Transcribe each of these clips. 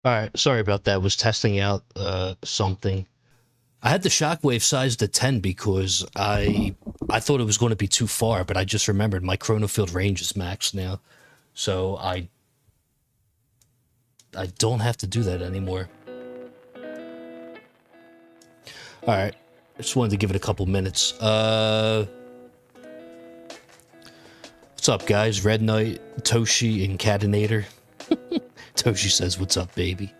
All right, sorry about that. Was testing out something. I had the shockwave sized to 10 because I thought it was going to be too far, but I just remembered my chronofield range is maxed now, so I don't have to do that anymore. All right, I just wanted to give it a couple minutes. What's up, guys? Red Knight, Toshi, and Cadenator. Toshi says, "What's up, baby?"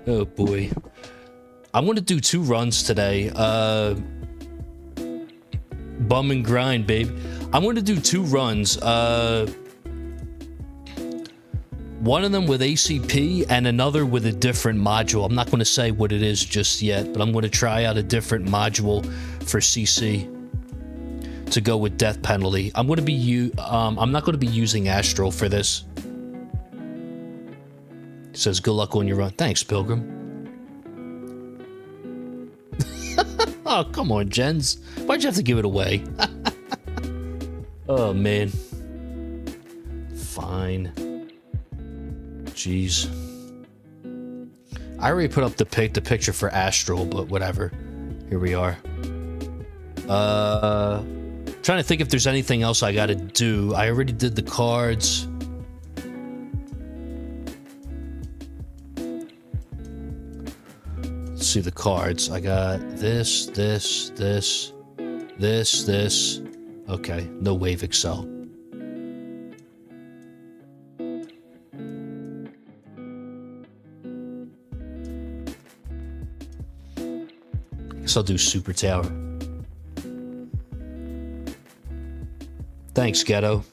Oh boy. I'm gonna do 2 runs today. Bum and grind, babe. I'm gonna do 2 runs. One of them with ACP and another with a different module. I'm not gonna say what it is just yet, but I'm gonna try out a different module for CC to go with death penalty. I'm not gonna be using Astral for this. It says good luck on your run. Thanks, Pilgrim. Oh, come on, Jens. Why'd you have to give it away? Oh, man. Fine. Jeez. I already put up the picture for Astral, but whatever. Here we are. Trying to think if there's anything else I gotta do. I already did the cards. See the cards. I got this. Okay, no Wave Excel. Guess I'll do Super Tower. Thanks, Ghetto.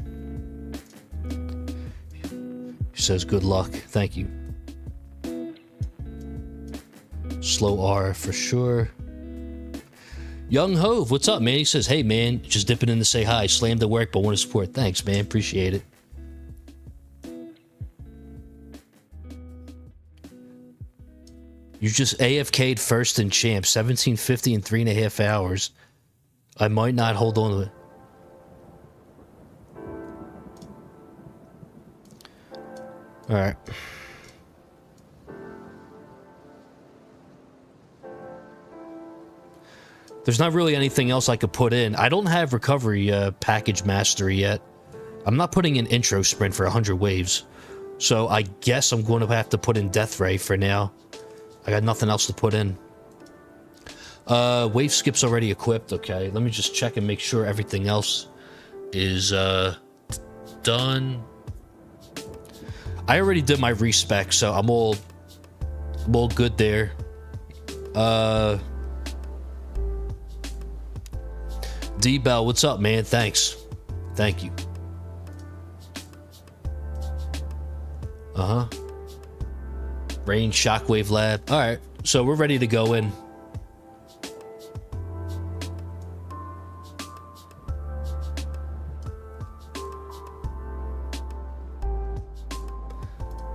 He says good luck. Thank you. Slow R for sure. Young Hove, what's up, man? He says, hey, man, just dipping in to say hi. Slammed to work, but want to support. Thanks, man. Appreciate it. You just AFK'd first in champ, 1750 in 3.5 hours. I might not hold on to it. All right. There's not really anything else I could put in. I don't have recovery package mastery yet. I'm not putting in intro sprint for 100 waves. So I guess I'm going to have to put in Death Ray for now. I got nothing else to put in. Wave skip's already equipped. Okay, let me just check and make sure everything else is done. I already did my respec, so I'm all good there. D-Bell, what's up, man? Thanks. Thank you. Uh-huh. Range, Shockwave Lab. All right, so we're ready to go in.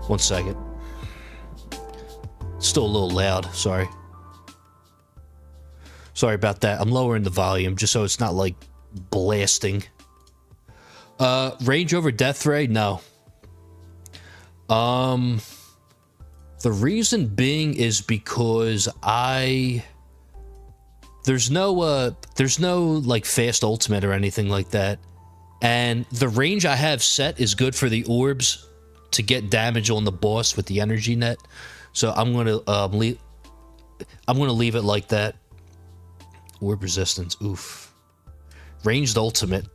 One second. Still a little loud, sorry. Sorry about that. I'm lowering the volume just so it's not like blasting. Range over Death Ray? No. The reason being is because there's no like fast ultimate or anything like that. And the range I have set is good for the orbs to get damage on the boss with the energy net. So I'm going to leave it like that. Orb resistance, oof. Ranged ultimate.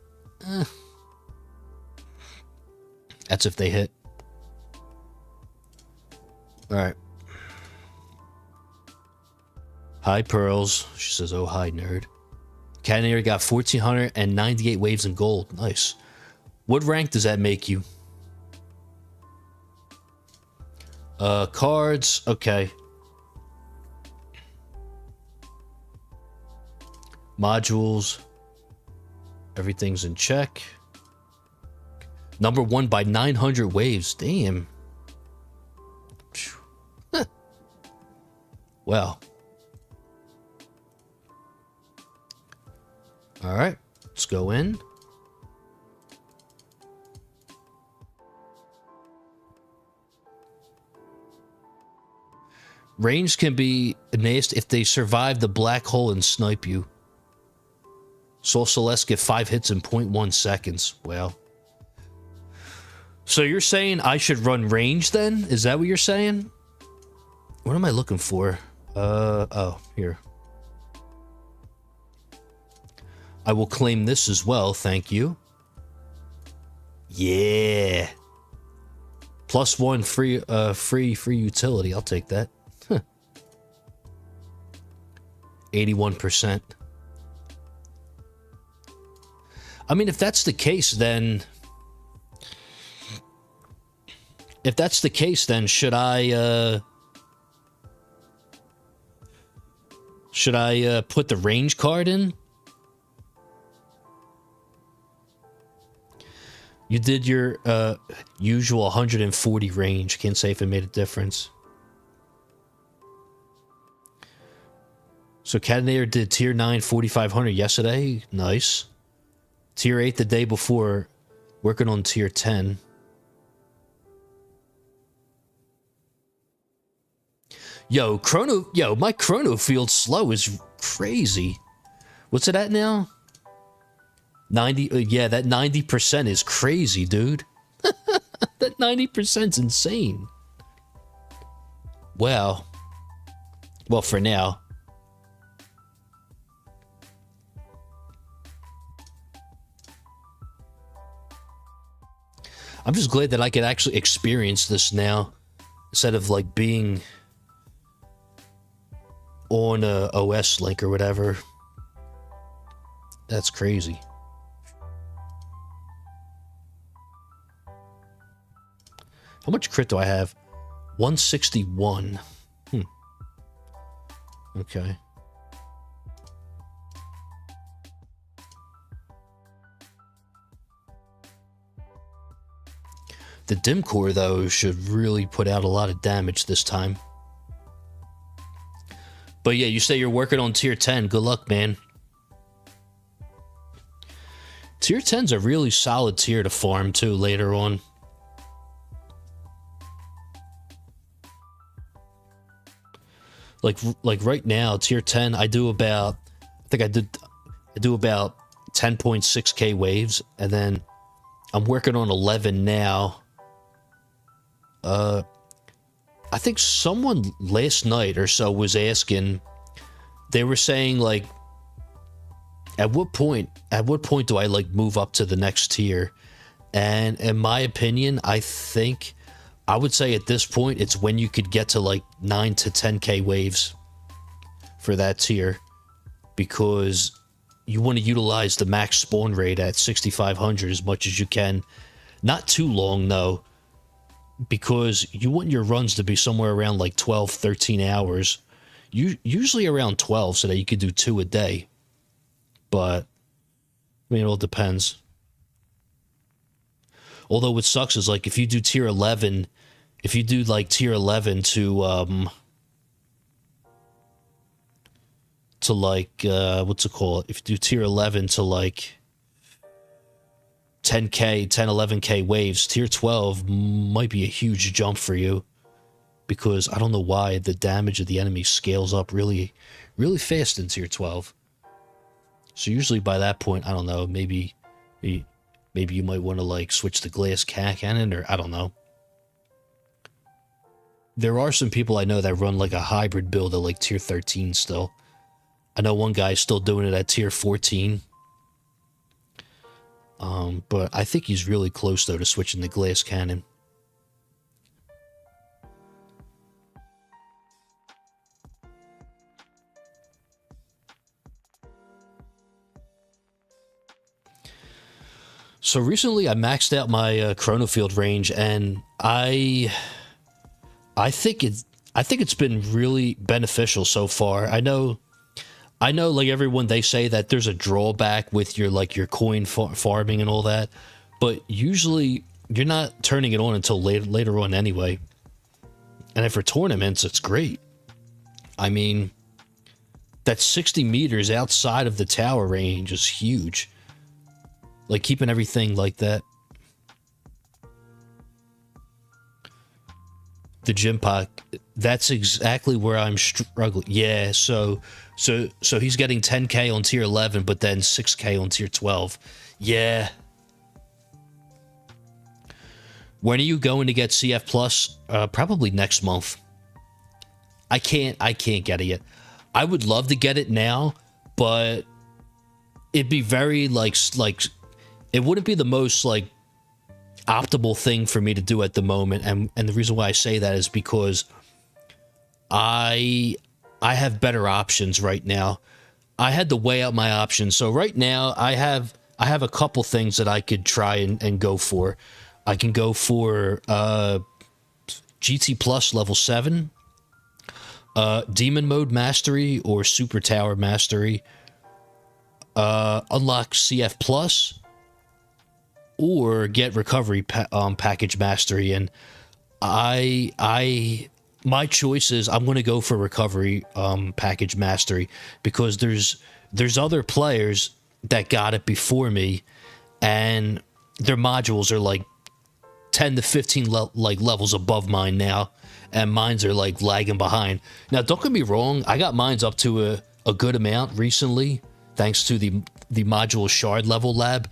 That's if they hit. Alright. Hi, Pearls. She says, oh, hi, nerd. Cannoneer got 1,498 waves in gold. Nice. What rank does that make you? Cards. Okay. Modules. Everything's in check. Number 1 by 900 waves. Damn. Huh. Well. Alright. Let's go in. Range can be nasty if they survive the black hole and snipe you. Soul Celeste get 5 hits in 0.1 seconds. Well. So you're saying I should run range then? Is that what you're saying? What am I looking for? Oh, here. I will claim this as well, thank you. Yeah. +1 free utility. I'll take that. Huh. 81%. I mean, if that's the case, then... If that's the case, then should I put the range card in? You did your usual 140 range. Can't say if it made a difference. So Cadenator did tier 9 4500 yesterday. Nice. Tier 8 the day before. Working on tier 10. Yo, my chrono field slow is crazy. What's it at now? 90, yeah, that 90% is crazy, dude. That 90%'s insane. Well, for now. I'm just glad that I could actually experience this now, instead of like being on a OS link or whatever. That's crazy. How much crit do I have? 161. Okay. The dim core, though, should really put out a lot of damage this time. But yeah, you say you're working on tier 10. Good luck, man. Tier 10's a really solid tier to farm, too, later on. Like right now, tier 10, I do about 10.6k waves, and then I'm working on 11 now. I think someone last night or so was asking, they were saying like, at what point do I like move up to the next tier? And in my opinion, I would say at this point, it's when you could get to like 9 to 10k waves for that tier, because you want to utilize the max spawn rate at 6,500 as much as you can. Not too long though, because you want your runs to be somewhere around like 12, 13 hours. Usually around 12, so that you could do 2 a day. But, I mean, it all depends. Although what sucks is, like, if you do tier 11, if you do, like, tier 11 to like, what's it called? If you do tier 11 to, like, 10k, 10, 11k waves, tier 12 might be a huge jump for you. Because I don't know why the damage of the enemy scales up really, really fast in tier 12. So usually by that point, I don't know, maybe you might want to like switch to glass cannon, or I don't know. There are some people I know that run like a hybrid build at like tier 13 still. I know one guy's still doing it at tier 14. But I think he's really close though to switching to glass cannon. So recently I maxed out my chrono field range, and I think it's been really beneficial so far. I know like everyone, they say that there's a drawback with your like your coin farming and all that, but usually you're not turning it on until later on anyway. And for tournaments, it's great. I mean, that 60 meters outside of the tower range is huge. Like, keeping everything like that. The gym pack That's exactly where I'm struggling. Yeah, so he's getting 10k on tier 11, but then 6k on tier 12. Yeah. When are you going to get CF Plus? Probably next month. I can't get it yet. I would love to get it now, but it'd be very like it wouldn't be the most like optimal thing for me to do at the moment, and the reason why I say that is because I have better options right now. I had to weigh out my options. So right now I have a couple things that I could try and go for. I can go for GT Plus level 7, Demon Mode Mastery or Super Tower Mastery, unlock CF Plus, or get Recovery Package Mastery. And my choice is I'm going to go for Recovery Package Mastery, because there's other players that got it before me, and their modules are like 10 to 15 levels above mine now, and mines are like lagging behind. Now, don't get me wrong, I got mines up to a good amount recently, thanks to the module shard level lab.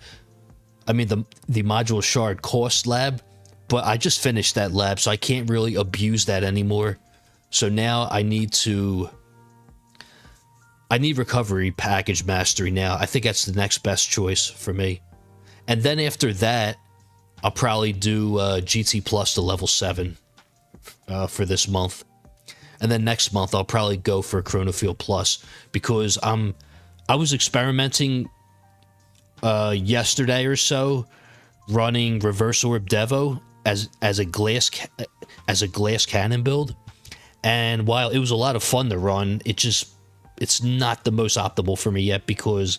I mean, the module shard cost lab, but I just finished that lab, so I can't really abuse that anymore. So now I need Recovery Package Mastery now. I think that's the next best choice for me. And then after that, I'll probably do GT Plus to level 7 for this month. And then next month, I'll probably go for Chronofield Plus, because I was experimenting yesterday or so, running Reverse Orb Devo as a glass cannon build. And while it was a lot of fun to run, it's not the most optimal for me yet, because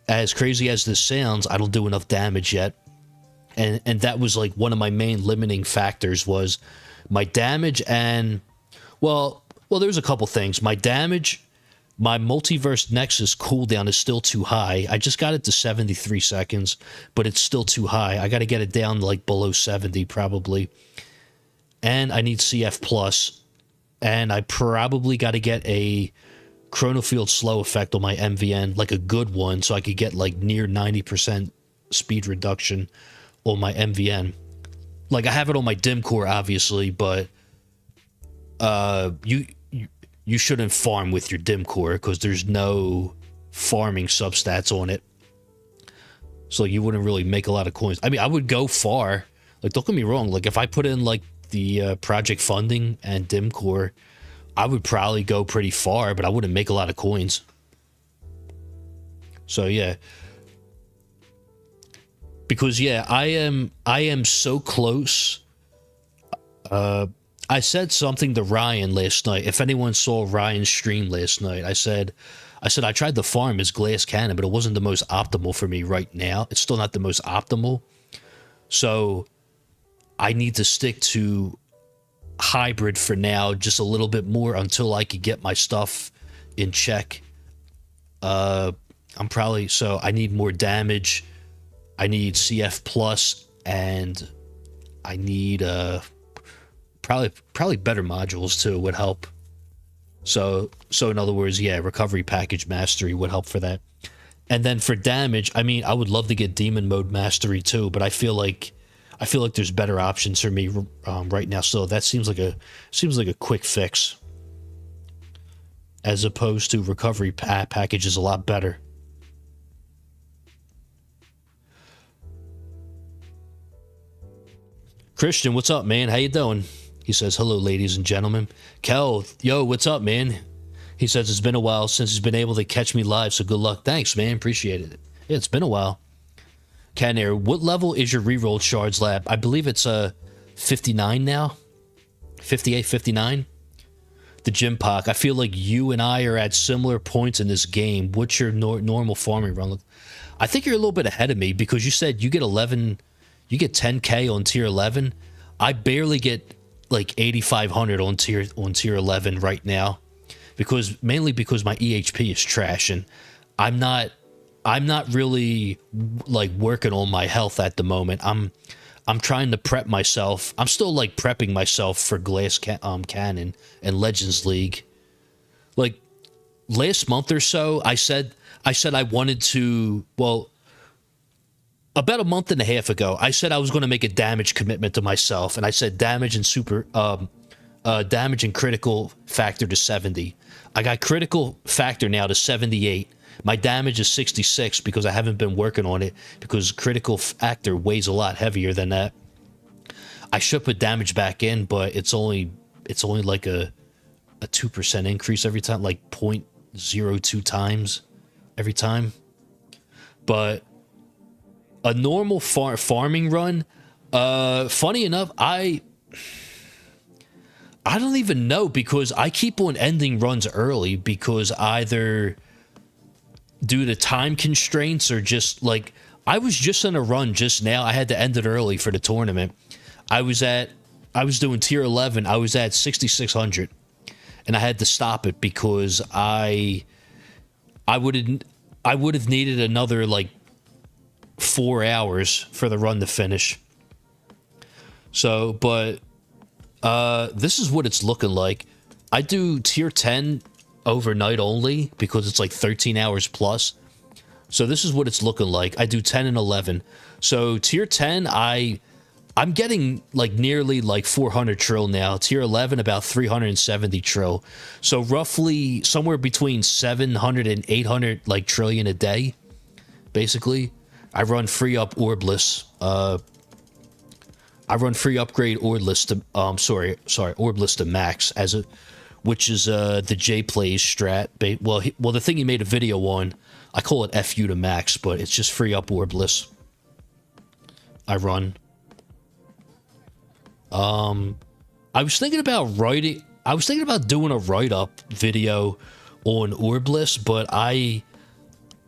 as crazy as this sounds, I don't do enough damage yet. And that was like one of my main limiting factors, was my damage. And well, there's a couple things. My damage, my Multiverse Nexus cooldown is still too high. I just got it to 73 seconds, but it's still too high. I got to get it down like below 70 probably. And I need CF Plus, and I probably got to get a Chronofield slow effect on my MVN, like a good one, so I could get like near 90% speed reduction on my MVN. Like, I have it on my dim core, obviously, but you shouldn't farm with your dim core, because there's no farming substats on it, so you wouldn't really make a lot of coins. I mean, I would go far. Like, don't get me wrong, like if I put in like the project funding and dim core, I would probably go pretty far, but I wouldn't make a lot of coins. So yeah, because yeah, I am so close. I said something to Ryan last night. If anyone saw Ryan's stream last night, I said I tried to farm his glass cannon, but it wasn't the most optimal for me right now. It's still not the most optimal. So I need to stick to hybrid for now, just a little bit more, until I could get my stuff in check. So I need more damage. I need CF Plus, and I need probably better modules too would help. So in other words, yeah, Recovery Package Mastery would help for that. And then for damage, I mean, I would love to get Demon Mode Mastery too, but I feel like there's better options for me right now. So that seems like a quick fix, as opposed to Recovery Package is a lot better. Christian, what's up, man? How you doing? He says, hello, ladies and gentlemen. Kel, yo, what's up, man? He says, it's been a while since he's been able to catch me live, so good luck. Thanks, man. Appreciate it. Yeah, it's been a while. Canair, what level is your rerolled shards lab? I believe it's 59 now. 58, 59. The Gym Pock, I feel like you and I are at similar points in this game. What's your normal farming run? I think you're a little bit ahead of me, because you said you get 10k on tier 11. I barely get like 8,500 on tier 11 right now, mainly because my EHP is trash, and I'm not really like working on my health at the moment. I'm I'm trying to prep myself. I'm still like prepping myself for Cannon and Legends League. Like last month or so, I said I wanted to. Well, about a month and a half ago, I said I was going to make a damage commitment to myself, and I said damage and damage and critical factor to 70. I got critical factor now to 78. My damage is 66 because I haven't been working on it, because critical factor weighs a lot heavier than that. I should put damage back in, but it's only like a 2% increase every time, like 0.02 times every time. But a normal farming run, funny enough, I don't even know, because I keep on ending runs early, because either due to time constraints or just like, I was just in a run just now. I had to end it early for the tournament. I was doing tier 11. I was at 6,600, and I had to stop it because I would have needed another like 4 hours for the run to finish. So, but this is what it's looking like. I do tier 10 overnight only because it's like 13 hours plus. So this is what it's looking like. I do 10 and 11. So tier 10, I'm getting like nearly like 400 trill now. Tier 11, about 370 trill. So roughly somewhere between 700 and 800 like trillion a day, basically. I run free up orbless. I run free upgrade orbless to orbless to max, as a, which is the J plays strat. Well, the thing he made a video on, I call it FU to max, but it's just free up orbless. I run. I was thinking about doing a write-up video on orbless, but I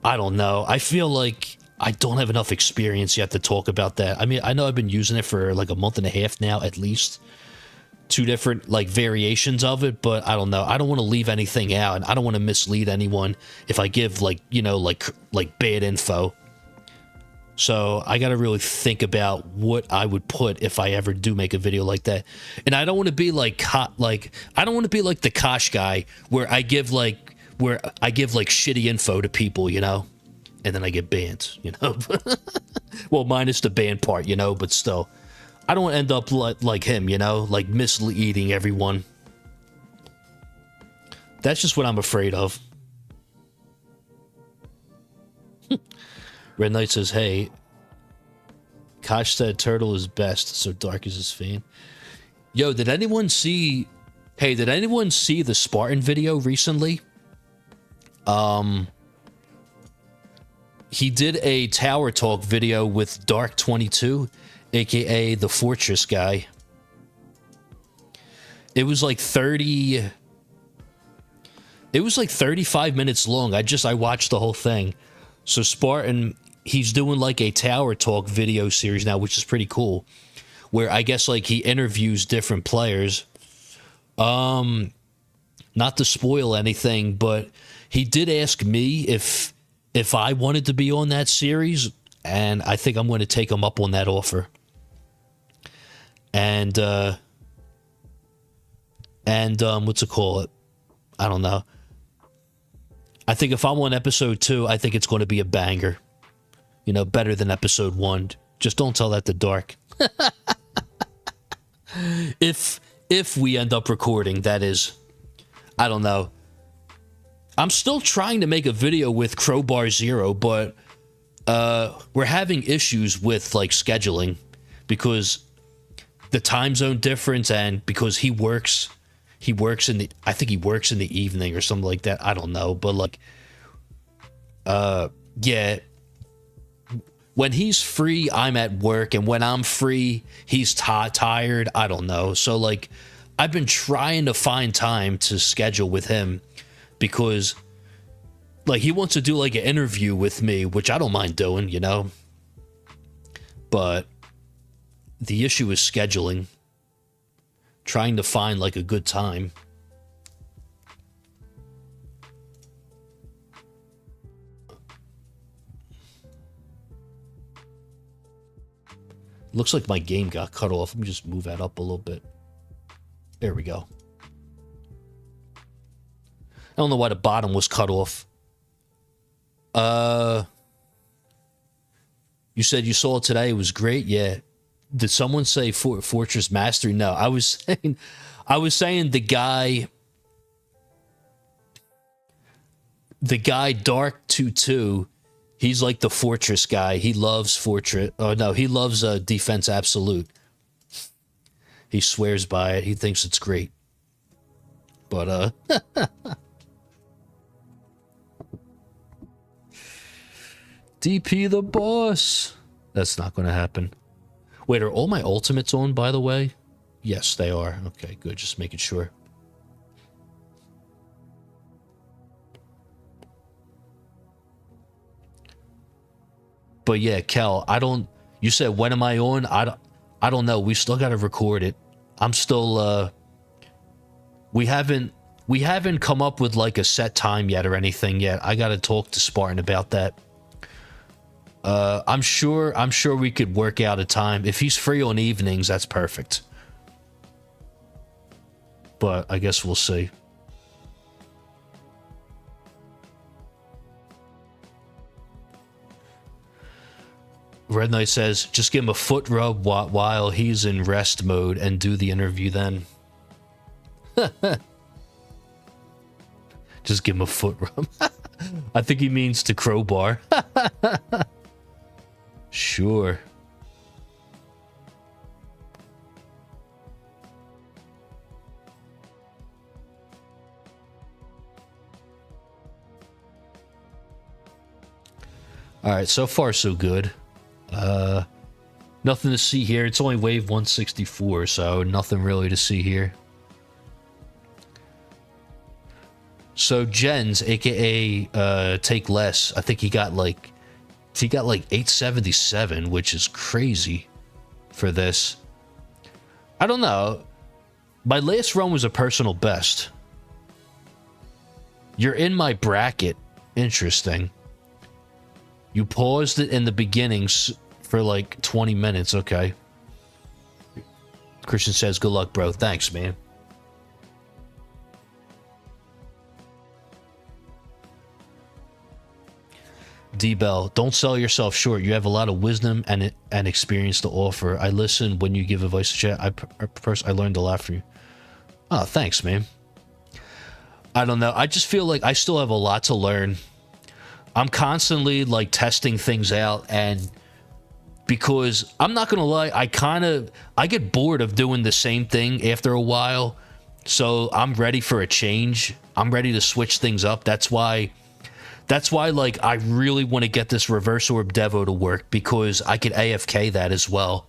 don't know. I feel like I don't have enough experience yet to talk about that. I mean, I know I've been using it for like a month and a half now, at least. 2 different like variations of it, but I don't know. I don't want to leave anything out, and I don't want to mislead anyone if I give like, you know, like bad info. So I got to really think about what I would put if I ever do make a video like that. And I don't want to be like I don't want to be like the Kosh guy where I give like shitty info to people, you know, and then I get banned, you know. Well, minus the ban part, you know, but still. I don't end up like him, you know, like misleading everyone. That's just what I'm afraid of. Red Knight says, hey, Kosh said Turtle is best, so Dark is his fan. Yo, did anyone see the Spartan video recently? He did a Tower Talk video with Dark22, aka the Fortress guy. It was like 35 minutes long. I watched the whole thing. So Spartan, he's doing like a Tower Talk video series now, which is pretty cool, where I guess like he interviews different players. Not to spoil anything, but he did ask me if I wanted to be on that series, and I think I'm going to take him up on that offer. And what's it called? I don't know. I think if I'm on episode 2, I think it's going to be a banger. You know, better than episode 1. Just don't tell that to Dark. If we end up recording, that is. I don't know. I'm still trying to make a video with Crowbar Zero, but we're having issues with like scheduling because the time zone difference, and because he works in the, I think he works in the evening or something like that. I don't know, but like, yeah, when he's free, I'm at work, and when I'm free, he's tired. I don't know. So like, I've been trying to find time to schedule with him because like he wants to do like an interview with me, which I don't mind doing, you know, but the issue is scheduling, trying to find like a good time. Looks like my game got cut off. Let me just move that up a little bit. There we go. I don't know why the bottom was cut off. You said you saw it today. It was great. Yeah. Did someone say Fortress Mastery? No, I was saying the guy Dark 22. He's like the Fortress guy. He loves Fortress. Oh no, he loves Defense Absolute. He swears by it. He thinks it's great. But DP the boss. That's not going to happen. Wait, are all my ultimates on, by the way? Yes, they are. Okay, good. Just making sure. But yeah, Kel, you said, when am I on? I don't know. We still got to record it. I'm still, we haven't come up with like a set time yet or anything yet. I got to talk to Spartan about that. I'm sure we could work out a time. If he's free on evenings, that's perfect. But I guess we'll see. Red Knight says, just give him a foot rub while he's in rest mode and do the interview then. Just give him a foot rub. I think he means to crowbar. Sure. Alright, so far so good. Nothing to see here. It's only wave 164, so nothing really to see here. So Jens, aka Take Less, I think he got like 877, which is crazy for this. I don't know. My last run was a personal best. You're in my bracket. Interesting. You paused it in the beginnings for like 20 minutes. Okay. Christian says, good luck, bro. Thanks, man. D-Bell, don't sell yourself short. You have a lot of wisdom and experience to offer. I listen when you give advice to chat. I learned a lot from you. Oh, thanks, man. I don't know. I just feel like I still have a lot to learn. I'm constantly like testing things out, and because I'm not gonna lie, I get bored of doing the same thing after a while. So I'm ready for a change. I'm ready to switch things up. That's why like I really want to get this reverse orb Devo to work, because I could AFK that as well.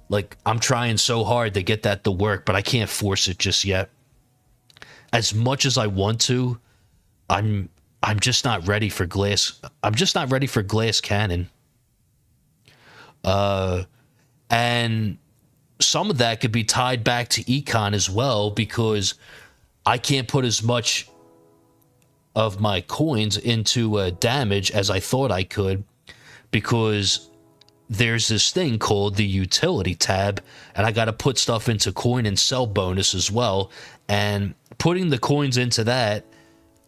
Like, I'm trying so hard to get that to work, but I can't force it just yet. As much as I want to, I'm just not ready for glass. I'm just not ready for glass cannon. And some of that could be tied back to econ as well, because I can't put as much of my coins into damage as I thought I could, because there's this thing called the utility tab, and I got to put stuff into coin and sell bonus as well, and putting the coins into that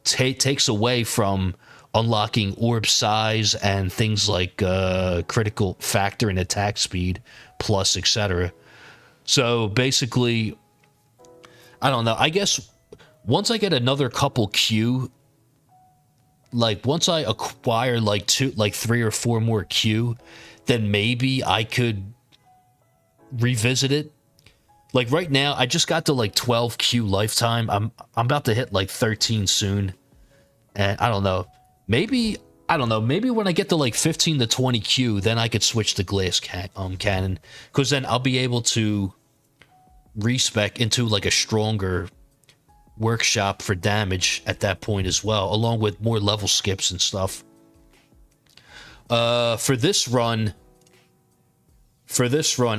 takes away from unlocking orb size and things like critical factor and attack speed plus, etc. So basically, I don't know, I guess once I get another couple Q, like once I acquire like 3 or 4 more Q, then maybe I could revisit it. Like right now, I just got to like 12 Q lifetime. I'm about to hit like 13 soon. And I don't know. Maybe when I get to like 15 to 20 Q, then I could switch to glass cannon. Because then I'll be able to respec into like a stronger workshop for damage at that point as well, along with more level skips and stuff. For this run,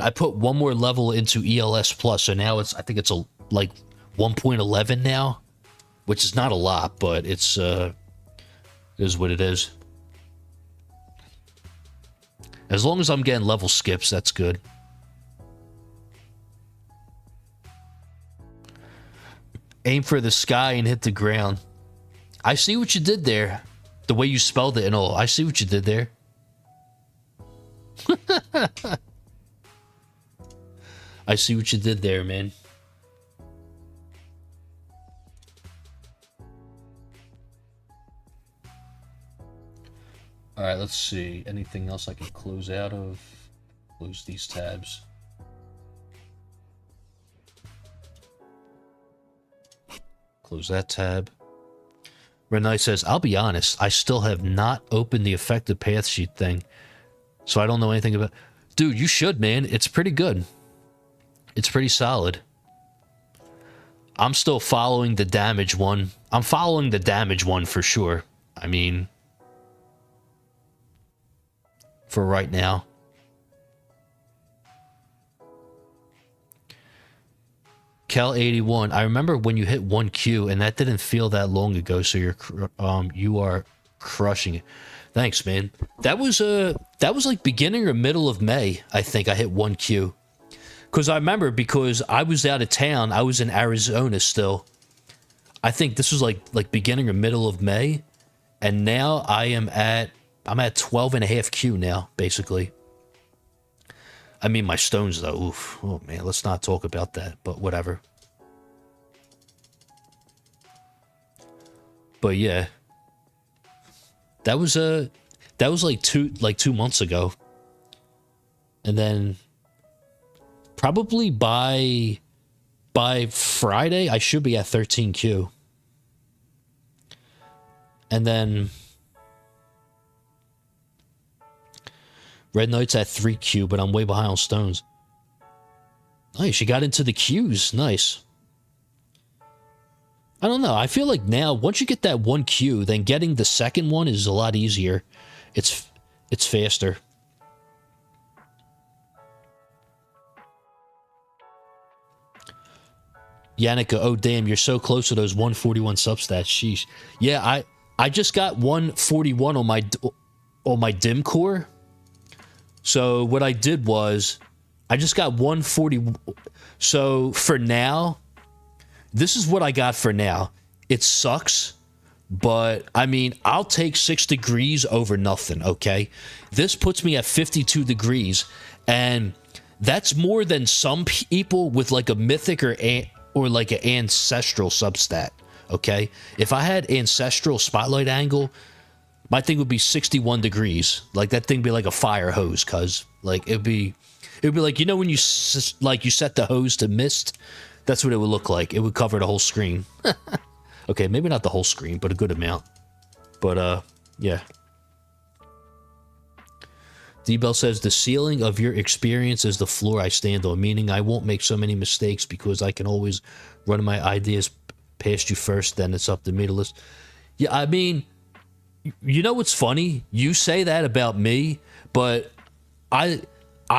I put one more level into ELS plus, so now I think it's like 1.11 now, which is not a lot, but it is what it is. As long as I'm getting level skips, that's good. Aim for the sky and hit the ground. I see what you did there. The way you spelled it and all. I see what you did there. I see what you did there, man. All right, let's see. Anything else I can close out of? Close these tabs. Close that tab. Renai says, I'll be honest, I still have not opened the effective path sheet thing. So I don't know anything about... Dude, you should, man. It's pretty good. It's pretty solid. I'm still following the damage one. I'm following the damage one for sure. I mean... for right now. Kel81, I remember when you hit 1Q, and that didn't feel that long ago, so you are crushing it. Thanks, man. That was like beginning or middle of May, I think I hit 1Q. Because I remember, because I was out of town, I was in Arizona still. I think this was like beginning or middle of May, and now I'm at 12.5 Q now, basically. I mean, my stones, though. Oof. Oh, man, let's not talk about that, but whatever. But, yeah. That was like 2 months ago. And then, probably by Friday, I should be at 13Q. And then... Red Knight's at 3Q, but I'm way behind on stones. Nice, you got into the Qs. Nice. I don't know. I feel like now, once you get that 1Q, then getting the second one is a lot easier. It's faster. Yannicka, oh damn, you're so close to those 141 substats. Sheesh. Yeah, I just got 141 on my dim core. So what I did was, I just got 140. So for now, this is what I got for now. It sucks, but I mean, I'll take 6 degrees over nothing, okay? This puts me at 52 degrees, and that's more than some people with like a mythic or like an ancestral substat, okay? If I had ancestral spotlight angle, my thing would be 61 degrees. Like, that thing would be like a fire hose, cuz. Like, it'd be like, you know when you set the hose to mist? That's what it would look like. It would cover the whole screen. Okay, maybe not the whole screen, but a good amount. But, yeah. D-Bell says, the ceiling of your experience is the floor I stand on, meaning I won't make so many mistakes because I can always run my ideas past you first, then it's up to me to list. Yeah, I mean... You know what's funny? You say that about me, but I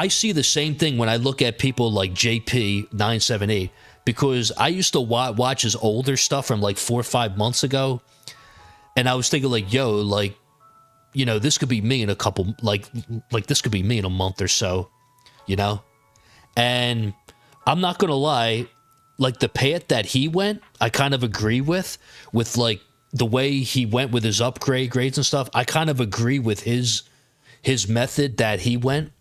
see the same thing when I look at people like JP978, because I used to watch his older stuff from like 4 or 5 months ago, and I was thinking like, yo, like, you know, this could be me in a couple, like this could be me in a month or so, you know? And I'm not gonna lie, like the path that he went, I kind of agree with like, the way he went with his grades and stuff, I kind of agree with his method that he went.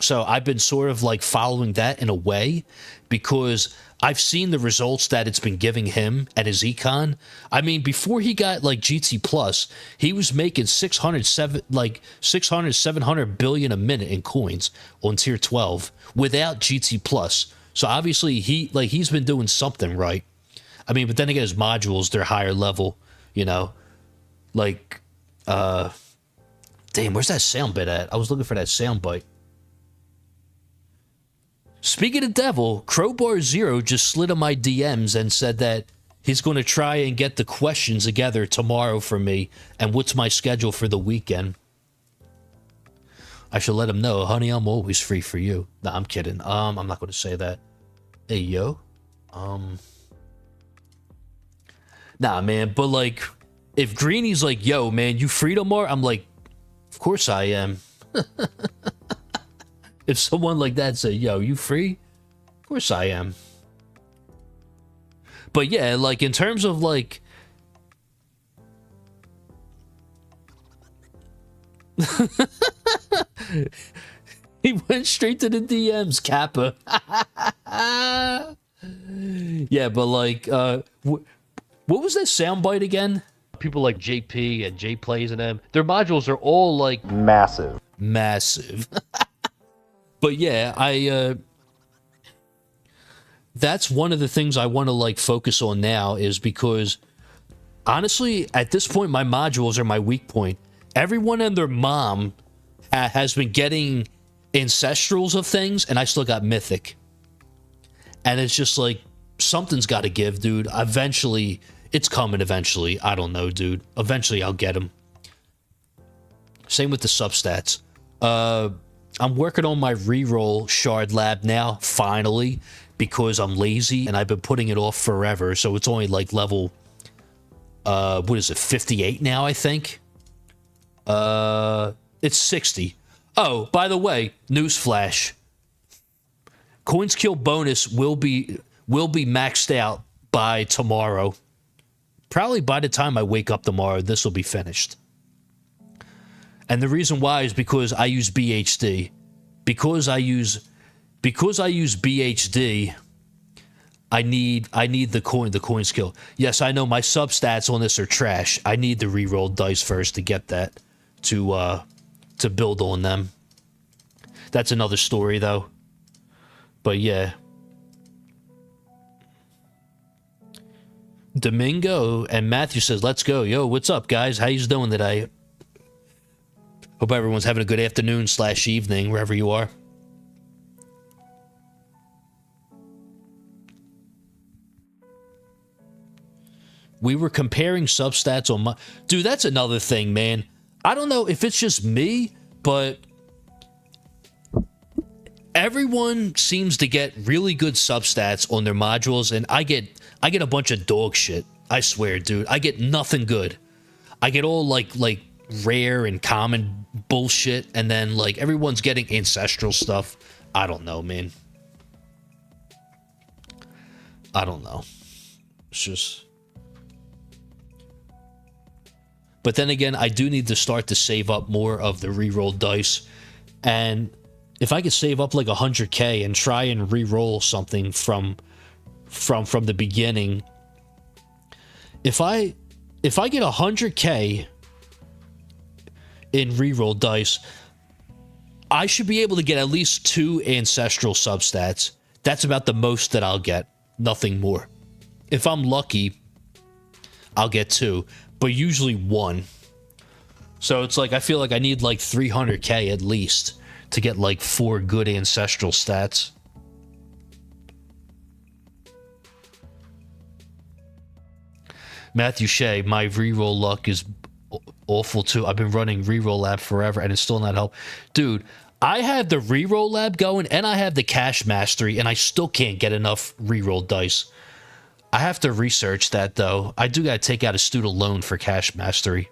So I've been sort of like following that in a way, because I've seen the results that it's been giving him at his econ. I mean, before he got like GT Plus, he was making 600, 700 billion a minute in coins on tier 12 without GT Plus. So obviously he's been doing something right. I mean, but then again, his modules, they're higher level, you know? Like, damn, where's that sound bit at? I was looking for that sound bite. Speaking of devil, Crowbar Zero just slid in my DMs and said that he's going to try and get the questions together tomorrow for me, and what's my schedule for the weekend. I should let him know, honey, I'm always free for you. Nah, I'm kidding. I'm not going to say that. Hey, yo. Nah, man, but like, if Greeny's like, yo, man, you free tomorrow? I'm like, of course I am. If someone like that say, yo, you free? Of course I am. But yeah, like in terms of like he went straight to the DMs, Kappa. Yeah, but like what was that soundbite again? People like JP and J Plays and them, their modules are all like massive. But yeah, that's one of the things I want to like focus on now, is because honestly, at this point, my modules are my weak point. Everyone and their mom has been getting ancestrals of things, and I still got mythic. And it's just like, something's got to give, dude. Eventually, it's coming eventually. I don't know, dude. Eventually, I'll get them. Same with the substats. I'm working on my reroll shard lab now, finally, because I'm lazy, and I've been putting it off forever. So it's only like level, what is it, 58 now, I think? It's 60. Oh, by the way, newsflash. Coins kill bonus will be maxed out by tomorrow. Probably by the time I wake up tomorrow, this will be finished. And the reason why is because I use BHD. Because I use BHD, I need the coin skill. Yes, I know my substats on this are trash. I need the reroll dice first to get that to build on them. That's another story though. But yeah. Domingo and Matthew says, let's go. Yo, what's up, guys? How you doing today? Hope everyone's having a good afternoon / evening, wherever you are. We were comparing substats on my... Dude, that's another thing, man. I don't know if it's just me, but... everyone seems to get really good substats on their modules, and I get a bunch of dog shit. I swear, dude. I get nothing good. I get all like rare and common bullshit, and then like everyone's getting ancestral stuff. I don't know, man. I don't know. It's just... But then again, I do need to start to save up more of the reroll dice, and if I could save up like 100k and try and re-roll something from the beginning, if I get 100k in re-roll dice, I should be able to get at least 2 ancestral substats. That's about the most that I'll get, nothing more. If I'm lucky, I'll get 2, but usually 1. So it's like I feel like I need like 300k at least to get like 4 good ancestral stats. Matthew Shea, my reroll luck is awful too. I've been running reroll lab forever and it's still not help. Dude, I have the reroll lab going and I have the cash mastery and I still can't get enough reroll dice. I have to research that though. I do gotta take out a student loan for cash mastery.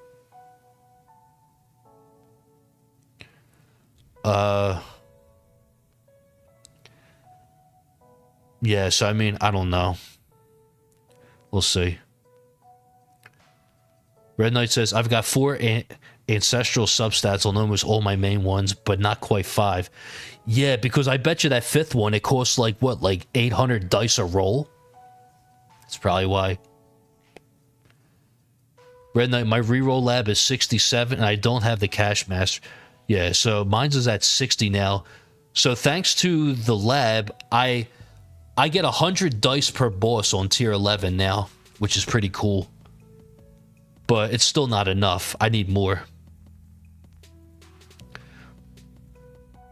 Yeah, so I mean, I don't know. We'll see. Red Knight says, I've got 4 ancestral substats on almost all my main ones, but not quite 5. Yeah, because I bet you that 5th one, it costs like, what, like 800 dice a roll? That's probably why. Red Knight, my reroll lab is 67, and I don't have the cash master. Yeah, so mine's is at 60 now. So thanks to the lab, I get 100 dice per boss on tier 11 now, which is pretty cool. But it's still not enough. I need more.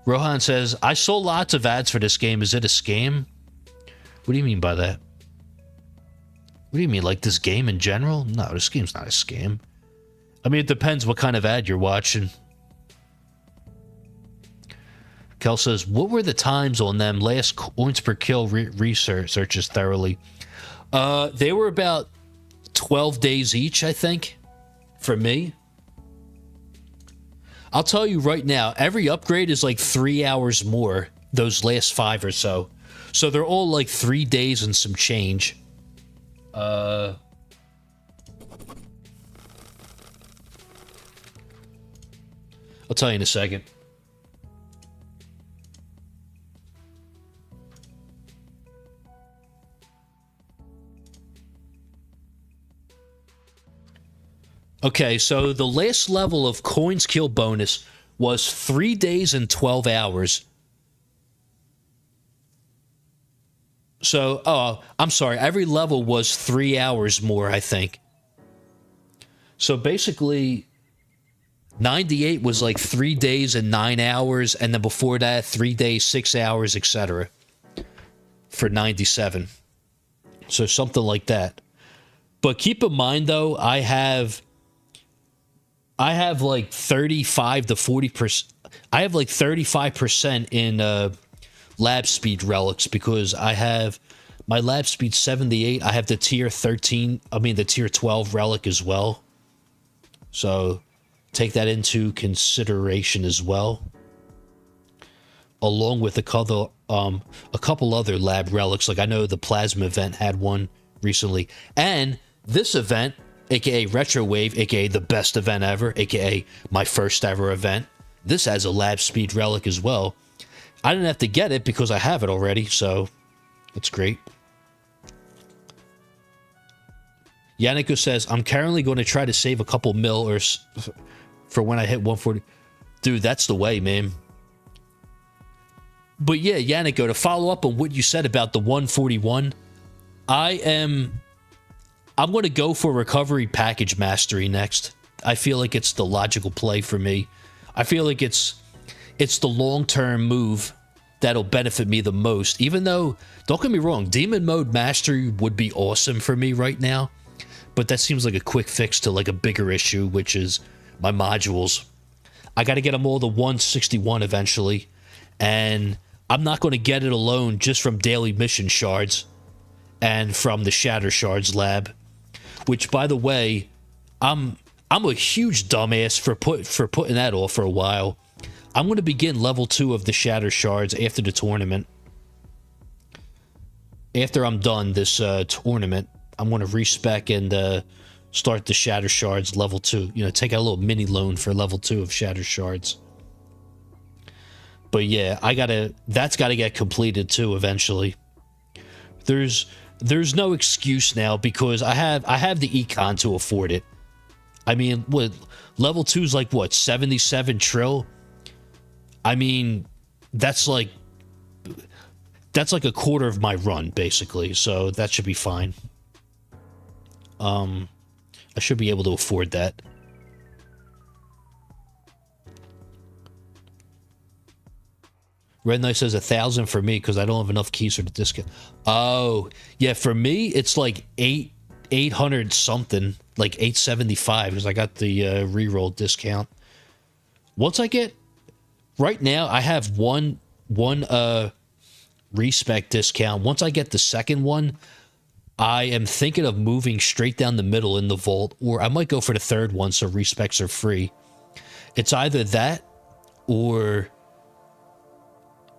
Rohan says, I saw lots of ads for this game. Is it a scam? What do you mean by that? What do you mean, like this game in general? No, this game's not a scam. I mean, it depends what kind of ad you're watching. Kel says, what were the times on them last coins per kill researches thoroughly? They were about 12 days each, I think, for me. I'll tell you right now, every upgrade is like 3 hours more, those last 5 or so. So they're all like 3 days and some change. I'll tell you in a second. Okay, so the last level of coins kill bonus was 3 days and 12 hours. So, oh, I'm sorry. Every level was 3 hours more, I think. So basically, 98 was like 3 days and 9 hours, and then before that, 3 days, 6 hours, etc. for 97. So something like that. But keep in mind, though, I have like 35 to 40%. I have like 35% in lab speed relics because I have my lab speed 78. I have the tier 13. I mean the tier 12 relic as well. So take that into consideration as well, along with a couple other lab relics. Like I know the plasma event had one recently, and this event, aka Retro Wave, aka the best event ever, aka my first ever event, this has a lab speed relic as well. I didn't have to get it because I have it already, so that's great. Yannick says, I'm currently going to try to save a couple mil or for when I hit 140. Dude, that's the way, man. But yeah, Yannick, to follow up on what you said about the 141, I'm going to go for Recovery Package Mastery next. I feel like it's the logical play for me. I feel like it's the long-term move that'll benefit me the most. Even though, don't get me wrong, Demon Mode Mastery would be awesome for me right now. But that seems like a quick fix to like a bigger issue, which is my modules. I got to get them all to 161 eventually. And I'm not going to get it alone just from daily mission shards and from the Shatter Shards lab. Which, by the way, I'm a huge dumbass for putting that off for a while. I'm going to begin level 2 of the Shatter Shards after the tournament. After I'm done this tournament, I'm going to respec and start the Shatter Shards level 2. You know, take out a little mini loan for level 2 of Shatter Shards. But yeah, that's got to get completed too eventually. There's no excuse now because I have the econ to afford it. I mean, what level 2 is like what, 77 trill? I mean, that's like a quarter of my run basically, so that should be fine. I should be able to afford that. Red Knight says 1,000 for me because I don't have enough keys for the discount. Oh, yeah, for me, it's like 800 something, like 875 because I got the reroll discount. Once I get, right now, I have one respec discount. Once I get the second one, I am thinking of moving straight down the middle in the vault, or I might go for the third one so respecs are free. It's either that or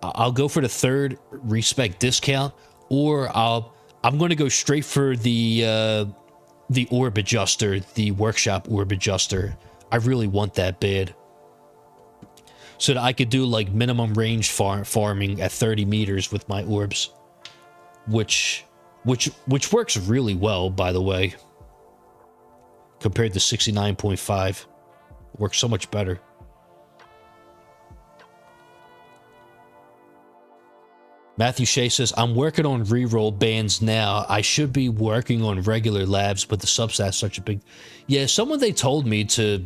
I'll go for the third respec discount, or I'm going to go straight for the orb adjuster, the workshop orb adjuster. I really want that bad, so that I could do like minimum range farming at 30 meters with my orbs, which works really well, by the way, compared to 69.5. Works so much better. Matthew Shea says, I'm working on reroll bands now. I should be working on regular labs, but the substat's such a big... Yeah, someone they told me to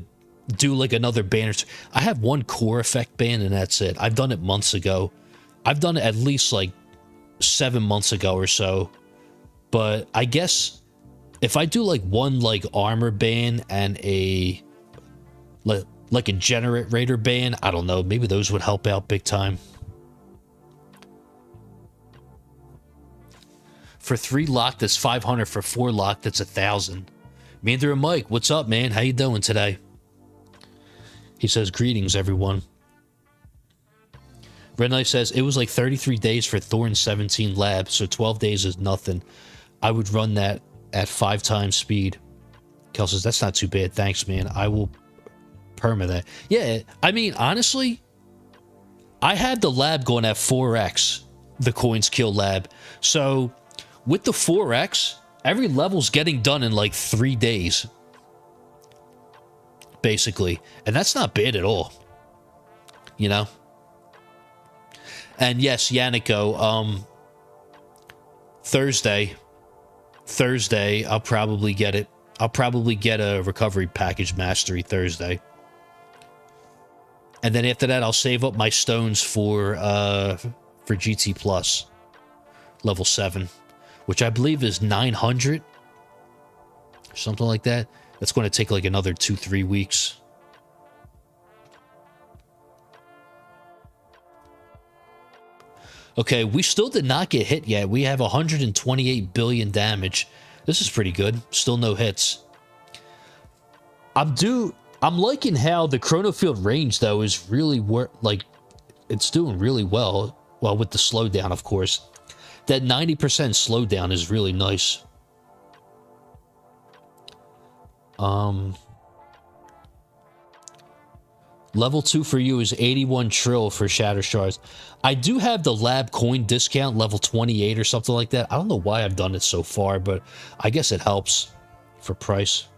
do like another band or two. I have one core effect band and that's it. I've done it months ago. I've done it at least like 7 months ago or so. But I guess if I do like one like armor band and a like a generator band, I don't know, maybe those would help out big time. For 3 lock, that's 500. For 4 lock, that's 1,000. Mander and Mike, what's up, man? How you doing today? He says, greetings, everyone. Red Knight says, it was like 33 days for Thorn 17 Lab, so 12 days is nothing. I would run that at 5 times speed. Kel says, that's not too bad. Thanks, man. I will perma that. Yeah, I mean, honestly, I had the lab going at 4x, the coins kill lab. So with the 4x, every level's getting done in like 3 days. Basically. And that's not bad at all. You know? And yes, Yannico, Thursday, I'll probably get it. I'll probably get a recovery package mastery Thursday. And then after that, I'll save up my stones for GT Plus level 7, which I believe is 900 or something like that. That's going to take like another 2-3 weeks. Okay, we still did not get hit yet. We have 128 billion damage. This is pretty good. Still no hits. I'm liking how the chrono field range though is really it's doing really well. Well, with the slowdown, of course. That 90% slowdown is really nice. Level 2 for you is 81 trill for Shatter Shards. I do have the lab coin discount, level 28 or something like that. I don't know why I've done it so far, but I guess it helps for price.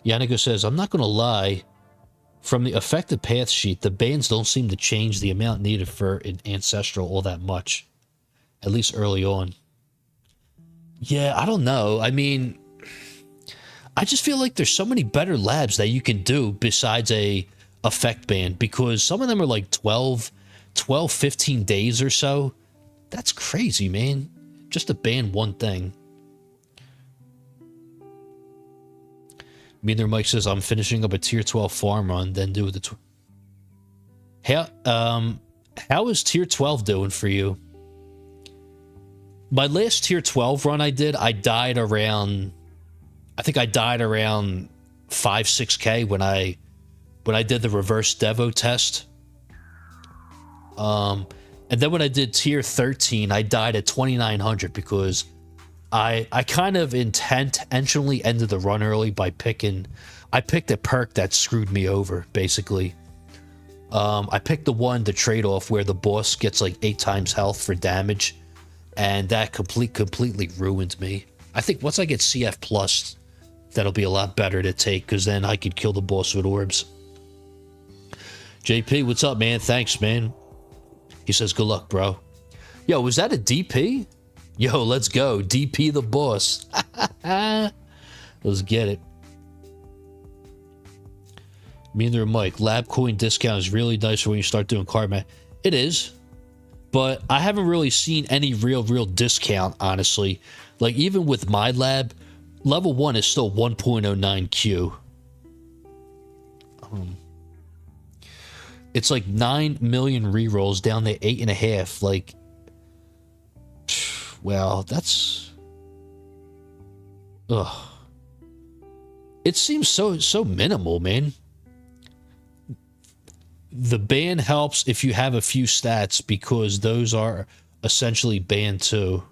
Yannico says, I'm not going to lie. From the affected path sheet, the bands don't seem to change the amount needed for an Ancestral all that much. At least early on. Yeah, I don't know. I mean, I just feel like there's so many better labs that you can do besides a effect band, because some of them are like 12, 15 days or so. That's crazy, man. Just to ban one thing. Meaner Mike says, I'm finishing up a tier 12 farm run, then do the... How is tier 12 doing for you? My last tier 12 run I did, I died around... I think I died around 5-6k when I did the reverse Devo test. And then when I did tier 13, I died at 2900 because I kind of intentionally ended the run early by I picked a perk that screwed me over, basically. I picked the trade-off where the boss gets like 8 times health for damage, and that completely ruined me. I think once I get CF plus, that'll be a lot better to take, because then I could kill the boss with orbs. JP, what's up, man? Thanks, man. He says, good luck, bro. Yo, was that a DP? Yo, let's go. DP the boss. Let's get it. Meaner Mike, lab coin discount is really nice for when you start doing card match. It is. But I haven't really seen any real discount, honestly. Like, even with my lab, level 1 is still 1.09Q. It's like 9 million rerolls down to 8.5. Like, well, that's... Ugh. It seems so minimal, man. The ban helps if you have a few stats, because those are essentially banned too.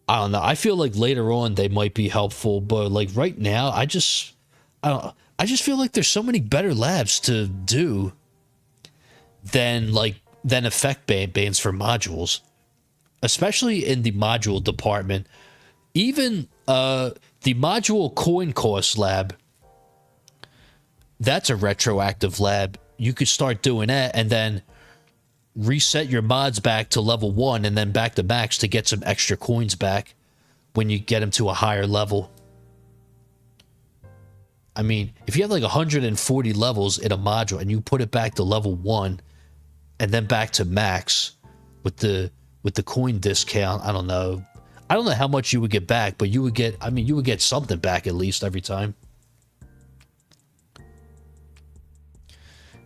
I don't know. I feel like later on they might be helpful, but like right now, I just feel like there's so many better labs to do than effect bans for modules, especially in the module department. Even the module coin cost lab, that's a retroactive lab. You could start doing that and then reset your mods back to level 1 and then back to max to get some extra coins back when you get them to a higher level. I mean, if you have like 140 levels in a module and you put it back to level 1 and then back to max with the coin discount, I don't know how much you would get back, but you would get something back at least every time.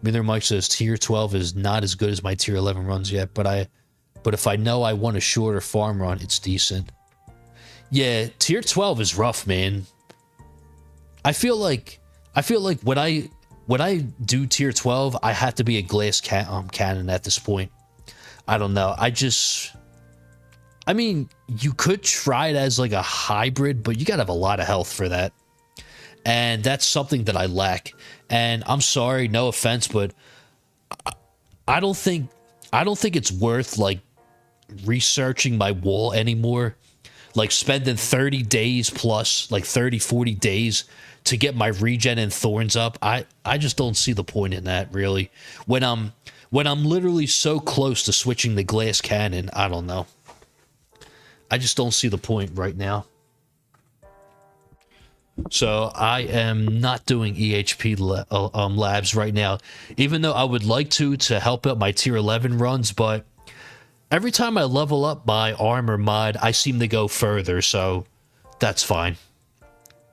Meaner Mike says tier 12 is not as good as my tier 11 runs yet, but if I know I want a shorter farm run, it's decent. Yeah, tier 12 is rough, man. I feel like when I when I do tier 12, I have to be a glass cannon at this point. I don't know. I mean, you could try it as like a hybrid, but you gotta have a lot of health for that. And that's something that I lack. And I'm sorry, no offense, but I don't think it's worth like researching my wall anymore. Like spending 30 days plus, like 30, 40 days to get my regen and thorns up. I just don't see the point in that, really. When I'm literally so close to switching the glass cannon, I don't know. I just don't see the point right now. So I am not doing EHP labs right now, even though I would like to help out my tier 11 runs, but every time I level up my armor mod, I seem to go further, so that's fine.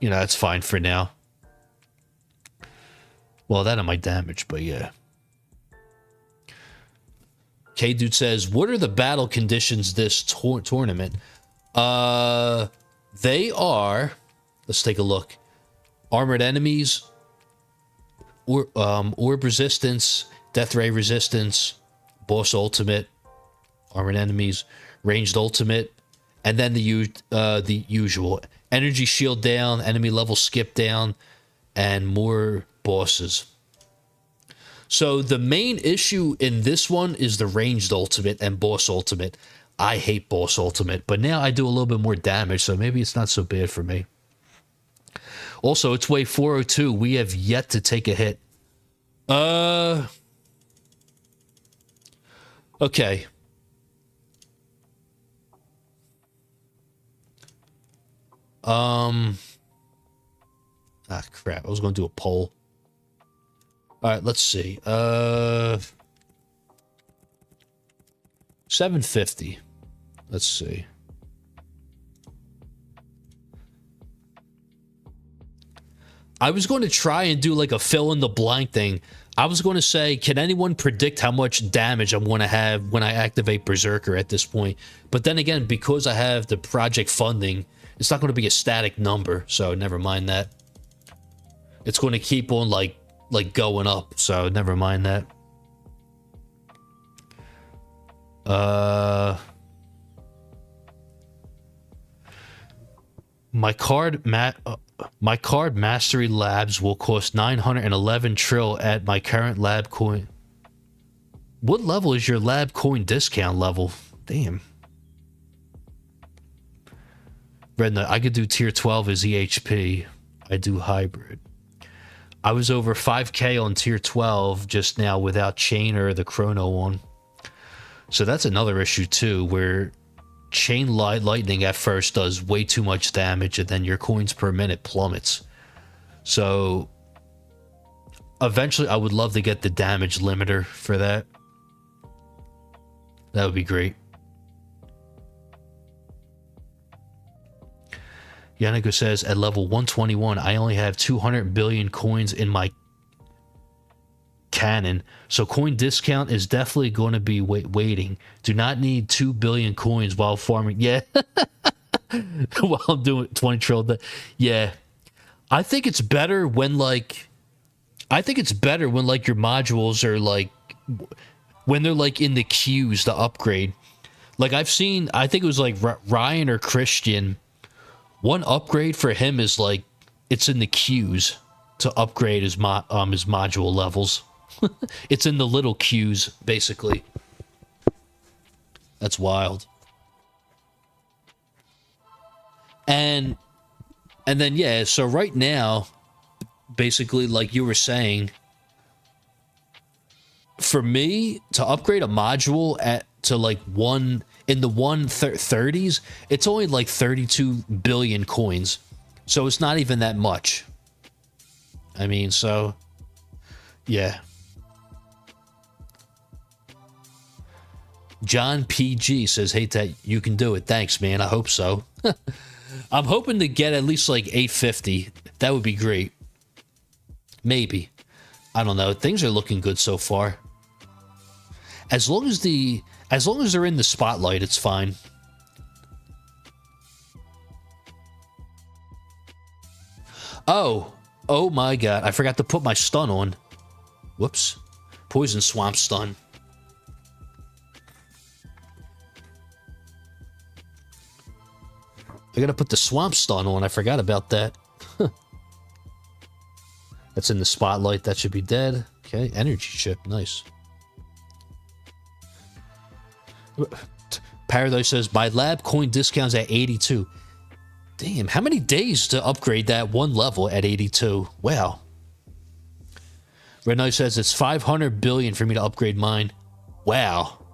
You know, that's fine for now. Well, that and my damage, but yeah. K-Dude says, what are the battle conditions this tournament? They are... Let's take a look. Armored enemies, orb resistance, death ray resistance, boss ultimate, armored enemies, ranged ultimate, and then the usual energy shield down, enemy level skip down, and more bosses. So the main issue in this one is the ranged ultimate and boss ultimate. I hate boss ultimate, but now I do a little bit more damage, so maybe it's not so bad for me. Also, it's wave 402. We have yet to take a hit. Okay. Ah, crap. I was going to do a poll. All right, let's see. 750. Let's see. I was going to try and do like a fill in the blank thing. I was going to say, can anyone predict how much damage I'm going to have when I activate Berserker at this point? But then again, because I have the project funding, it's not going to be a static number, so never mind that. It's going to keep on like going up, so never mind that. My card mastery labs will cost 911 trill at my current lab coin. What level is your lab coin discount level? Damn. Redna, I could do tier 12 as EHP. I do hybrid. I was over 5k on tier 12 just now without chain or the chrono on. So that's another issue too, where chain lightning at first does way too much damage and then your coins per minute plummets. So eventually I would love to get the damage limiter for that. That would be great. Yannico says, at level 121, I only have 200 billion coins in my cannon, so coin discount is definitely going to be waiting. Do not need 2 billion coins while farming. Yeah. While I'm doing 20 trill. Yeah. I think it's better when your modules are like, when they're like in the queues to upgrade. Like I've seen, I think it was like Ryan or Christian. One upgrade for him is like, it's in the queues to upgrade his module levels. It's in the little queues, basically. That's wild. And then, yeah, so right now, basically, like you were saying, for me, to upgrade a module to like in the 130s, it's only like 32 billion coins. So it's not even that much. I mean, so, yeah. John PG says, hey, Ted, you can do it. Thanks, man. I hope so. I'm hoping to get at least like 850. That would be great. Maybe. I don't know. Things are looking good so far. As long as they're in the spotlight, it's fine. Oh my god, I forgot to put my stun on. Whoops. Poison swamp stun. I gotta put the swamp stun on. I forgot about that. That's in the spotlight. That should be dead. Okay, energy chip. Nice. Paradise says, buy lab coin discounts at 82. Damn, how many days to upgrade that one level at 82? Wow. Red Knight says, it's 500 billion for me to upgrade mine. Wow.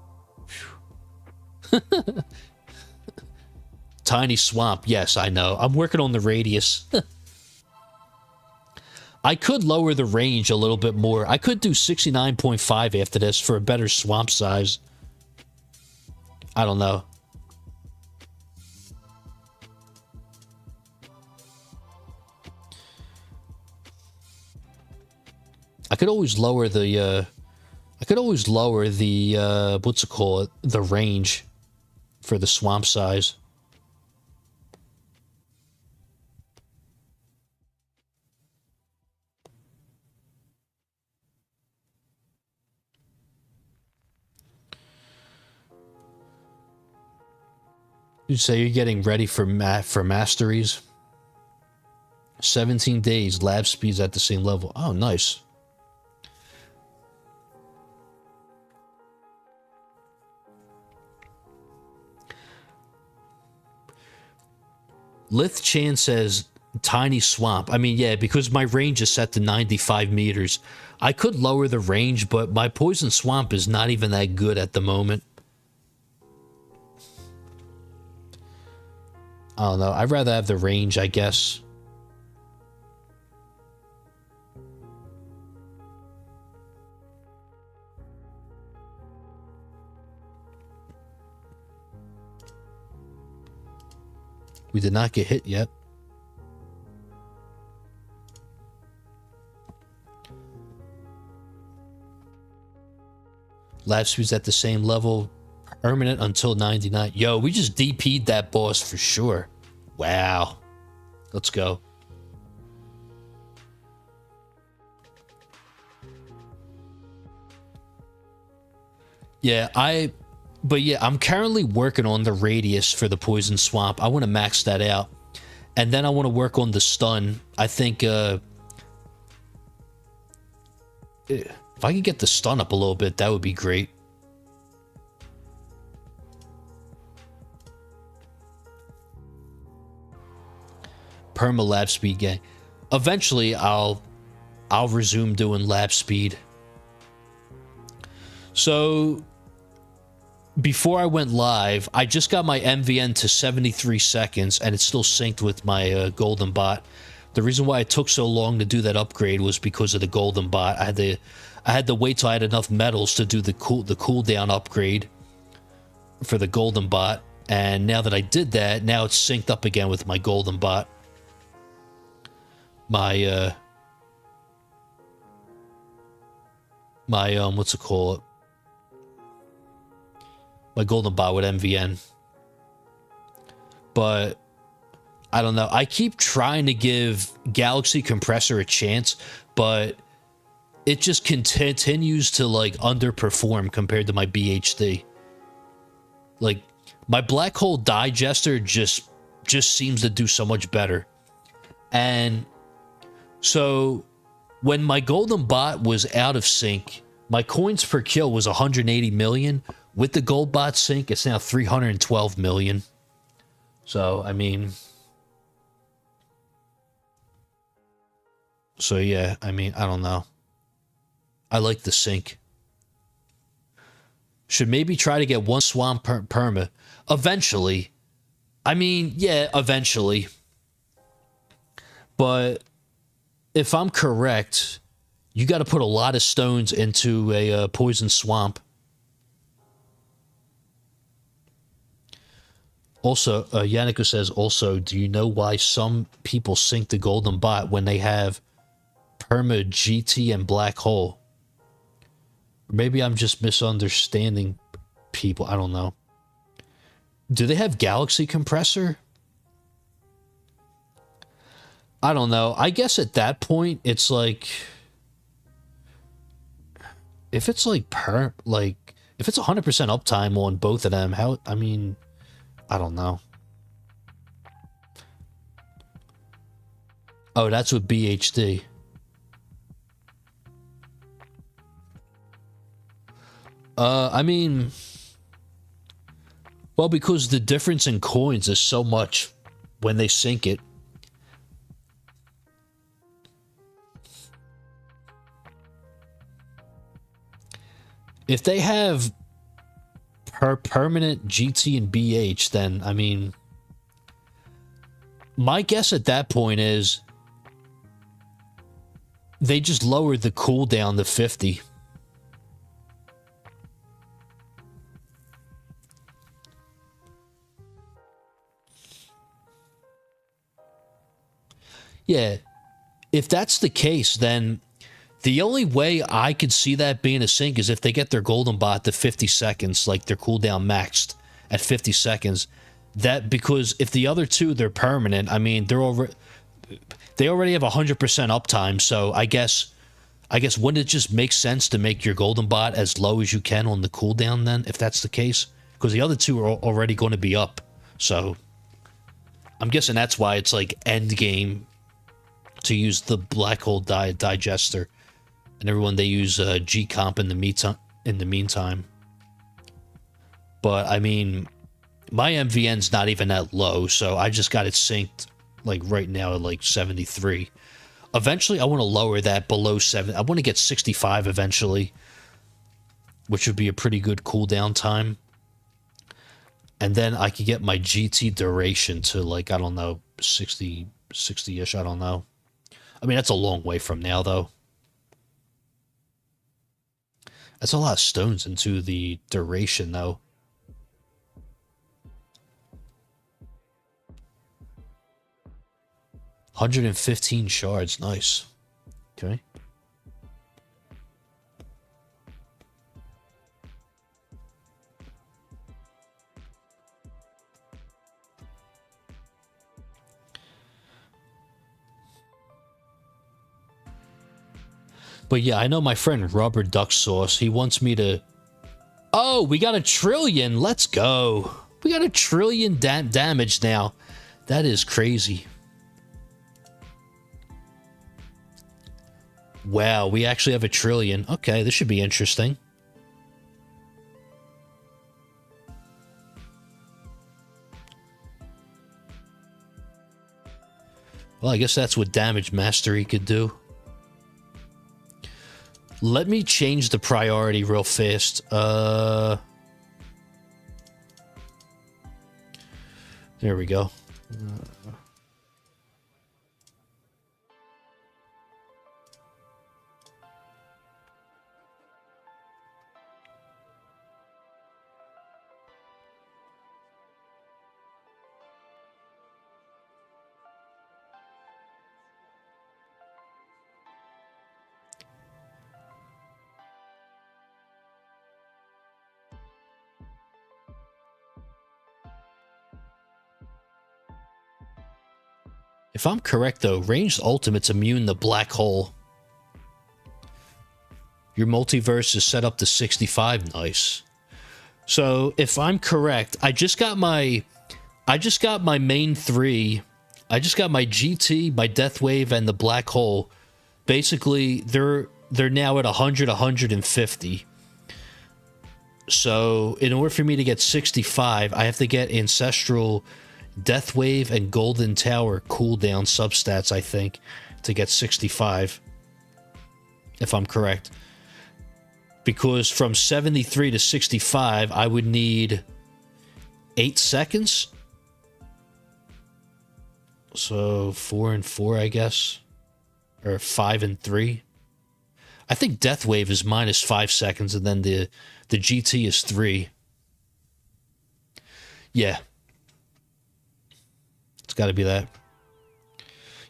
Tiny swamp. Yes, I know. I'm working on the radius. I could lower the range a little bit more. I could do 69.5 after this for a better swamp size. I don't know. I could always lower the what's it called? The range for the swamp size. You say you're getting ready for masteries? 17 days, lab speeds at the same level. Oh, nice. Lith Chan says, tiny swamp. I mean, yeah, because my range is set to 95 meters. I could lower the range, but my poison swamp is not even that good at the moment. I don't know. I'd rather have the range, I guess. We did not get hit yet. Lab speed's at the same level. Permanent until 99. Yo, we just DP'd that boss for sure. Wow. Let's go. Yeah, I'm currently working on the radius for the poison swamp. I want to max that out. And then I want to work on the stun. I think, if I could get the stun up a little bit, that would be great. Perma lab speed gang. Eventually, I'll resume doing lab speed. So, before I went live, I just got my MVN to 73 seconds, and it's still synced with my golden bot. The reason why it took so long to do that upgrade was because of the golden bot. I had to wait till I had enough medals to do the cooldown upgrade for the golden bot, and now that I did that, now it's synced up again with my golden bot. My what's it called? My golden bot with MVN. But I don't know. I keep trying to give Galaxy Compressor a chance, but it just continues to like underperform compared to my BHD. Like my Black Hole Digester just seems to do so much better. And so when my golden bot was out of sync, my coins per kill was 180 million. With the gold bot sync, it's now 312 million. So, I mean... So, yeah, I mean, I don't know. I like the sync. Should maybe try to get one swamp perma. Eventually. I mean, yeah, eventually. But if I'm correct, you got to put a lot of stones into a poison swamp. Also, Yannicka says, also, do you know why some people sync the golden bot when they have perma, GT, and black hole? Maybe I'm just misunderstanding people. I don't know. Do they have Galaxy Compressor? I don't know. I guess at that point, it's like... If it's like if it's 100% uptime on both of them, how, I mean, I don't know. Oh, that's with BHD. I mean, well, because the difference in coins is so much when they sync it. If they have permanent GT and BH, then, I mean, my guess at that point is they just lowered the cooldown to 50. Yeah, if that's the case, then the only way I could see that being a sync is if they get their golden bot to 50 seconds, like their cooldown maxed at 50 seconds. That, because if the other two, they're permanent, I mean, they already have 100% uptime, so I guess wouldn't it just make sense to make your golden bot as low as you can on the cooldown then, if that's the case? Because the other two are already going to be up, so I'm guessing that's why it's like end game to use the black hole digester, and everyone, they use G comp in the meantime. But I mean, my MVN's not even that low, so I just got it synced like right now at like 73. Eventually I want to lower that below 7. I want to get 65 eventually, which would be a pretty good cooldown time. And then I could get my GT duration to, like, I don't know, 60-ish, I don't know. I mean, that's a long way from now, though. That's a lot of stones into the duration, though. $115 shards, nice. Okay. But yeah, I know my friend Rubber Duck Sauce, he wants me to... Oh, we got 1 trillion. Let's go. We got 1 trillion damage now. That is crazy. Wow, we actually have 1 trillion. Okay, this should be interesting. Well, I guess that's what damage mastery could do. Let me change the priority real fast. There we go. If I'm correct, though, ranged ultimate's immune to black hole. Your multiverse is set up to 65. Nice. So if I'm correct, I just got my main 3. I just got my GT, my Death Wave, and the black hole. Basically, they're now at 100, 150. So in order for me to get 65, I have to get Ancestral, Death Wave, and Golden Tower cooldown substats, I think, to get 65. If I'm correct. Because from 73 to 65, I would need 8 seconds. So 4 and 4, I guess. Or 5 and 3. I think Death Wave is minus 5 seconds, and then the GT is 3. Yeah. It's got to be that.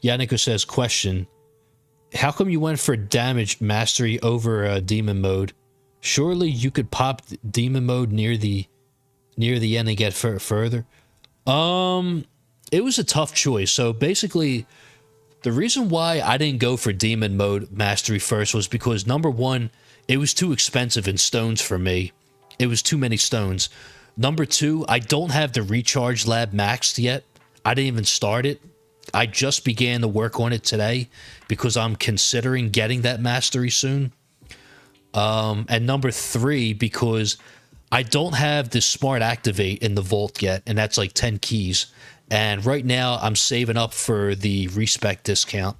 Yannick says, question. How come you went for damage mastery over demon mode? Surely you could pop demon mode near the end and get further. It was a tough choice. So basically, the reason why I didn't go for demon mode mastery first was because, number one, It was too expensive in stones for me. It was too many stones. Number two, I don't have the recharge lab maxed yet. I didn't even start it. I just began to work on it today because I'm considering getting that mastery soon. And number three, because I don't have the smart activate in the vault yet, and that's like 10 keys. And right now I'm saving up for the respec discount.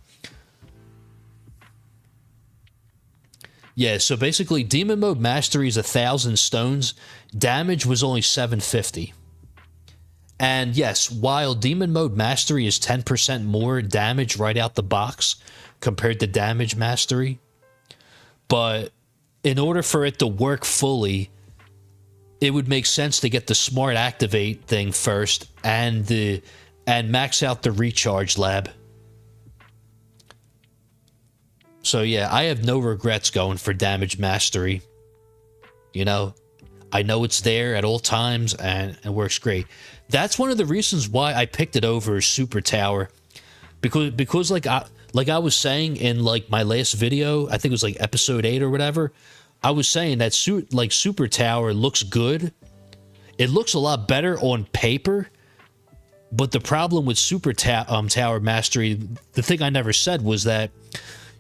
Yeah, so basically demon mode mastery is 1,000 stones. Damage was only 750. And yes, while demon mode mastery is 10% more damage right out the box compared to damage mastery, but in order for it to work fully, it would make sense to get the smart activate thing first and max out the recharge lab. So yeah, I have no regrets going for damage mastery. You know, I know it's there at all times and it works great. That's one of the reasons why I picked it over Super Tower, because like I was saying in like my last video, I think it was like episode 8 or whatever. I was saying that Super Tower looks good. It looks a lot better on paper, but the problem with Tower Mastery, the thing I never said was that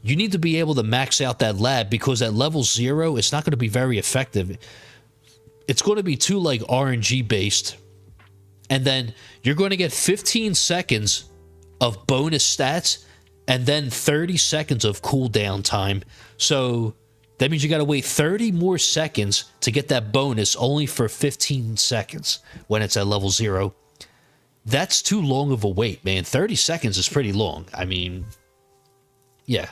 you need to be able to max out that lab, because at level 0, it's not going to be very effective. It's going to be too like RNG based, and then you're going to get 15 seconds of bonus stats and then 30 seconds of cooldown time. So that means you got to wait 30 more seconds to get that bonus, only for 15 seconds when it's at level 0. That's too long of a wait, man. 30 seconds is pretty long. I mean, yeah.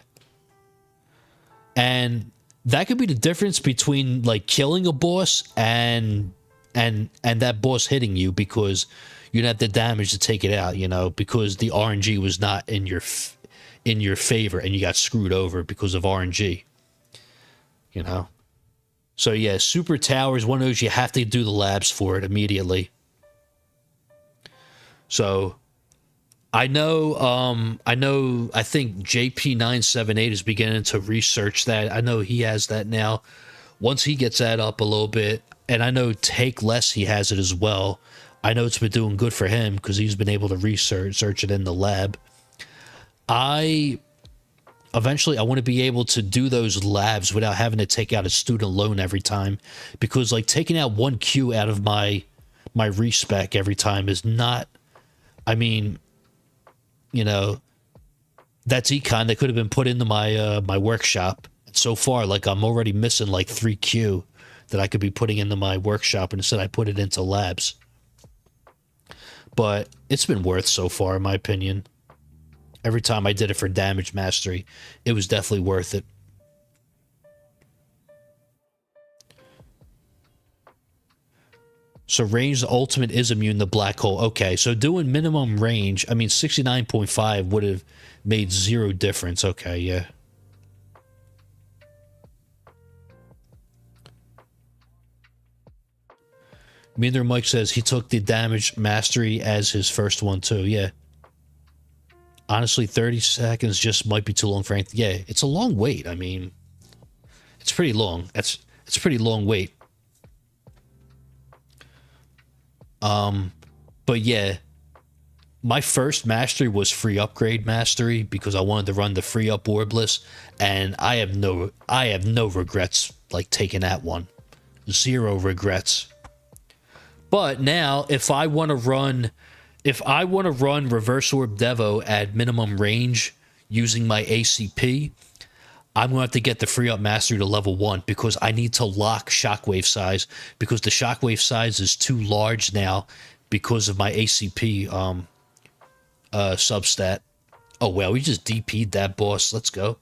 And that could be the difference between like killing a boss and that boss hitting you, because you don't have the damage to take it out, you know, because the RNG was not in your favor and you got screwed over because of RNG. You know? So yeah, Super Tower is one of those you have to do the labs for it immediately. So I think JP978 is beginning to research that. I know he has that now. Once he gets that up a little bit, and I know Take Less, he has it as well. I know it's been doing good for him because he's been able to search it in the lab. Eventually I want to be able to do those labs without having to take out a student loan every time, because like taking out 1 Q out of my respec every time is not, I mean, you know, that's econ that could have been put into my my workshop. And so far, like, I'm already missing like 3 Q that I could be putting into my workshop, and instead I put it into labs. But it's been worth so far, in my opinion. Every time I did it for damage mastery, it was definitely worth it. So range ultimate is immune to black hole. Okay, so doing minimum range, I mean 69.5 would have made 0 difference. Okay, yeah. Meander Mike says he took the damage mastery as his first one too. Yeah. Honestly, 30 seconds just might be too long for anything. Yeah, it's a long wait. I mean, it's pretty long. It's a pretty long wait. But yeah, my first mastery was free upgrade mastery because I wanted to run the free up orbless, and I have no regrets like taking that one. 0 regrets. But now if I want to run reverse orb devo at minimum range using my ACP, I'm going to have to get the free up mastery to level 1, because I need to lock shockwave size, because the shockwave size is too large now because of my ACP substat. Oh well, we just DP'd that boss. Let's go.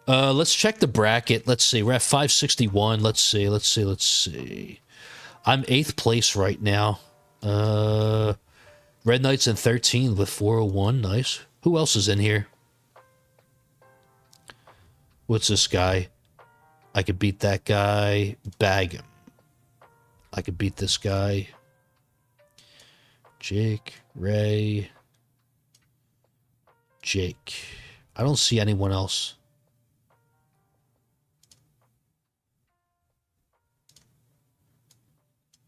Let's check the bracket. Let's see. We're at 561. Let's see. I'm 8th place right now. Red Knights in 13 with 401. Nice. Who else is in here? What's this guy? I could beat that guy. Bag him. I could beat this guy. Jake, Ray, Jake. I don't see anyone else.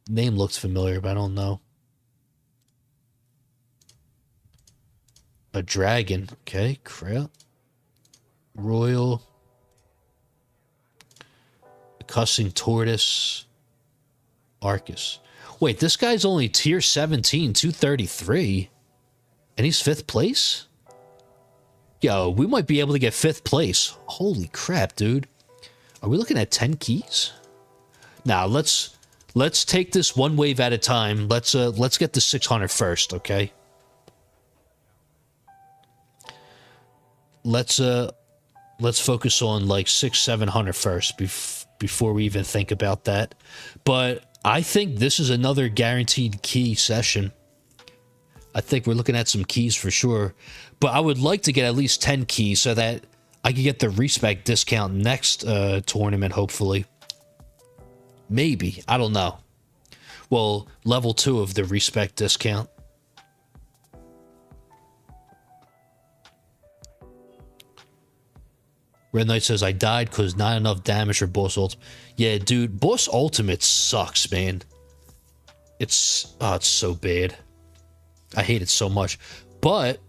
Name looks familiar, but I don't know. A dragon. Okay, crap. Royal. Cussing tortoise. Arcus. Wait, this guy's only tier 17, 233. And he's 5th place? Yo, we might be able to get 5th place. Holy crap, dude. Are we looking at 10 keys? Now, let's take this one wave at a time. Let's get the 600 first, okay? Let's focus on like 600-700 first before we even think about that. But I think this is another guaranteed key session. I think we're looking at some keys for sure. But I would like to get at least 10 keys so that I can get the respec discount next tournament, hopefully. Maybe. I don't know. Well, level 2 of the respec discount. Red Knight says, I died because not enough damage for boss ult. Yeah, dude, boss ultimate sucks, man. It's so bad. I hate it so much. But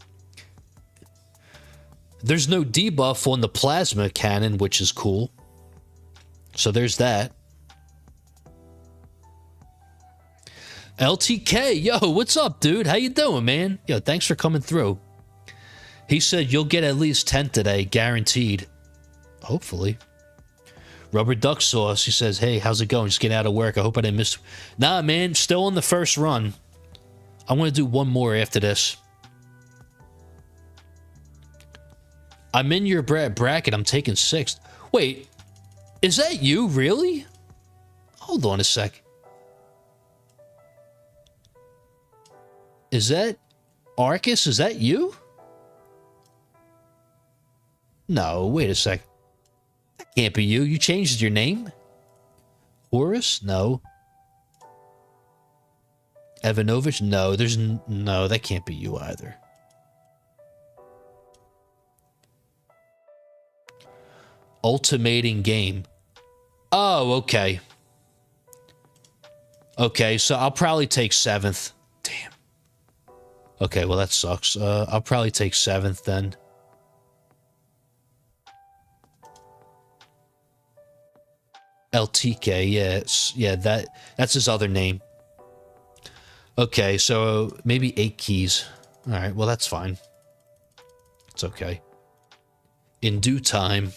there's no debuff on the plasma cannon, which is cool. So there's that. LTK, yo, what's up, dude? How you doing, man? Yo, thanks for coming through. He said you'll get at least 10 today, guaranteed. Hopefully. Rubber Duck Sauce, he says, hey, how's it going? Just getting out of work. I hope I didn't miss... Nah, man, still on the first run. I want to do one more after this. I'm in your bracket. I'm taking 6th. Wait, is that you, really? Hold on a sec. Is that Arcus? Is that you? No, wait a sec. That can't be you. You changed your name? Horus? No. Evanovich? No, there's no, that can't be you either. Ultimating game. Oh, okay. Okay, so I'll probably take 7th. Damn. Okay, well that sucks. I'll probably take 7th then. LTK, yes. Yeah, that's his other name. Okay, so maybe 8 keys. Alright, well that's fine. It's okay. In due time.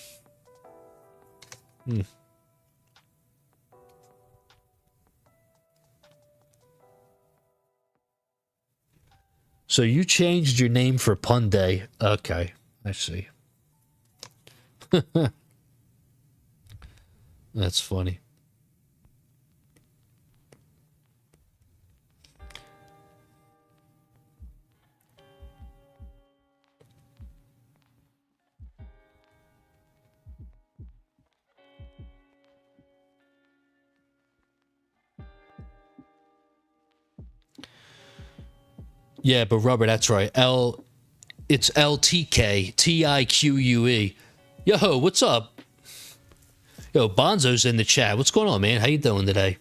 So you changed your name for Punday. Okay, I see. That's funny. Yeah, but Rubber, that's right. It's LTK, TIQUE. Yo, what's up? Yo, Bonzo's in the chat. What's going on, man? How you doing today?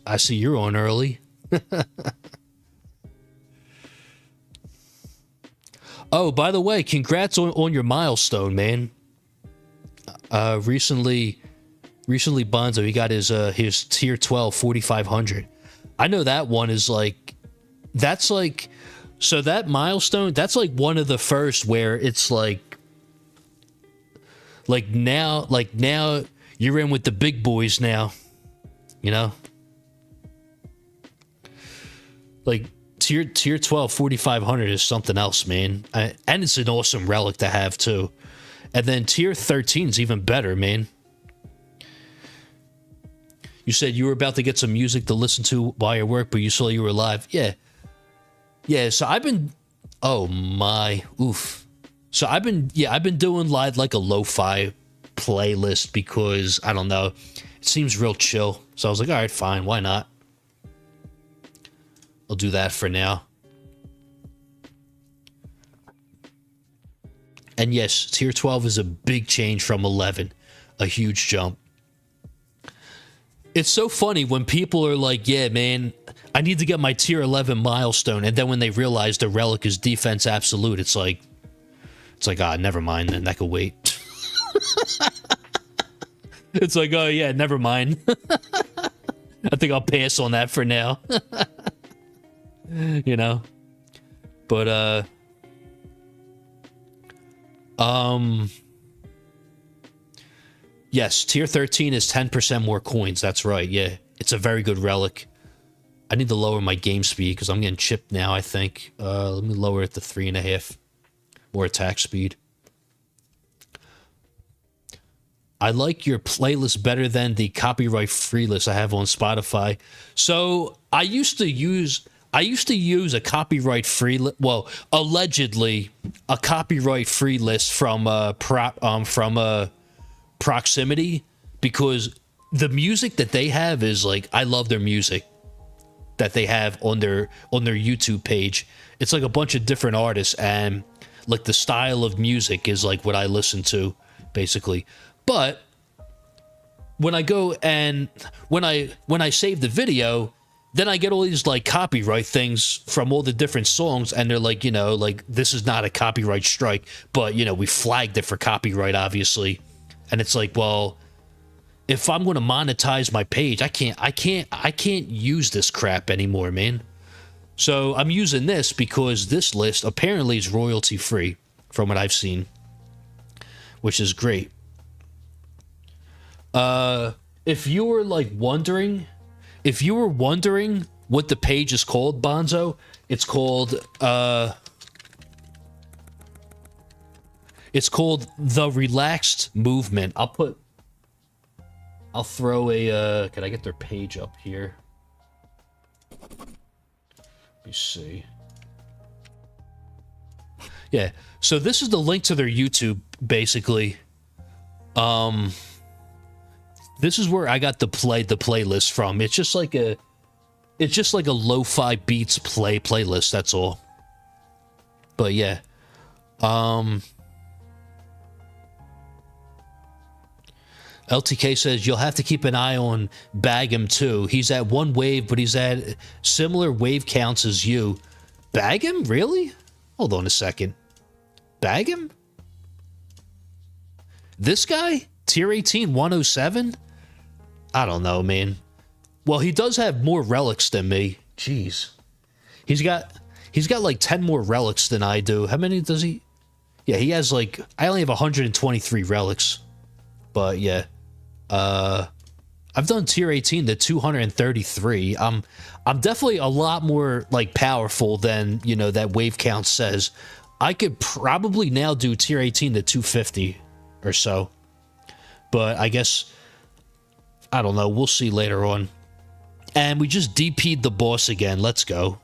I see you're on early. Oh, by the way, congrats on your milestone, man. Recently, Bonzo, he got his tier 12 4500. I know that one is like, that's like, so that milestone, that's like one of the first where it's like now you're in with the big boys now, you know? Like tier 12 4500 is something else, man. And it's an awesome relic to have too. And then tier 13 is even better, man. You said you were about to get some music to listen to while you work, but you saw you were live. Yeah. Yeah, so I've been... Oh, my. Oof. So I've been doing like a lo-fi playlist because, I don't know, it seems real chill. So I was like, all right, fine, why not? I'll do that for now. And yes, tier 12 is a big change from 11. A huge jump. It's so funny when people are like, yeah, man, I need to get my tier 11 milestone. And then when they realize the relic is defense absolute, it's like, ah, never mind, then that could wait. It's like, oh, yeah, never mind. I think I'll pass on that for now. You know? But, yes, tier 13 is 10% more coins. That's right, yeah. It's a very good relic. I need to lower my game speed because I'm getting chipped now, I think. Let me lower it to 3.5. More attack speed. I like your playlist better than the copyright-free list I have on Spotify. So I used to use a copyright-free well, allegedly a copyright-free list from Proximity, because the music that they have is like, I love their music that they have on their YouTube page. It's like a bunch of different artists, and like the style of music is like what I listen to, basically. But when I go and when I save the video, then I get all these like copyright things from all the different songs, and they're like, you know, like, this is not a copyright strike, but you know, we flagged it for copyright, obviously. And it's like, well, if I'm going to monetize my page, I can't use this crap anymore, man. So I'm using this because this list apparently is royalty free from what I've seen, which is great. If you were wondering what the page is called, Bonzo, it's called The Relaxed Movement. I'll throw a, can I get their page up here? Let me see. Yeah, so this is the link to their YouTube, basically. This is where I got the playlist from. It's just like a lo-fi beats playlist, that's all. But yeah. LTK says, you'll have to keep an eye on Bag'em too. He's at 1 wave, but he's at similar wave counts as you. Bag'em? Really? Hold on a second. Bag'em? This guy? Tier 18, 107? I don't know, man. Well, he does have more relics than me. Jeez. He's got like 10 more relics than I do. How many does he? Yeah, he has like, I only have 123 relics. But yeah. I've done tier 18 to 233. I'm definitely a lot more like powerful than, you know, that wave count says. I could probably now do tier 18 to 250 or so. But I guess, I don't know, we'll see later on. And we just DP'd the boss again. Let's go.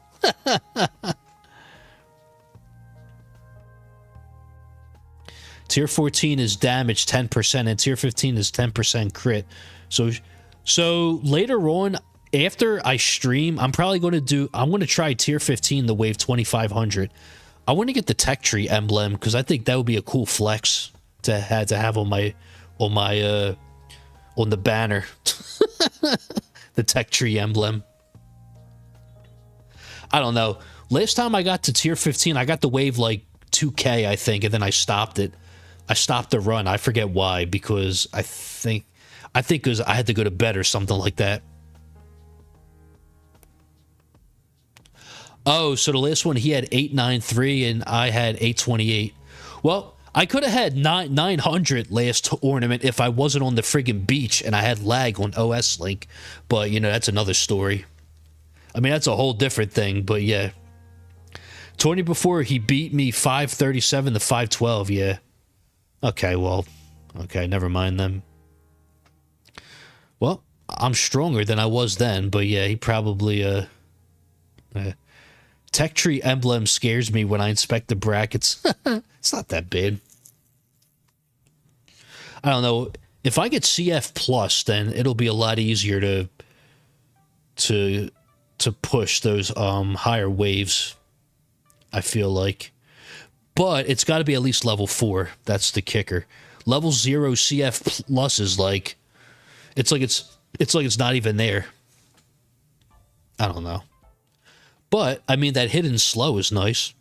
Tier 14 is damage 10%, and tier 15 is 10% crit. So later on, after I stream, I'm probably going to try tier 15, the wave 2500. I want to get the tech tree emblem because I think that would be a cool flex to have on the banner. The tech tree emblem. I don't know. Last time I got to tier 15, I got the wave like 2k, I think, and then I stopped it. I stopped the run. I forget why, because I think because I had to go to bed or something like that. Oh, so the last one, he had 893 and I had 828. Well, I could have had 900 last ornament if I wasn't on the friggin' beach and I had lag on OS Link. But, you know, that's another story. I mean, that's a whole different thing, but yeah. Tourny before, he beat me 537 to 512, yeah. Okay, well, okay, never mind then. Well, I'm stronger than I was then, but yeah, he probably, Tech tree emblem scares me when I inspect the brackets. It's not that bad. I don't know. If I get CF plus, then it'll be a lot easier to push those higher waves, I feel like. But it's got to be at least level 4. That's the kicker. Level 0 CF plus is like, it's It's like it's not even there. I don't know. But, I mean, that hidden slow is nice.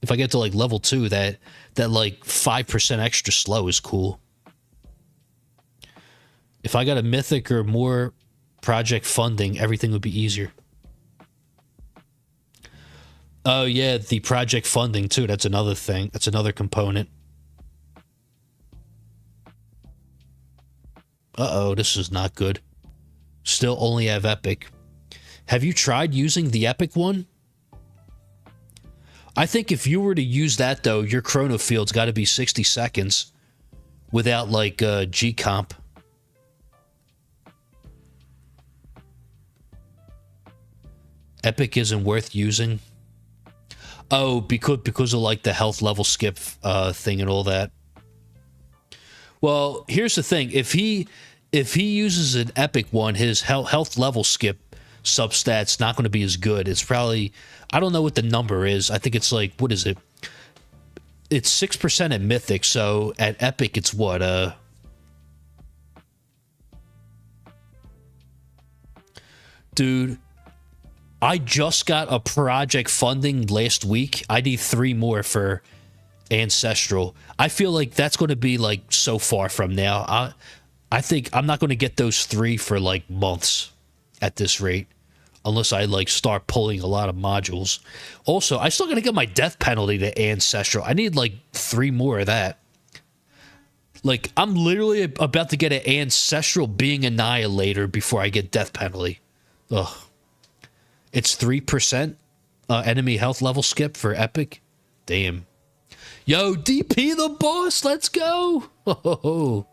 If I get to, like, level 2, that like, 5% extra slow is cool. If I got a mythic or more project funding, everything would be easier. Oh, yeah, the project funding, too. That's another thing. That's another component. Uh-oh, this is not good. Still only have epic. Have you tried using the epic one? I think if you were to use that, though, your chrono field's got to be 60 seconds without, like, G-comp. Epic isn't worth using. Oh, because of, like, the health level skip thing and all that. Well, here's the thing. If he uses an epic one, his health level skip substat's not going to be as good. It's probably, I don't know what the number is. I think it's like, what is it? It's 6% at mythic, so at epic it's what? Dude, I just got a project funding last week. I need 3 more for Ancestral. I feel like that's going to be like so far from now. I think I'm not going to get those 3 for like months at this rate, unless I like start pulling a lot of modules. Also, I still got to get my death penalty to Ancestral. I need like 3 more of that. Like, I'm literally about to get an Ancestral Being Annihilator before I get death penalty. Ugh. It's 3% enemy health level skip for epic. Damn. Yo, DP the boss, let's go. Oh.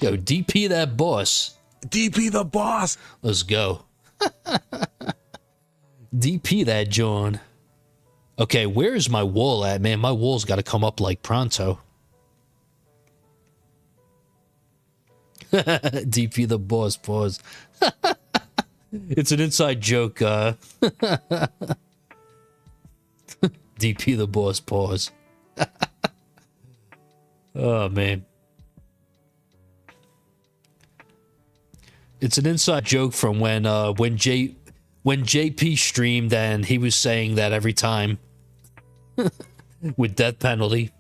Yo, DP that boss. DP the boss. Let's go. DP that John. Okay, where is my wall at, man? My wall's got to come up like pronto. DP the boss, pause. It's an inside joke. DP the boss, pause. Oh, man. It's an inside joke from when JP streamed and he was saying that every time with death penalty.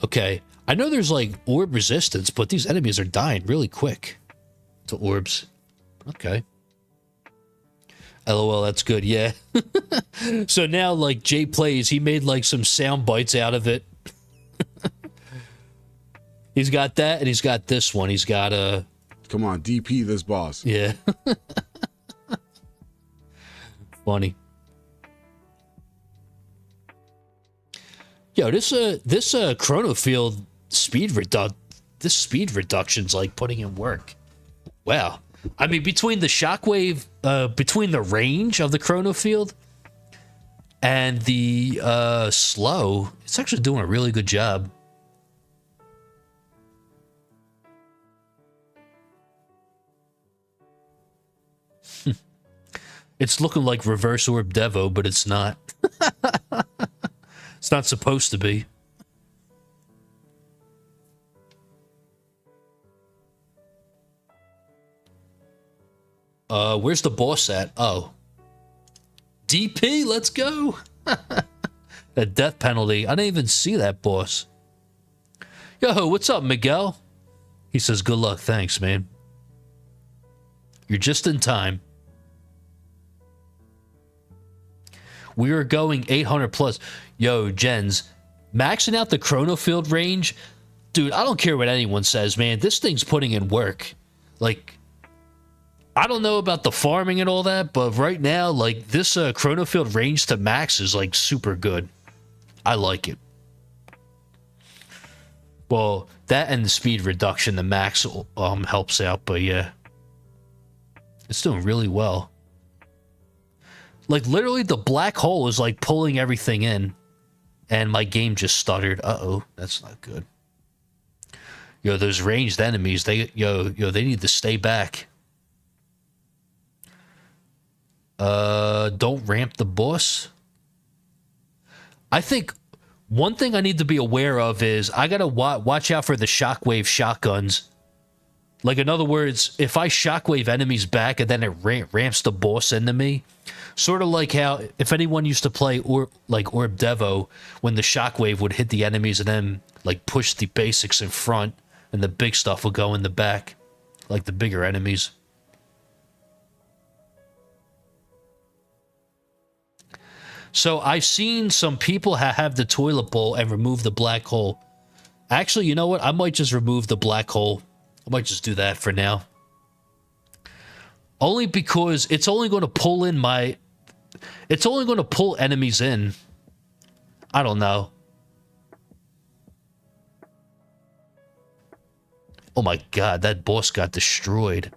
Okay, I know there's like orb resistance, but these enemies are dying really quick to orbs. Okay. LOL, that's good, yeah. So now, like, Jay plays, he made like some sound bites out of it. He's got that, and he's got this one. He's got a... Come on, DP this boss. Yeah. Funny. Yo, this chrono field speed reduction's like putting in work. Wow. I mean, between the shockwave, between the range of the chrono field and the slow, it's actually doing a really good job. It's looking like reverse orb Devo, but it's not. It's not supposed to be. Where's the boss at? Oh. DP, let's go. That death penalty. I didn't even see that boss. Yo, what's up, Miguel? He says, good luck. Thanks, man. You're just in time. We are going 800 plus. Yo, Jens, maxing out the chrono field range. Dude, I don't care what anyone says, man. This thing's putting in work. Like, I don't know about the farming and all that, but right now, like, this chrono field range to max is, like, super good. I like it. Well, that and the speed reduction, the max helps out, but yeah. It's doing really well. Like, literally, the black hole is, like, pulling everything in. And my game just stuttered. Uh-oh, that's not good. Yo, those ranged enemies, they need to stay back. Don't ramp the boss. I think One thing I need to be aware of is I gotta watch out for the shockwave shotguns. Like, in other words, if I shockwave enemies back and then it ramps the boss into me, sort of like how, if anyone used to play like Orb Devo, when the shockwave would hit the enemies and then, like, push the basics in front, and the big stuff would go in the back, like the bigger enemies. So I've seen some people have the toilet bowl and remove the black hole. Actually, you know what? I might just remove the black hole. I might just do that for now. Only because it's only going to pull in my... It's only going to pull enemies in. I don't know. Oh my god, that boss got destroyed.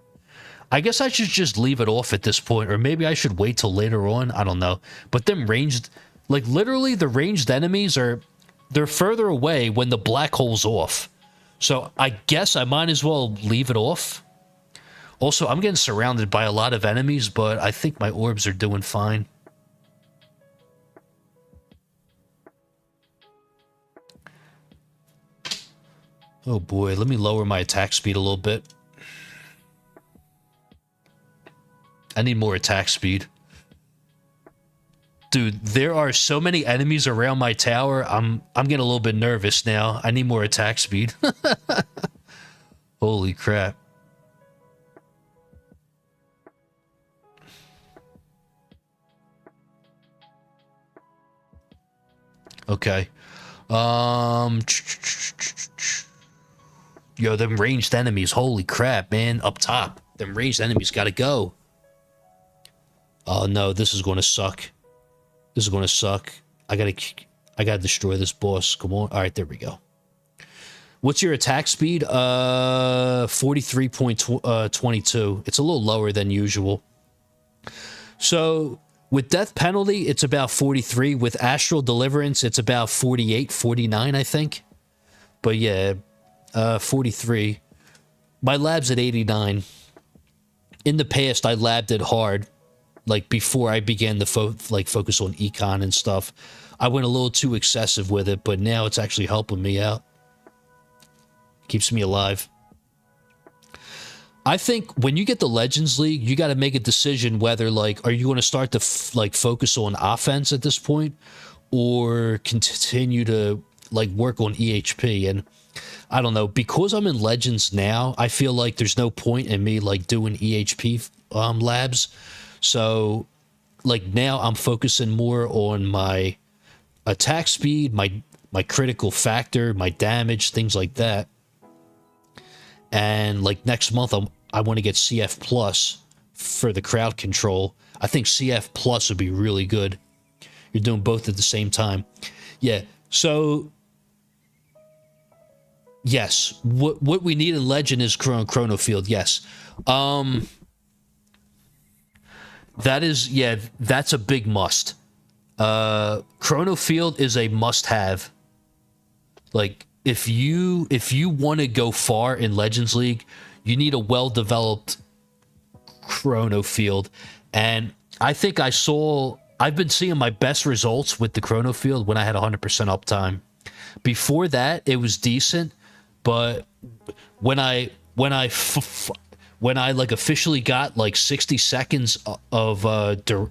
I guess I should just leave it off at this point, or maybe I should wait till later on. I don't know. But them ranged... Like, literally, the ranged enemies are... They're further away when the black hole's off. So I guess I might as well leave it off. Also, I'm getting surrounded by a lot of enemies, but I think my orbs are doing fine. Oh boy, let me lower my attack speed a little bit. I need more attack speed. Dude, there are so many enemies around my tower. I'm getting a little bit nervous now. I need more attack speed. Holy crap. Okay. Yo, them ranged enemies. Holy crap, man. Up top. Them ranged enemies gotta go. Oh no, this is gonna suck. This is gonna suck. I gotta destroy this boss. Come on. Alright, there we go. What's your attack speed? 43.22. It's a little lower than usual. So, with Death Penalty, it's about 43. With Astral Deliverance, it's about 48, 49, I think. But yeah, 43. My lab's at 89. In the past, I labbed it hard. Like, before I began to focus on econ and stuff. I went a little too excessive with it, but now it's actually helping me out. Keeps me alive. I think when you get the Legends League, you got to make a decision whether, like, are you going to start to, focus on offense at this point? Or continue to, like, work on EHP? And I don't know. Because I'm in Legends now, I feel like there's no point in me, like, doing EHP labs. So, like, now I'm focusing more on my attack speed, my critical factor, my damage, things like that. And, like, next month, I want to get CF Plus for the crowd control. I think CF Plus would be really good. You're doing both at the same time. Yeah, so... Yes, what we need in Legend is Chrono Field, yes. That is, yeah, that's a big must. Chrono Field is a must-have. Like, if you want to go far in Legends League, you need a well-developed Chrono Field. And I think I've been seeing my best results with the Chrono Field when I had 100% uptime. Before that, it was decent, but when I like officially got like 60 seconds of uptime,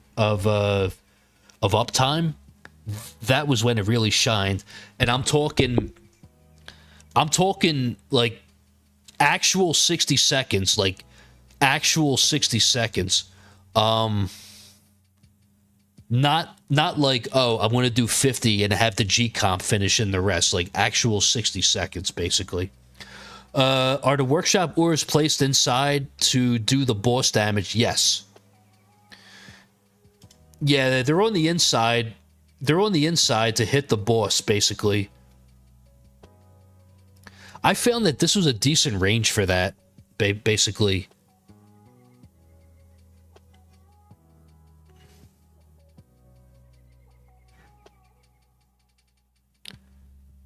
that was when it really shined. And I'm talking like actual 60 seconds, like actual 60 seconds. Not like, oh, I want to do 50 and have the G comp finish in the rest, like actual 60 seconds basically. Are the workshop ores placed inside to do the boss damage? Yes. Yeah, they're on the inside. They're on the inside to hit the boss, basically. I found that this was a decent range for that, basically.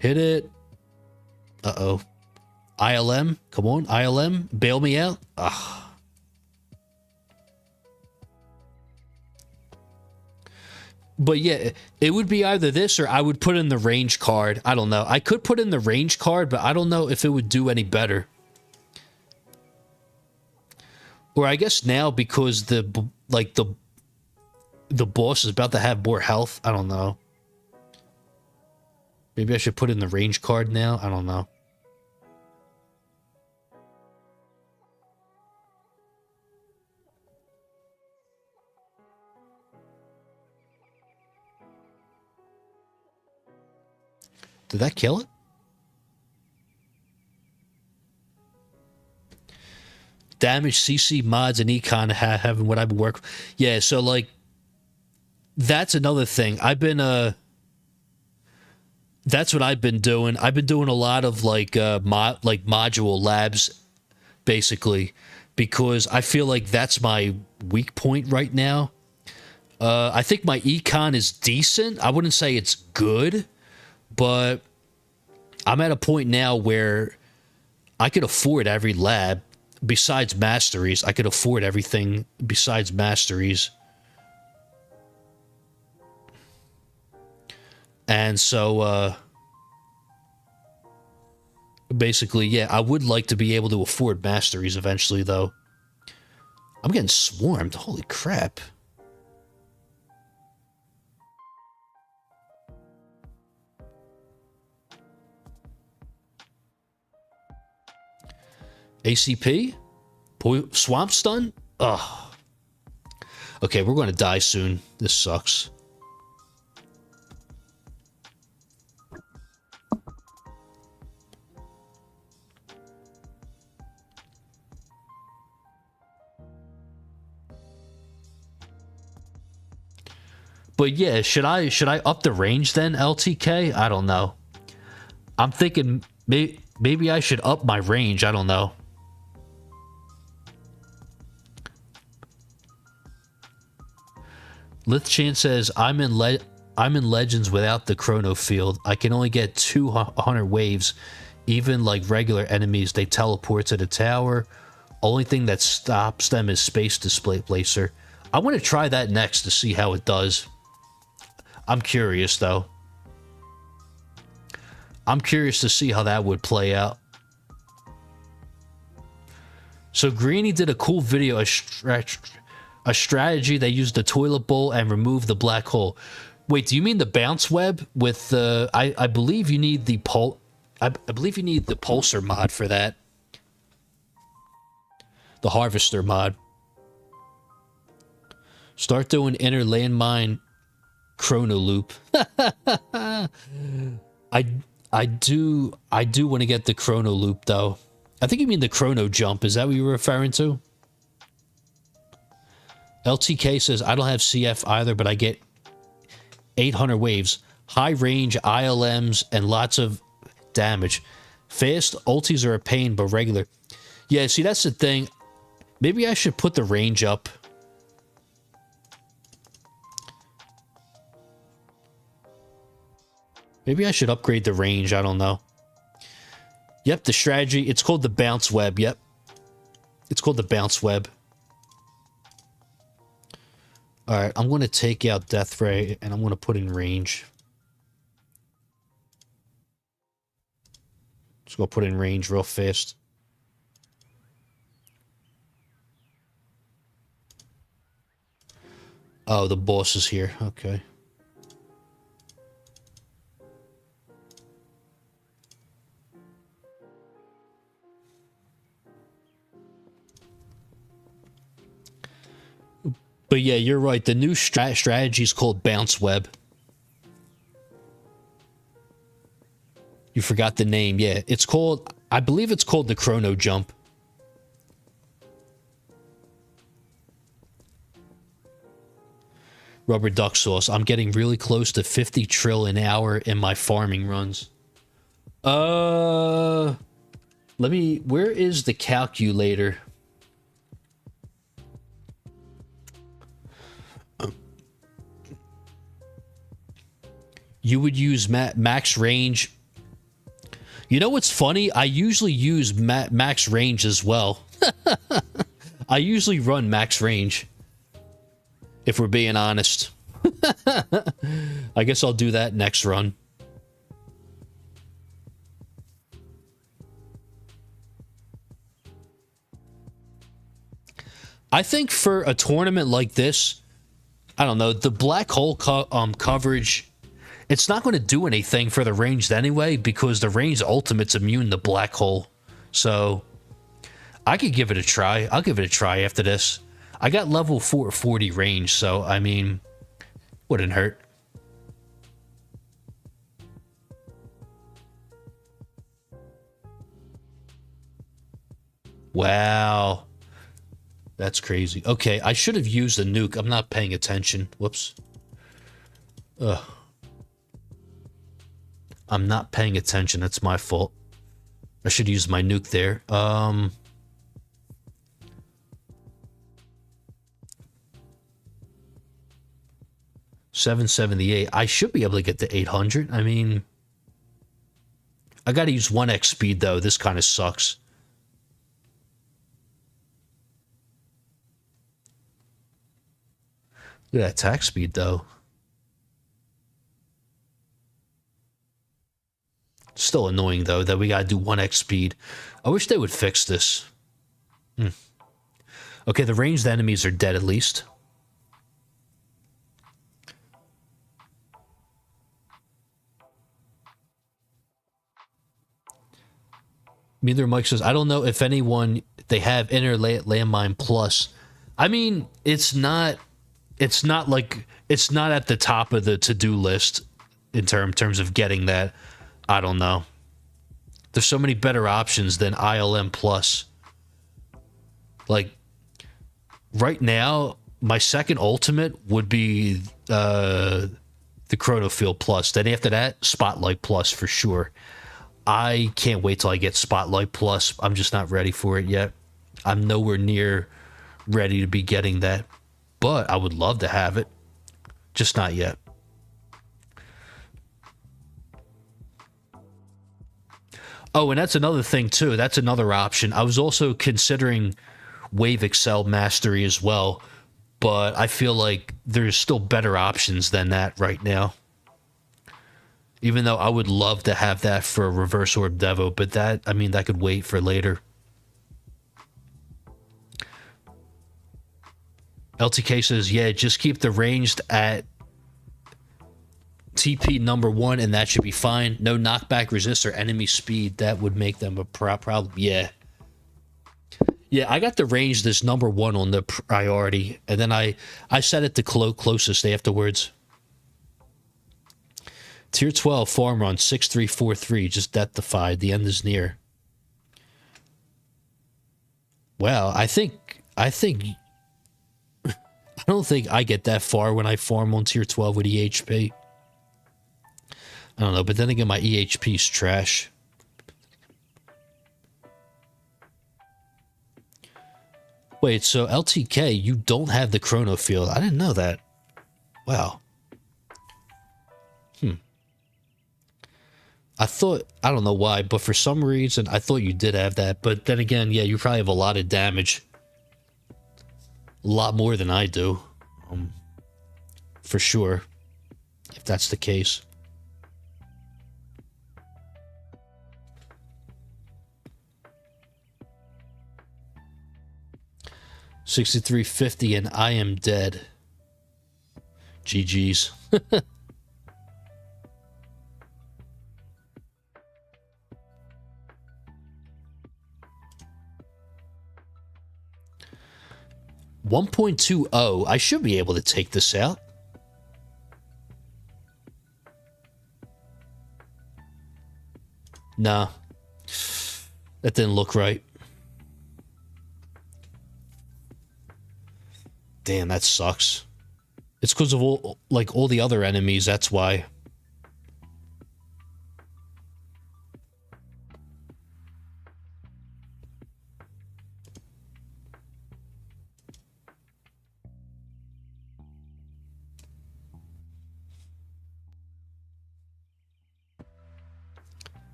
Hit it. Uh-oh. ILM? Come on, ILM? Bail me out? Ugh. But yeah, it would be either this or I would put in the range card. I don't know. I could put in the range card, but I don't know if it would do any better. Or I guess now because the boss is about to have more health. I don't know. Maybe I should put in the range card now. I don't know. Did that kill it? Damage, CC mods, and econ having what I've been working. Yeah, so like that's another thing. That's what I've been doing. I've been doing a lot of like module labs, basically, because I feel like that's my weak point right now. I think my econ is decent. I wouldn't say it's good, but I'm at a point now where I could afford every lab besides masteries. I could afford everything besides masteries. And so, basically, yeah, I would like to be able to afford masteries eventually, though. I'm getting swarmed. Holy crap. ACP? Swamp stun? Ugh. Okay, we're going to die soon. This sucks. But yeah, should I up the range then, LTK? I don't know. I'm thinking maybe I should up my range. I don't know. Lithchan says, I'm in Legends without the Chrono Field. I can only get 200 waves. Even like regular enemies, they teleport to the tower. Only thing that stops them is Space Displacer. I want to try that next to see how it does. I'm curious, though. I'm curious to see how that would play out. So Greeny did a cool video, a strategy. They used the toilet bowl and removed the black hole. Wait, do you mean the bounce web with the? I believe you need the I believe you need the pulsar mod for that. The harvester mod. Start doing inner landmine chrono loop. I do want to get the chrono loop though. I think you mean the chrono jump. Is that what you were referring to? LTK says, I don't have CF either, but I get 800 waves, high range ILMs, and lots of damage. Fast ultis are a pain, but regular. Yeah, see, that's the thing. Maybe I should put the range up. Maybe I should upgrade the range. I don't know. Yep, the strategy. It's called the bounce web. Yep. It's called the bounce web. Alright, I'm going to take out Death Ray, and I'm going to put in range. Let's go put in range real fast. Oh, the boss is here. Okay. But yeah, you're right. The new strategy is called Bounce Web. You forgot the name. Yeah, it's called... I believe it's called the Chrono Jump. Rubber duck sauce. I'm getting really close to 50 trill an hour in my farming runs. Let me... Where is the calculator? You would use max range. You know what's funny? I usually use max range as well. I usually run max range, if we're being honest. I guess I'll do that next run. I think for a tournament like this, I don't know, the black hole coverage, it's not going to do anything for the ranged anyway, because the ranged ultimate's immune to black hole. So I could give it a try. I'll give it a try after this. I got level 440 range, so I mean, wouldn't hurt. Wow. That's crazy. Okay, I should have used a nuke. I'm not paying attention. Whoops. Ugh. I'm not paying attention. That's my fault. I should use my nuke there. 778. I should be able to get to 800. I mean, I got to use 1x speed, though. This kind of sucks. Look at that attack speed, though. Still annoying, though, that we got to do 1x speed. I wish they would fix this. Okay, the ranged enemies are dead, at least. Neither Mike says, I don't know if anyone, they have inner landmine plus. I mean, it's not like, it's not at the top of the to-do list in terms of getting that. I don't know. There's so many better options than ILM plus. Like, right now, my second ultimate would be the Chronofield plus. Then after that, Spotlight plus for sure. I can't wait till I get Spotlight plus. I'm just not ready for it yet. I'm nowhere near ready to be getting that. But I would love to have it. Just not yet. Oh, and that's another thing, too. That's another option. I was also considering Wave Excel Mastery as well. But I feel like there's still better options than that right now. Even though I would love to have that for a Reverse Orb Devo. But that, I mean, that could wait for later. LTK says, yeah, just keep the ranged at TP number 1 and that should be fine. No knockback resist or enemy speed. That would make them a problem. Yeah. Yeah, I got the ranged as number 1 on the priority. And then I set it to closest afterwards. Tier 12 farm run 6343. Just death defied. The end is near. Well, I don't think I get that far when I farm on tier 12 with EHP. I don't know, but then again, my EHP is trash. Wait, so LTK, you don't have the Chronofield. I didn't know that. Wow. I thought, I don't know why, but for some reason, I thought you did have that. But then again, yeah, you probably have a lot of damage. A lot more than I do. For sure. If that's the case. $63.50 and I am dead. GG's. $1.20. I should be able to take this out. Nah. That didn't look right. Damn, that sucks. It's because of all the other enemies, that's why.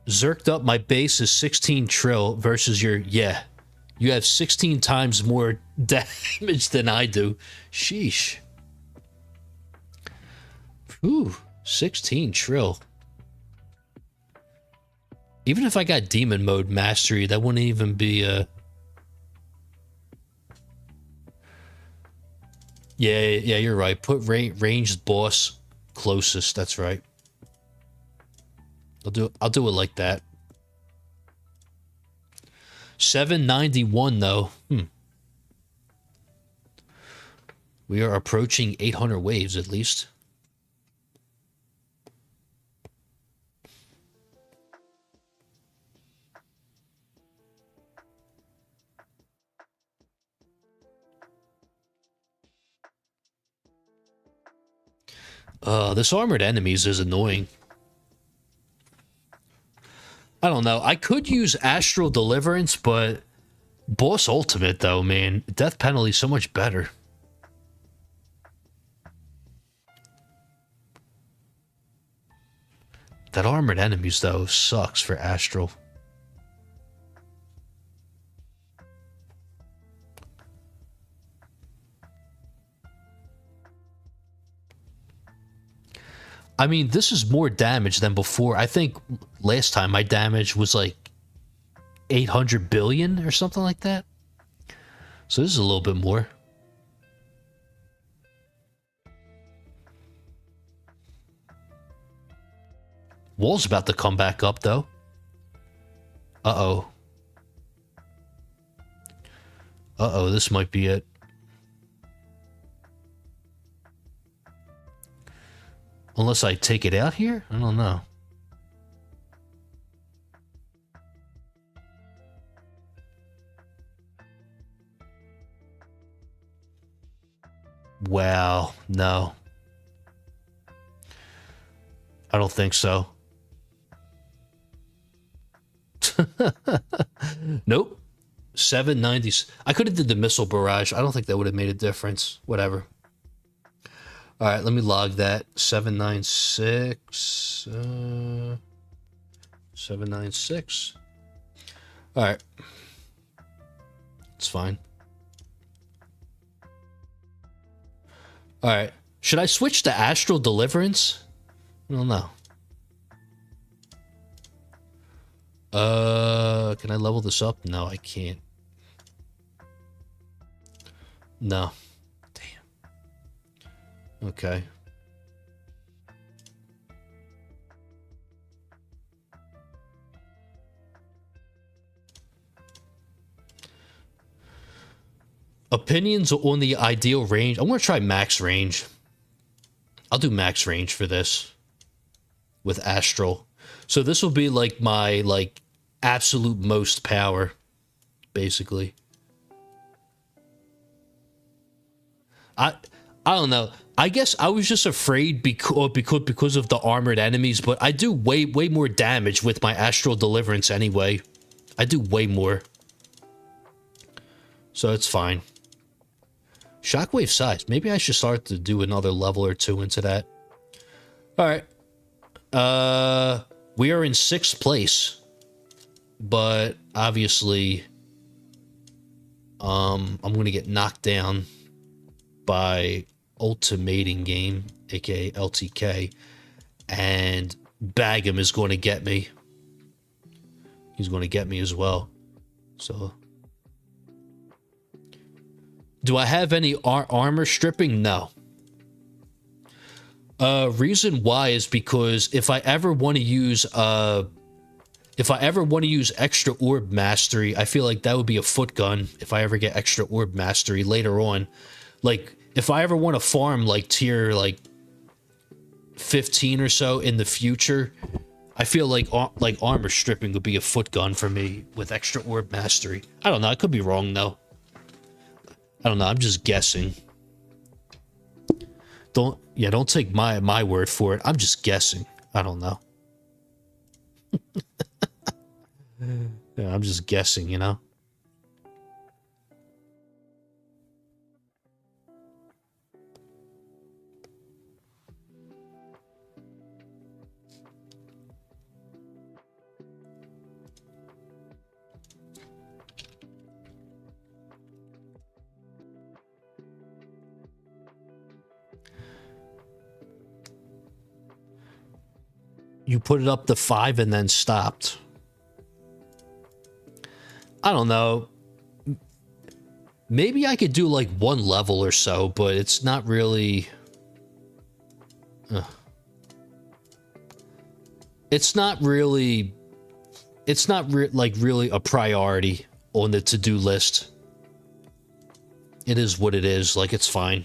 Zerked up, my base is 16 trill versus your, yeah. You have 16 times more damage than I do. Sheesh. Ooh, 16 trill. Even if I got demon mode mastery, that wouldn't even be a... Yeah, you're right. Put ranged boss closest. That's right. I'll do it like that. 791 though. We are approaching 800 waves at least. This armored enemies is annoying. I don't know. I could use Astral Deliverance, but Boss Ultimate, though, man. Death penalty so much better. That armored enemies, though, sucks for Astral. I mean, this is more damage than before. I think last time my damage was like 800 billion or something like that. So this is a little bit more. Wall's about to come back up, though. Uh-oh. Uh-oh, this might be it. Unless I take it out here? I don't know. Wow, no. I don't think so. Nope. 790. I could have did the missile barrage. I don't think that would have made a difference. Whatever. All right, let me log that. 796. 796. All right. It's fine. All right. Should I switch to Astral Deliverance? I don't know. Can I level this up? No, I can't. No. Damn. Okay. Opinions on the ideal range. I'm going to try max range. I'll do max range for this with Astral. So this will be like my absolute most power, basically. I don't know. I guess I was just afraid because of the armored enemies, but I do way more damage with my Astral Deliverance anyway. I do way more. So it's fine. Shockwave size. Maybe I should start to do another level or two into that. All right. We are in 6th place. But obviously I'm going to get knocked down by Ultimating Game, aka LTK, and Bagum is going to get me. He's going to get me as well. So do I have any armor stripping? No. Reason why is because if I ever want to use extra orb mastery, I feel like that would be a foot gun if I ever get extra orb mastery later on. Like if I ever want to farm like tier 15 or so in the future, I feel like armor stripping would be a foot gun for me with extra orb mastery. I don't know, I could be wrong though. I don't know, I'm just guessing. Don't take my word for it. I'm just guessing. I don't know. Yeah, I'm just guessing, you know. you put it up to 5 and then stopped. I don't know. Maybe I could do like 1 level or so, but it's not really... It's not really... It's not like really a priority on the to-do list. It is what it is. Like, it's fine.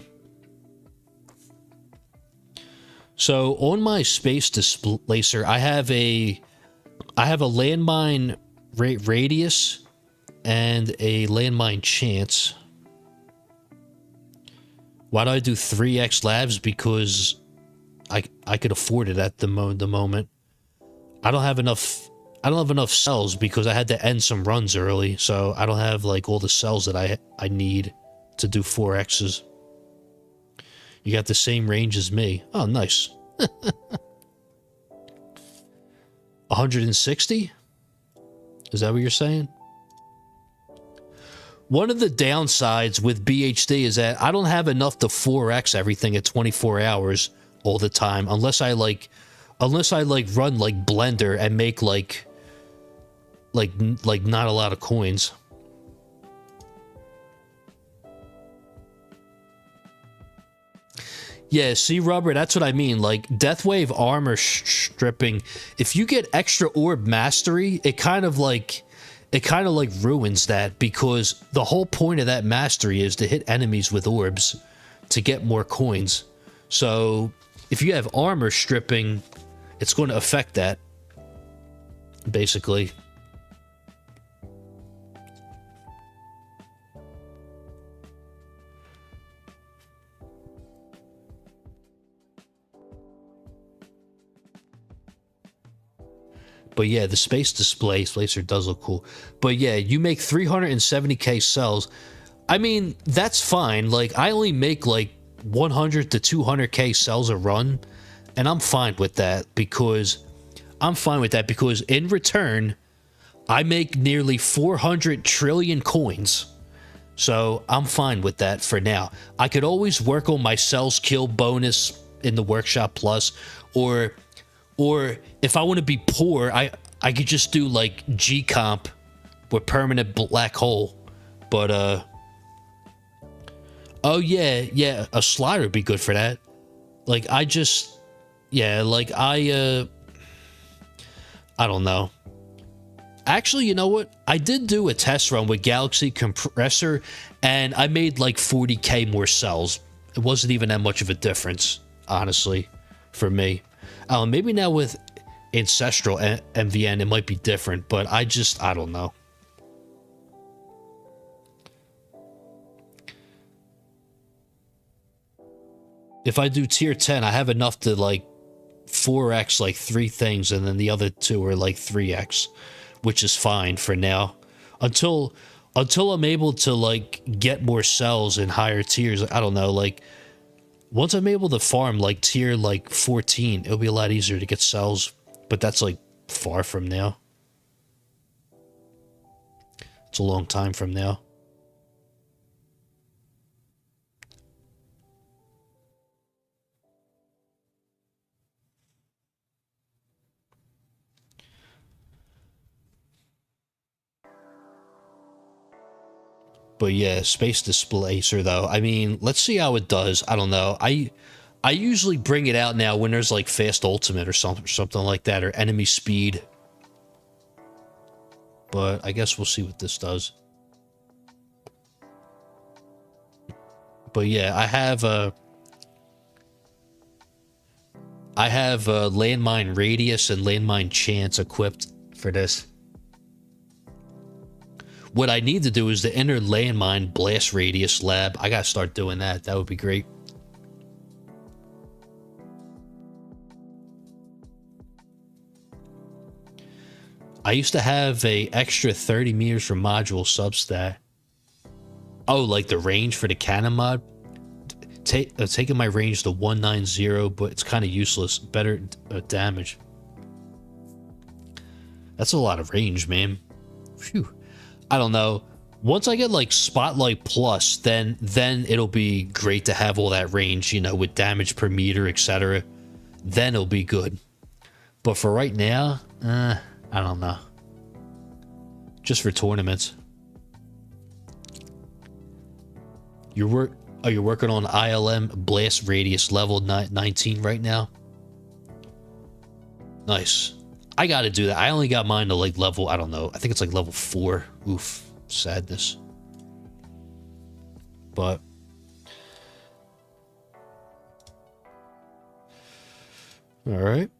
So on my space displacer, I have a landmine radius and a landmine chance. Why do I do 3x labs? Because I could afford it at the moment. I don't have enough cells because I had to end some runs early, so I don't have like all the cells that I need to do 4x's. You got the same range as me. Oh, nice. 160? Is that what you're saying? One of the downsides with BHD is that I don't have enough to 4x everything at 24 hours all the time, unless I run like Blender and make like not a lot of coins. Yeah, see, Rubber, that's what I mean. Like, Deathwave armor stripping, if you get extra orb mastery, it kind of like ruins that, because the whole point of that mastery is to hit enemies with orbs to get more coins. So, if you have armor stripping, it's going to affect that, basically. But yeah, the space displacer does look cool. But yeah, you make 370k cells. I mean, that's fine. Like, I only make like 100 to 200k cells a run, and I'm fine with that because in return, I make nearly 400 trillion coins. So I'm fine with that for now. I could always work on my cells kill bonus in the Workshop Plus, or if I want to be poor, I could just do like G comp with permanent black hole. But oh yeah, a slider would be good for that. Like, I don't know. Actually, you know what? I did do a test run with Galaxy Compressor, and I made like 40k more cells. It wasn't even that much of a difference, honestly, for me. Maybe now with Ancestral MVN, it might be different, but I don't know. If I do tier 10, I have enough to like 4x like 3 things, and then the other 2 are like 3x, which is fine for now. Until I'm able to like get more cells in higher tiers. I don't know, like once I'm able to farm like tier like 14, it'll be a lot easier to get cells, but that's like far from now. It's a long time from now. But yeah, space displacer though. I mean, let's see how it does. I don't know. I usually bring it out now when there's like fast ultimate or something like that, or enemy speed. But I guess we'll see what this does. But yeah, I have a landmine radius and landmine chance equipped for this. What I need to do is the inner landmine blast radius lab. I gotta start doing that. That would be great. I used to have a extra 30 meters for module substat. Oh, like the range for the cannon mod? Taking my range to 190, but it's kind of useless. Better damage. That's a lot of range, man. Phew. I don't know. Once I get like Spotlight Plus, then it'll be great to have all that range, you know, with damage per meter, etc. Then it'll be good. But for right now, I don't know. Just for tournaments. Are you working on ILM blast radius level 19 right now? Nice. I gotta do that. I only got mine to like level, I don't know. I think it's like level 4. Oof. Sadness. But all right.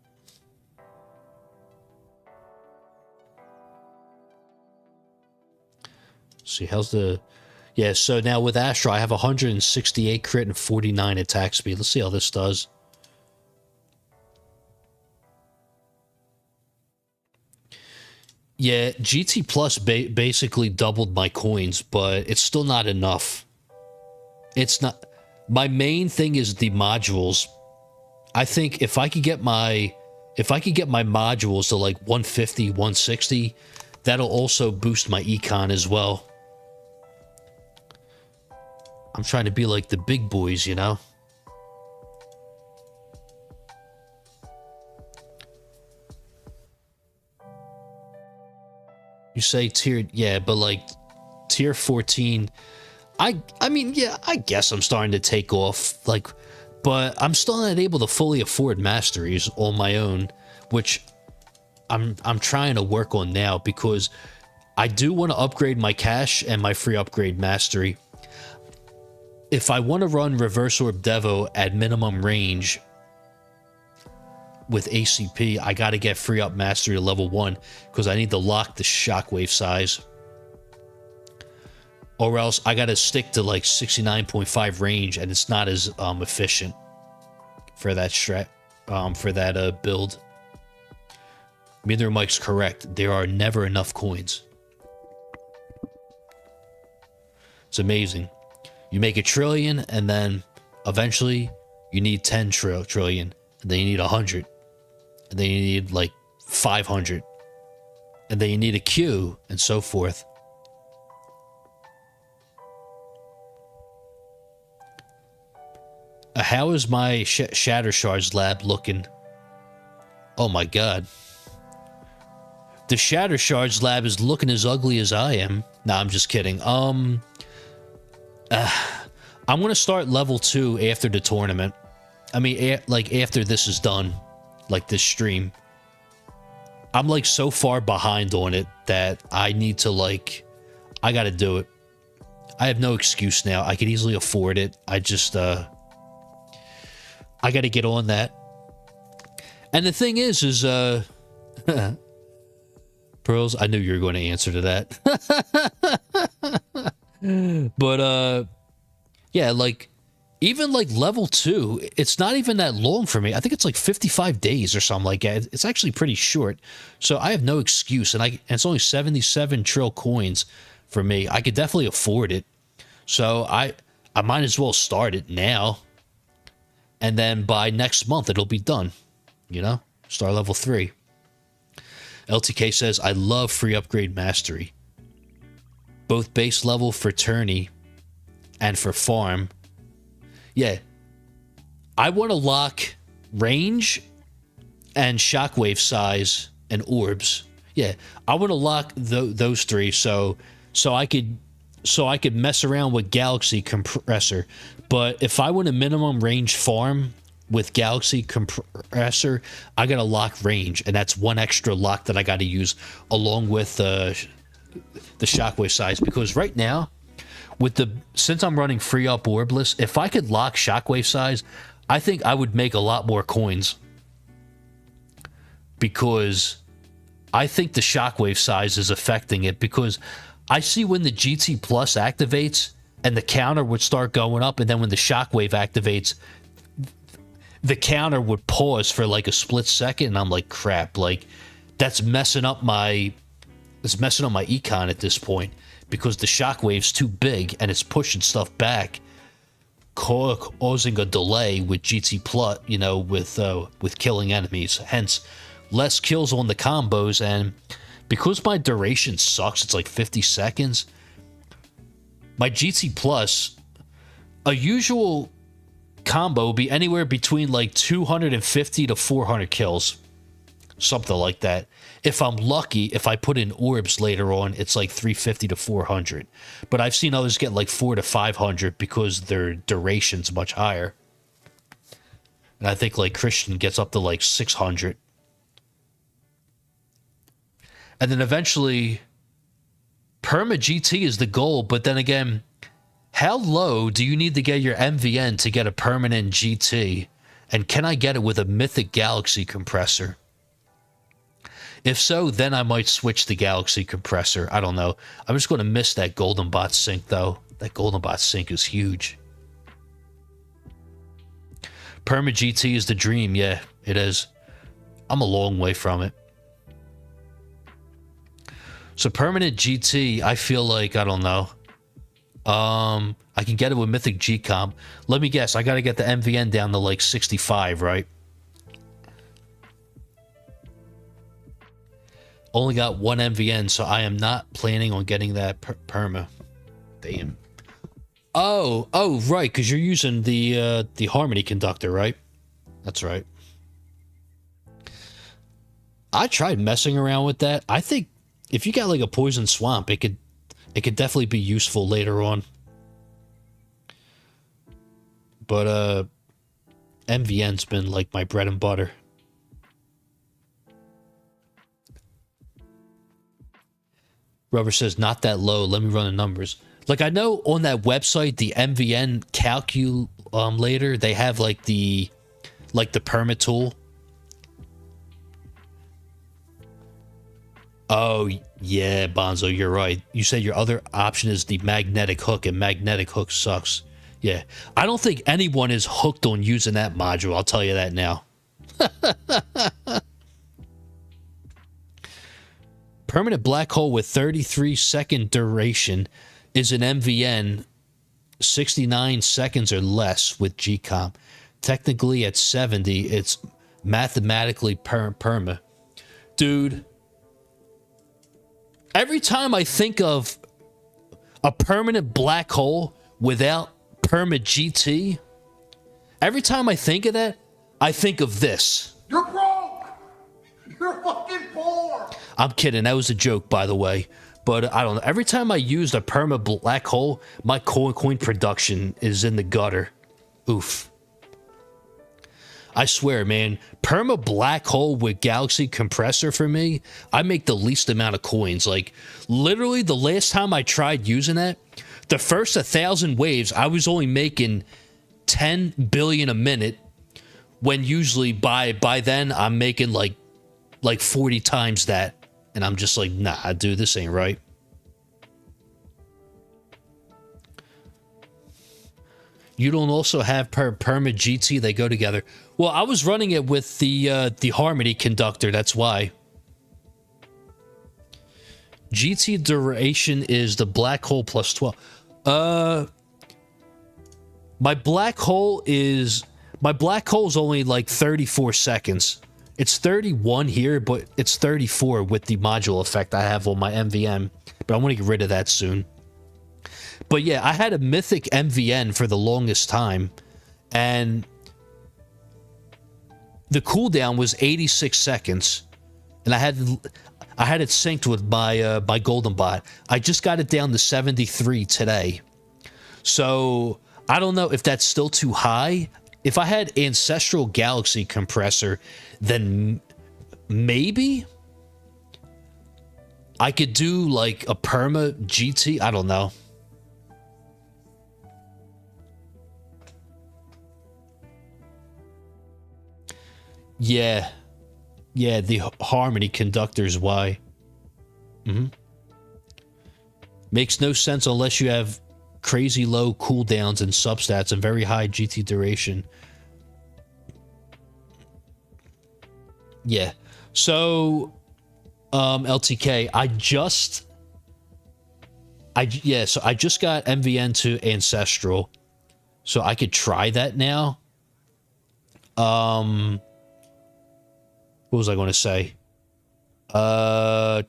See, how's the... Yeah, so now with Astra, I have 168 crit and 49 attack speed. Let's see how this does. Yeah, GT Plus basically doubled my coins, but it's still not enough. It's not... My main thing is the modules. I think if I could get my modules to like 150, 160, that'll also boost my econ as well. I'm trying to be like the big boys, you know? You say tier... Yeah, but like tier 14... I mean, yeah, I guess I'm starting to take off, like... But I'm still not able to fully afford masteries on my own, which I'm trying to work on now because I do want to upgrade my cash and my free upgrade mastery. If I want to run Reverse Orb Devo at minimum range with ACP, I got to get free up mastery to level 1 because I need to lock the shockwave size. Or else I got to stick to like 69.5 range and it's not as efficient for that strat, for that build. Neither Mike's correct. There are never enough coins. It's amazing. You make 1 trillion, and then eventually you need 10 trillion, and then you need 100, and then you need like 500, and then you need a Q, and so forth. How is my Shatter Shards lab looking? Oh my god. The Shatter Shards lab is looking as ugly as I am. Nah, I'm just kidding. I'm going to start level 2 after the tournament. I mean, like, after this is done. Like, this stream. I'm, like, so far behind on it that I need to, like... I gotta do it. I have no excuse now. I could easily afford it. I just, I gotta get on that. And the thing is Pearls, I knew you were going to answer to that. But, yeah, like, even, like, level 2, it's not even that long for me. I think it's, like, 55 days or something like that. It's actually pretty short. So I have no excuse. And it's only 77 trill coins for me. I could definitely afford it. So I might as well start it now. And then by next month, it'll be done. You know? Start level 3. LTK says, I love free upgrade mastery. Both base level for Tourny and for farm. Yeah. I want to lock range and shockwave size and orbs. Yeah. I want to lock those 3 so I could mess around with Galaxy Compressor. But if I want a minimum range farm with Galaxy Compressor, I got to lock range, and that's one extra lock that I got to use along with the shockwave size. Because right now, since I'm running free up orbless, if I could lock shockwave size, I think I would make a lot more coins. Because I think the shockwave size is affecting it. Because I see when the GT Plus activates and the counter would start going up, and then when the shockwave activates, the counter would pause for like a split second, and I'm like, crap, like that's messing up my econ at this point, because the shockwave's too big and it's pushing stuff back, causing a delay with GT Plus, you know, with killing enemies. Hence, less kills on the combos, and because my duration sucks, it's like 50 seconds. My GT Plus, a usual combo will be anywhere between like 250 to 400 kills. something like that. If I'm lucky, if I put in orbs later on, it's like 350 to 400. But I've seen others get like 400 to 500 because their duration's much higher. And I think like Christian gets up to like 600. And then eventually, Perma GT is the goal, but then again, how low do you need to get your MVN to get a permanent GT? And can I get it with a Mythic Galaxy compressor? If so, then I might switch the Galaxy compressor. I don't know. I'm just going to miss that Golden Bot sync, though. That Golden Bot sync is huge. Perma GT is the dream. Yeah, it is. I'm a long way from it. So permanent GT, I feel like, I don't know. I can get it with Mythic G-Comp. Let me guess, I got to get the MVN down to like 65, right? Only got one MVN, so I am not planning on getting that perma. Damn. Oh, right, because you're using the Harmony conductor, right? That's right. I tried messing around with that. I think if you got like a Poison Swamp, it could definitely be useful later on. But MVN's been like my bread and butter. Rubber says, not that low. Let me run the numbers. Like, I know on that website, the MVN calculator, they have like the perma tool. Oh, yeah, Bonzo, you're right. You said your other option is the magnetic hook, and magnetic hook sucks. Yeah. I don't think anyone is hooked on using that module. I'll tell you that now. Permanent black hole with 33-second duration is an MVN 69 seconds or less with G-Comp. Technically, at 70, it's mathematically perma. Dude, every time I think of a permanent black hole without perma GT, every time I think of that, I think of this. You're broke! You're fucking poor! I'm kidding. That was a joke, by the way. But I don't know. Every time I use a perma black hole, my coin production is in the gutter. Oof. I swear, man. Perma black hole with Galaxy compressor for me, I make the least amount of coins. Like, literally, the last time I tried using that, the first 1,000 waves, I was only making 10 billion a minute. When usually by then, I'm making like 40 times that. And I'm just like, nah, dude, this ain't right. You don't also have perma GT, they go together. Well, I was running it with the Harmony conductor, that's why. GT duration is the black hole plus 12. My black hole is only like 34 seconds. It's 31 here, but it's 34 with the module effect I have on my MVN. But I want to get rid of that soon. But yeah, I had a Mythic MVN for the longest time. And the cooldown was 86 seconds. And I had it synced with my my Golden Bot. I just got it down to 73 today. So I don't know if that's still too high. If I had Ancestral Galaxy compressor, then maybe I could do like a perma GT. I don't know. Yeah. Yeah, the Harmony conductor's why. Makes no sense unless you have crazy low cooldowns and substats and very high GT duration. Yeah. So, LTK, I just got MVN to Ancestral, so I could try that now. What was I going to say? I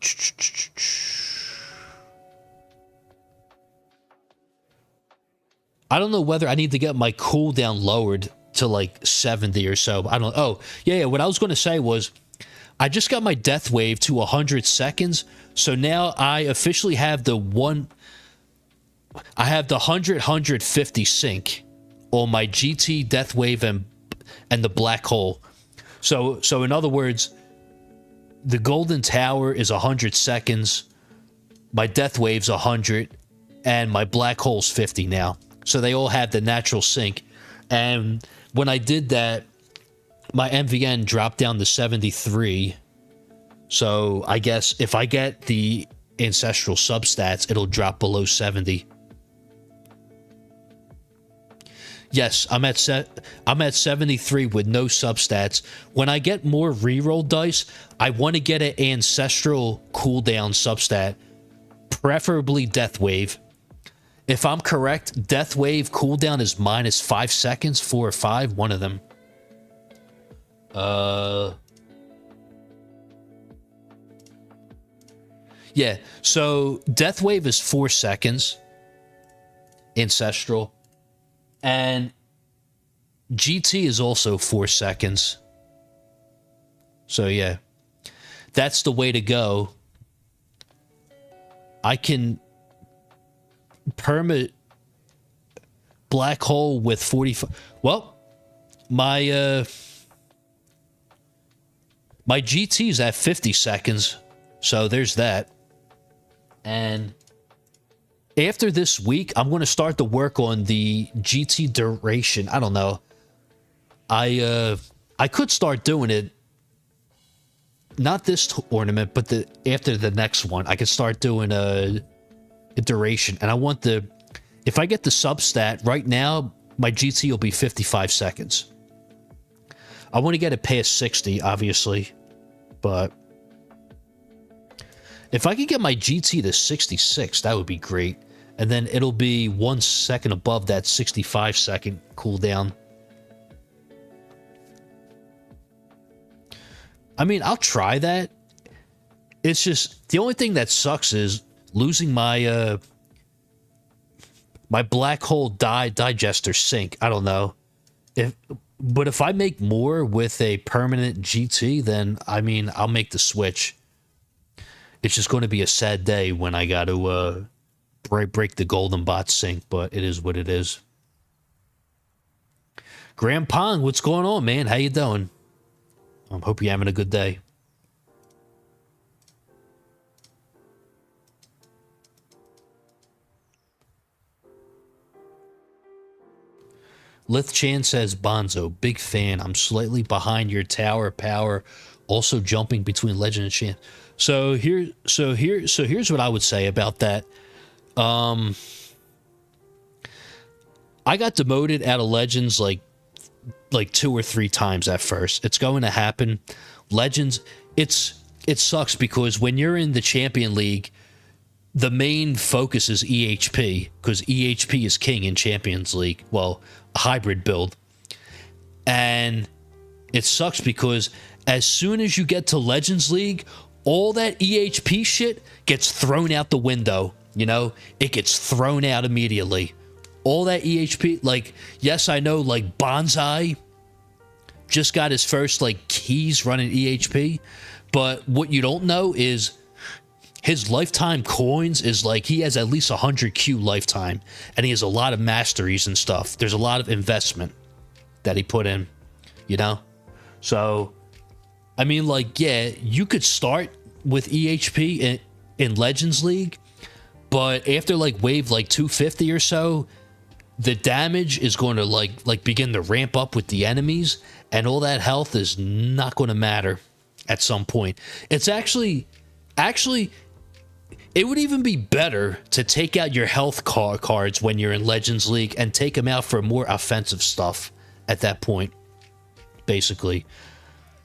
don't know whether I need to get my cooldown lowered to like 70 or so. I don't know. Oh, yeah. What I was going to say was I just got my death wave to 100 seconds. So now I officially have the 150 sync on my GT, death wave, and the black hole. So in other words, the golden tower is 100 seconds, my death wave's 100, and my black hole's 50 now. So they all have the natural sync. And when I did that, my MVN dropped down to 73. So I guess if I get the ancestral substats, it'll drop below 70. Yes, I'm at 73 with no substats. When I get more reroll dice, I want to get an ancestral cooldown substat, preferably death wave. If I'm correct, death wave cooldown is minus 5 seconds, 4 or 5, one of them. Yeah, so death wave is 4 seconds, ancestral, and GT is also 4 seconds. So yeah, that's the way to go. I can permit black hole with 45. Well, my GT is at 50 seconds, so there's that. And after this week, I'm going to start to work on the GT duration. I don't know. I could start doing it. Not this tournament, but after the next one, I could start doing a duration. And I want if I get the substat right now, my GT will be 55 seconds. I want to get it past 60, obviously, but if I could get my GT to 66, that would be great. And then it'll be 1 second above that 65 second cooldown. I mean, I'll try that. It's just, the only thing that sucks is losing my my black hole digester sync. I don't know. But if I make more with a permanent GT, then, I mean, I'll make the switch. It's just going to be a sad day when I got to break the golden bot sync, but it is what it is. Graham Pong, what's going on, man? How you doing? I hope you're having a good day. Lith Chan says, Bonzo, big fan. I'm slightly behind your tower power, also jumping between legend and champ. So here's what I would say about that. I got demoted out of Legends like 2 or 3 times at first. It's going to happen. Legends, it sucks because when you're in the Champion League, the main focus is EHP, because EHP is king in Champions League. Well, a hybrid build. And it sucks because as soon as you get to Legends League, all that EHP shit gets thrown out the window. You know, it gets thrown out immediately. All that EHP, like, yes, I know, like, Bonsai just got his first, like, keys running EHP, but what you don't know is his lifetime coins is, like, he has at least 100 Q lifetime, and he has a lot of masteries and stuff. There's a lot of investment that he put in, you know? So, I mean, like, yeah, you could start with EHP in Legends League, but after, like, wave, like, 250 or so, the damage is going to, like begin to ramp up with the enemies, and all that health is not going to matter at some point. It's actually, it would even be better to take out your health cards when you're in Legends League and take them out for more offensive stuff at that point, basically.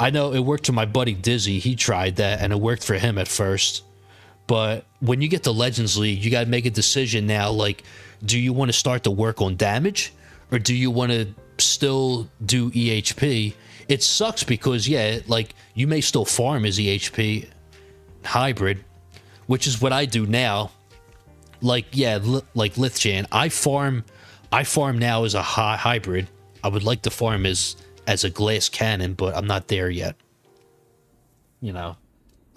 I know it worked for my buddy Dizzy. He tried that, and it worked for him at first. But when you get to Legends League, you got to make a decision now, like, do you want to start to work on damage, or do you want to still do EHP? It sucks because, yeah, like, you may still farm as EHP hybrid, which is what I do now. Like, yeah, like Lithchan, I farm now as a hybrid. I would like to farm as a glass cannon, but I'm not there yet. you know,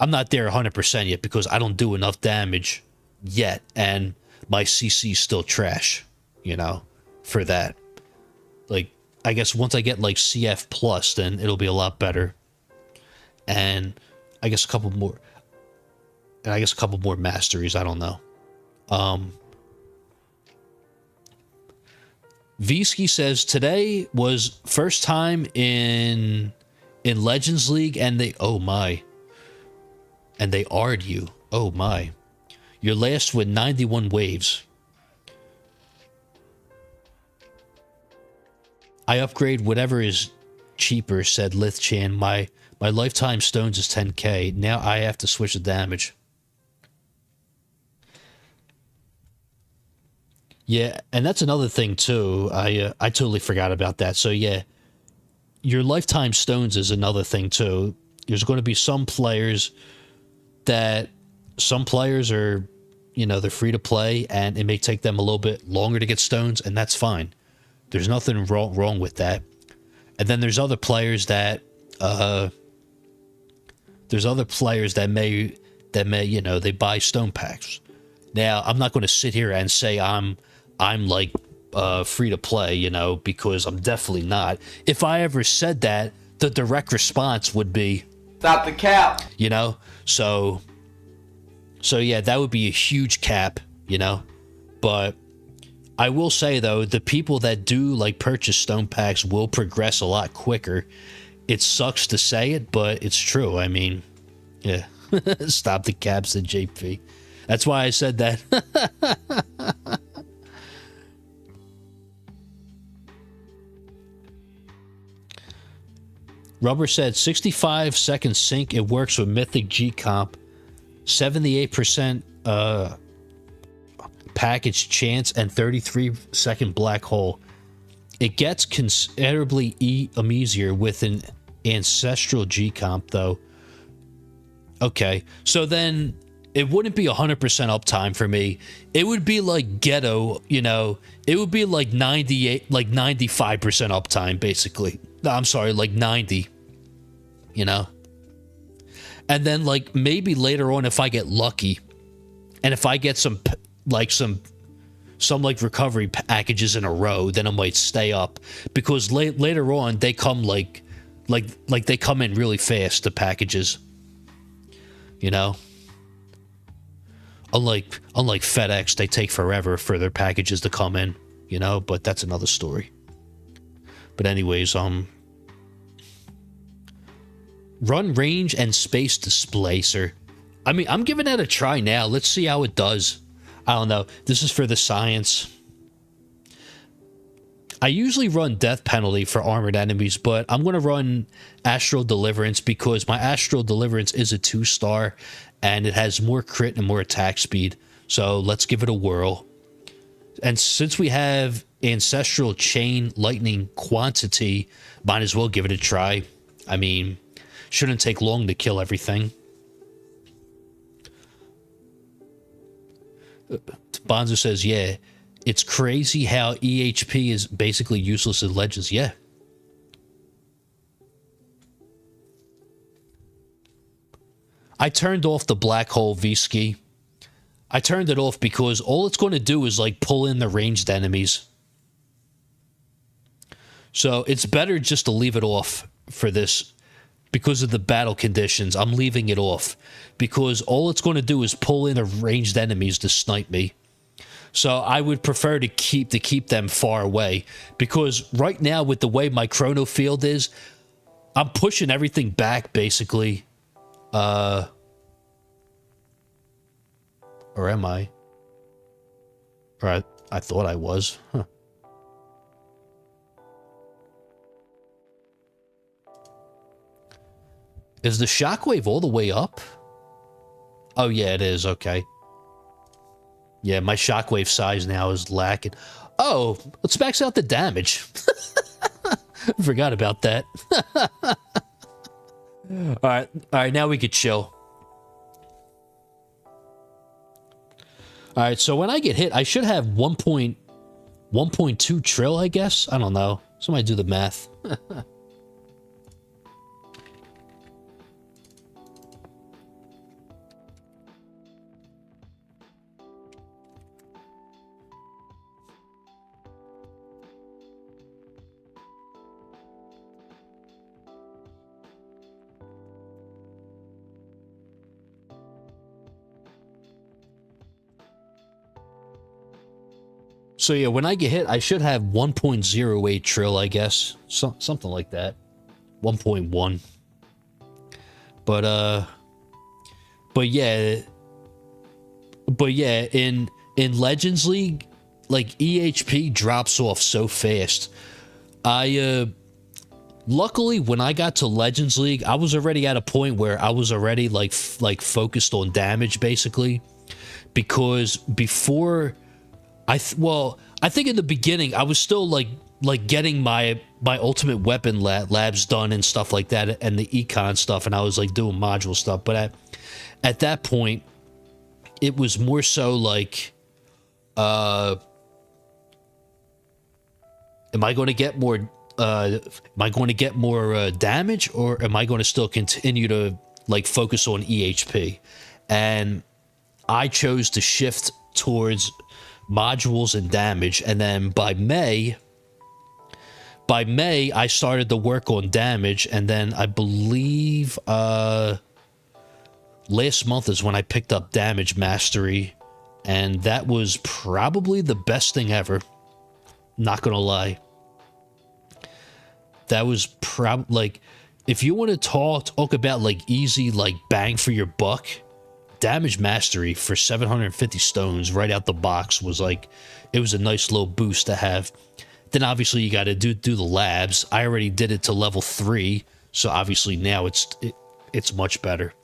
I'm not there 100% yet because I don't do enough damage yet, and my CC's still trash, you know, for that. Like, I guess once I get like CF plus, then it'll be a lot better. And I guess a couple more, masteries. I don't know. Visky says today was first time in Legends League, and they and they R'd you. Oh my. Your last with 91 waves. I upgrade whatever is cheaper, said Lith-chan. My lifetime stones is 10k. Now I have to switch the damage. Yeah, and that's another thing too. I totally forgot about that. So yeah, your lifetime stones is another thing too. There's going to be some players are, you know, they're free to play, and it may take them a little bit longer to get stones, and that's fine. There's nothing wrong with that. And then there's other players that may, you know, they buy stone packs. Now, I'm not going to sit here and say I'm like free to play, you know, because I'm definitely not. If I ever said that, the direct response would be, stop the cap. You know, so yeah, that would be a huge cap, you know. But I will say though, the people that do like purchase stone packs will progress a lot quicker. It sucks to say it, but it's true. I mean, yeah. Stop the caps at JP. That's why I said that. Rubber said 65-second sync. It works with Mythic G Comp. 78% package chance and 33-second black hole. It gets considerably easier with an ancestral G Comp though. Okay, so then it wouldn't be 100% uptime for me. It would be like ghetto, you know. It would be like 98, like 95% uptime basically. No, I'm sorry, like 90, you know. And then like maybe later on, if I get lucky, and if I get some recovery packages in a row, then I might stay up, because later on they come like they come in really fast, the packages, you know. Unlike FedEx, they take forever for their packages to come in, you know. But that's another story. But anyways, run range and space displacer. I mean, I'm giving that a try now. Let's see how it does. I don't know. This is for the science. I usually run death penalty for armored enemies, but I'm going to run astral deliverance because my astral deliverance is a 2-star and it has more crit and more attack speed. So let's give it a whirl. And since we have ancestral chain lightning quantity, might as well give it a try. I mean, shouldn't take long to kill everything. Bonzo says, yeah, it's crazy how EHP is basically useless in Legends. Yeah. I turned off the black hole V-Ski. I turned it off because all it's going to do is like pull in the ranged enemies. So it's better just to leave it off for this. Because of the battle conditions, I'm leaving it off. Because all it's going to do is pull in the ranged enemies to snipe me. So I would prefer to keep them far away. Because right now, with the way my chrono field is, I'm pushing everything back, basically. Or am I? Or I thought I was. Huh. Is the shockwave all the way up? Oh, yeah, it is. Okay. Yeah, my shockwave size now is lacking. Oh, let's max out the damage. Forgot about that. All right, now we could chill. All right, so when I get hit, I should have 1.2 trill, I guess. I don't know. Somebody do the math. So yeah, when I get hit, I should have 1.08 trill, I guess. Something like that. 1.1. But yeah, in Legends League, like EHP drops off so fast. Luckily when I got to Legends League, I was already at a point where I was already like focused on damage basically, because before I think in the beginning I was still like getting my ultimate weapon labs done and stuff like that, and the econ stuff, and I was like doing module stuff, but at that point it was more so like am I going to get more damage, or am I going to still continue to like focus on EHP? And I chose to shift towards modules and damage, and then by May I started to work on damage, and then I believe last month is when I picked up damage mastery, and that was probably the best thing ever. Not gonna lie. That was like, if you want to talk about like easy, like bang for your buck, damage mastery for 750 stones right out the box was like, it was a nice little boost to have. Then obviously you got to do the labs. I already did it to level 3, so obviously now it's much better.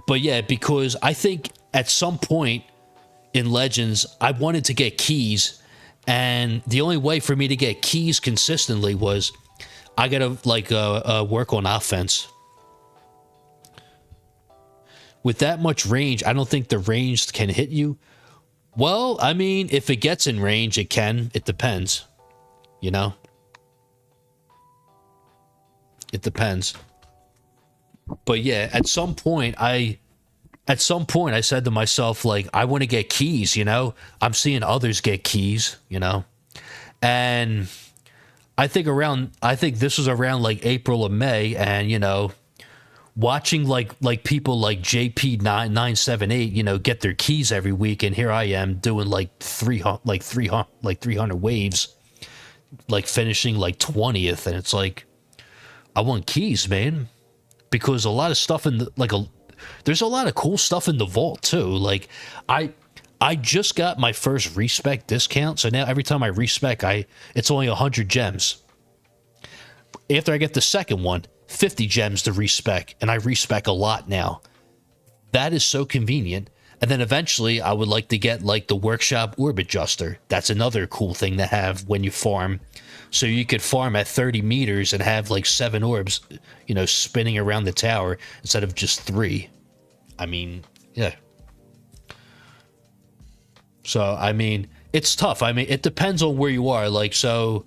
But yeah, because I think at some point in Legends I wanted to get keys, and the only way for me to get keys consistently was I gotta like work on offense. With that much range, I don't think the range can hit you. Well, I mean, if it gets in range, it can. It depends. You know? It depends. But yeah, at some point I said to myself, like, I want to get keys, you know? I'm seeing others get keys, you know? And I think this was around like April or May, and you know, watching like people like JP978, you know, get their keys every week, and here I am doing like 300 waves, like finishing like 20th, and it's like, I want keys, man, because a lot of stuff in the there's a lot of cool stuff in the vault too. Like I just got my first respec discount, so now every time I respec, it's only 100 gems. After I get the second one, 50 gems to respec, and I respec a lot now. That is so convenient. And then eventually I would like to get like the workshop orb adjuster. That's another cool thing to have when you farm. So you could farm at 30 meters and have like 7 orbs, you know, spinning around the tower instead of just 3. I mean, yeah. So, I mean, it's tough. I mean, it depends on where you are. Like, so,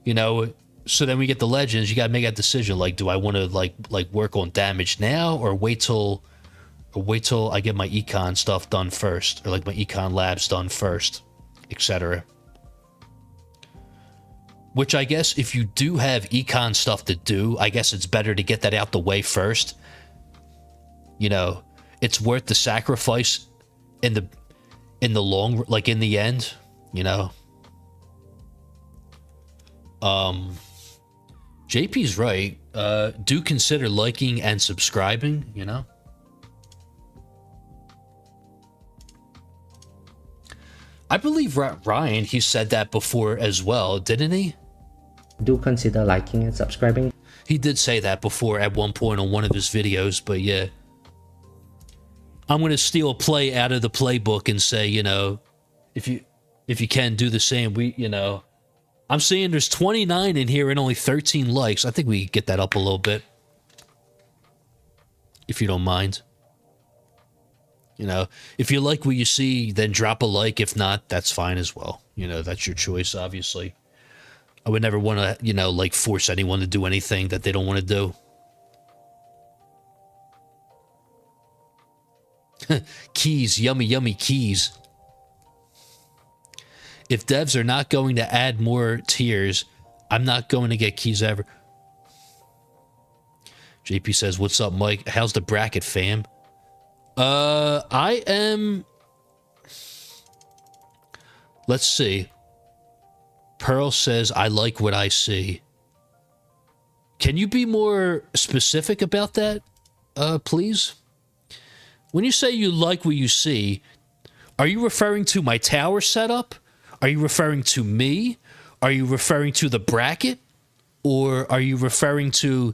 you know, so then we get the Legends. You got to make that decision. Like, do I want to like work on damage now, or wait till I get my econ stuff done first, or like my econ labs done first, etc. Which I guess if you do have econ stuff to do, I guess it's better to get that out the way first. You know, it's worth the sacrifice in the long, like in the end, you know. JP's right. Do consider liking and subscribing, you know. I believe Ryan, he said that before as well, didn't he? Do consider liking and subscribing. He did say that before at one point on one of his videos, but yeah. I'm going to steal a play out of the playbook and say, you know, if you can do the same, you know, I'm seeing there's 29 in here and only 13 likes. I think we get that up a little bit, if you don't mind. You know, if you like what you see, then drop a like. If not, that's fine as well. You know, that's your choice, obviously. I would never want to, you know, like force anyone to do anything that they don't want to do. Keys, yummy, yummy keys. If devs are not going to add more tiers, I'm not going to get keys ever. JP says, what's up, Mike? How's the bracket, fam? I am... Let's see. Pearl says, I like what I see. Can you be more specific about that, please? When you say you like what you see, are you referring to my tower setup? Are you referring to me? Are you referring to the bracket? Or are you referring to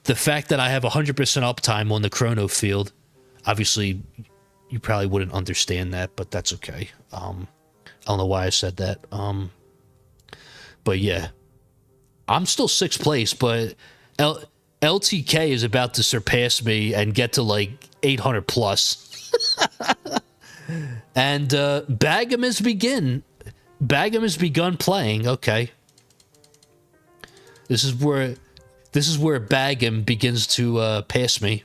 the fact that I have 100% uptime on the chrono field? Obviously, you probably wouldn't understand that, but that's okay. I don't know why I said that. But yeah, I'm still 6th place, but LTK is about to surpass me and get to like 800 plus. And Bagham has begun playing. Okay, this is where Bagham begins to pass me.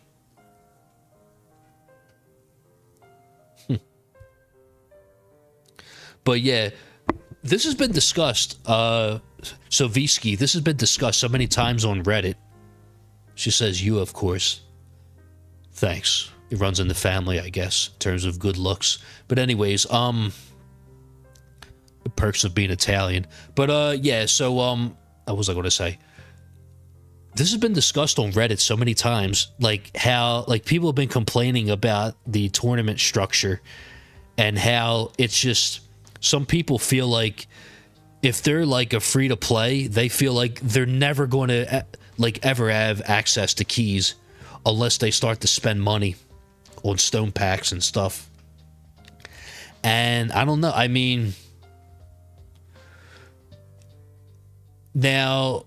But yeah, this has been discussed. So Visky, this has been discussed so many times on Reddit. She says, you, of course. Thanks. It runs in the family, I guess, in terms of good looks. But anyways, the perks of being Italian. But yeah, so what was I going to say? This has been discussed on Reddit so many times, like how like people have been complaining about the tournament structure and how it's just some people feel like if they're like a free to play, they feel like they're never going to like ever have access to keys unless they start to spend money on stone packs and stuff. And I don't know. I mean, now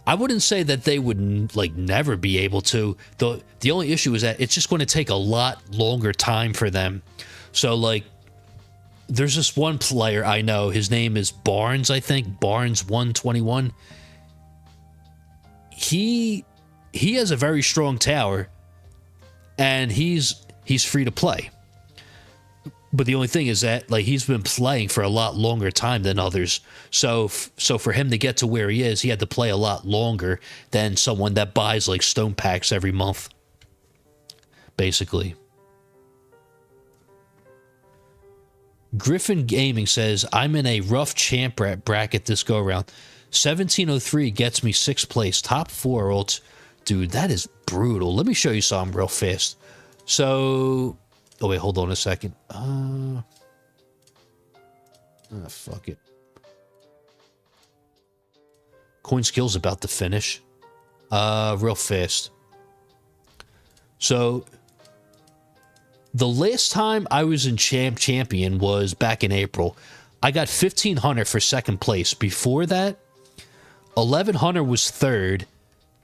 I wouldn't say that they would like never be able to. The only issue is that it's just going to take a lot longer time for them. So like, there's this one player I know. His name is Barnes, I think. Barnes 121. He has a very strong tower, and he's free to play. But the only thing is that like he's been playing for a lot longer time than others. So for him to get to where he is, he had to play a lot longer than someone that buys like stone packs every month. Basically. Griffin Gaming says, I'm in a rough champ bracket this go around. 1703 gets me 6th place. Top 4 ults. Dude, that is brutal. Let me show you something real fast. So, oh wait, hold on a second. Fuck it. Coin skill's about to finish. Real fast. So, the last time I was in champion was back in April. I got 1500 for 2nd place. Before that, 1100 was 3rd.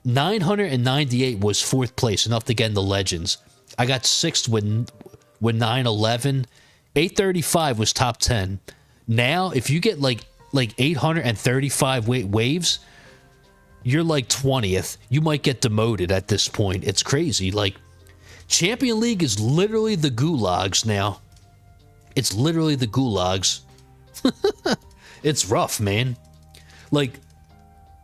998 was 4th place, enough to get in the legends. I got 6th with 911. 835 was top 10. Now, if you get like 835 waves, you're like 20th. You might get demoted at this point. It's crazy. Like, Champion League is literally the gulags now. It's literally the gulags. It's rough, man. Like,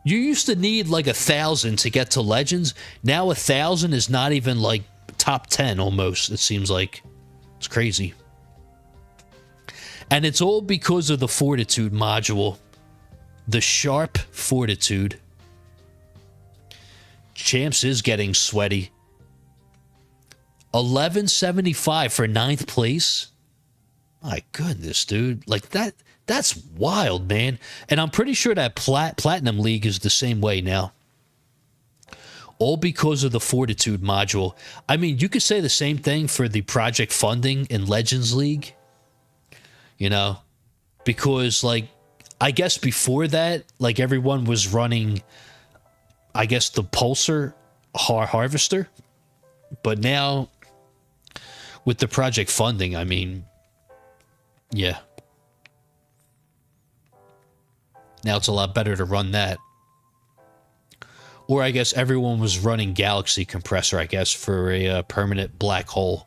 you used to need like 1,000 to get to Legends. Now 1,000 is not even like top 10 almost, it seems like. It's crazy. And it's all because of the Fortitude module. The Sharp Fortitude. Champs is getting sweaty. 1175 for 9th place. My goodness, dude. Like that's wild, man. And I'm pretty sure that Platinum League is the same way now. All because of the Fortitude module. I mean, you could say the same thing for the project funding in Legends League. You know? Because, like, I guess before that, like, everyone was running, I guess, the Pulsar Harvester. But now, with the project funding, I mean, yeah. Now it's a lot better to run that. Or I guess everyone was running Galaxy Compressor, I guess, for a permanent black hole.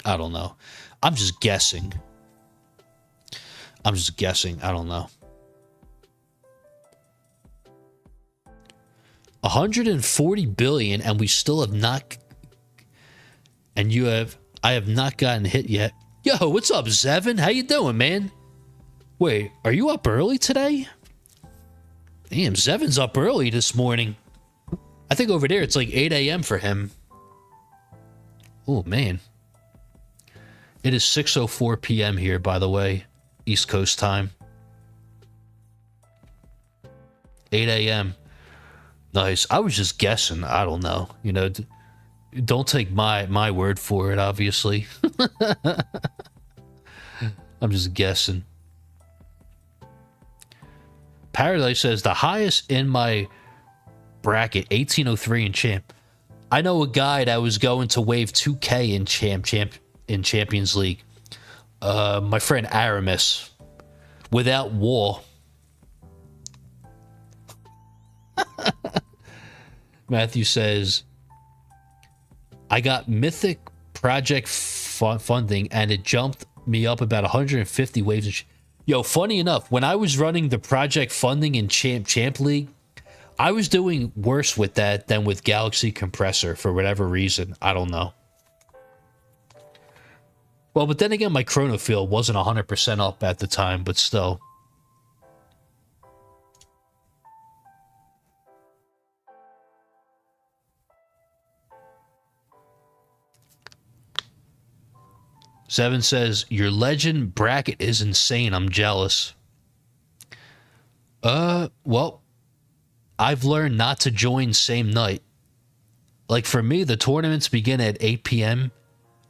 I don't know. I'm just guessing. I don't know. 140 billion, and we still have not... And I have not gotten hit yet. Yo, what's up, Zevin? How you doing, man? Wait, are you up early today? Damn, Zevin's up early this morning. I think over there it's like 8 a.m. for him. Oh, man. It is 6:04 p.m. here, by the way. East Coast time. 8 a.m. Nice. I was just guessing. I don't know. You know, don't take my word for it, obviously. I'm just guessing. Paradise says, the highest in my bracket, 1803 in champ. I know a guy that was going to wave 2K in Champions League. My friend Aramis. Without wall. Matthew says, I got Mythic Project funding and it jumped me up about 150 waves. Yo, funny enough, when I was running the project funding in Champ League, I was doing worse with that than with Galaxy Compressor for whatever reason. I don't know. Well, but then again, my chrono field wasn't 100% up at the time, but still. Seven says, your legend bracket is insane. I'm jealous. Well, I've learned not to join same night. Like for me, the tournaments begin at 8 p.m.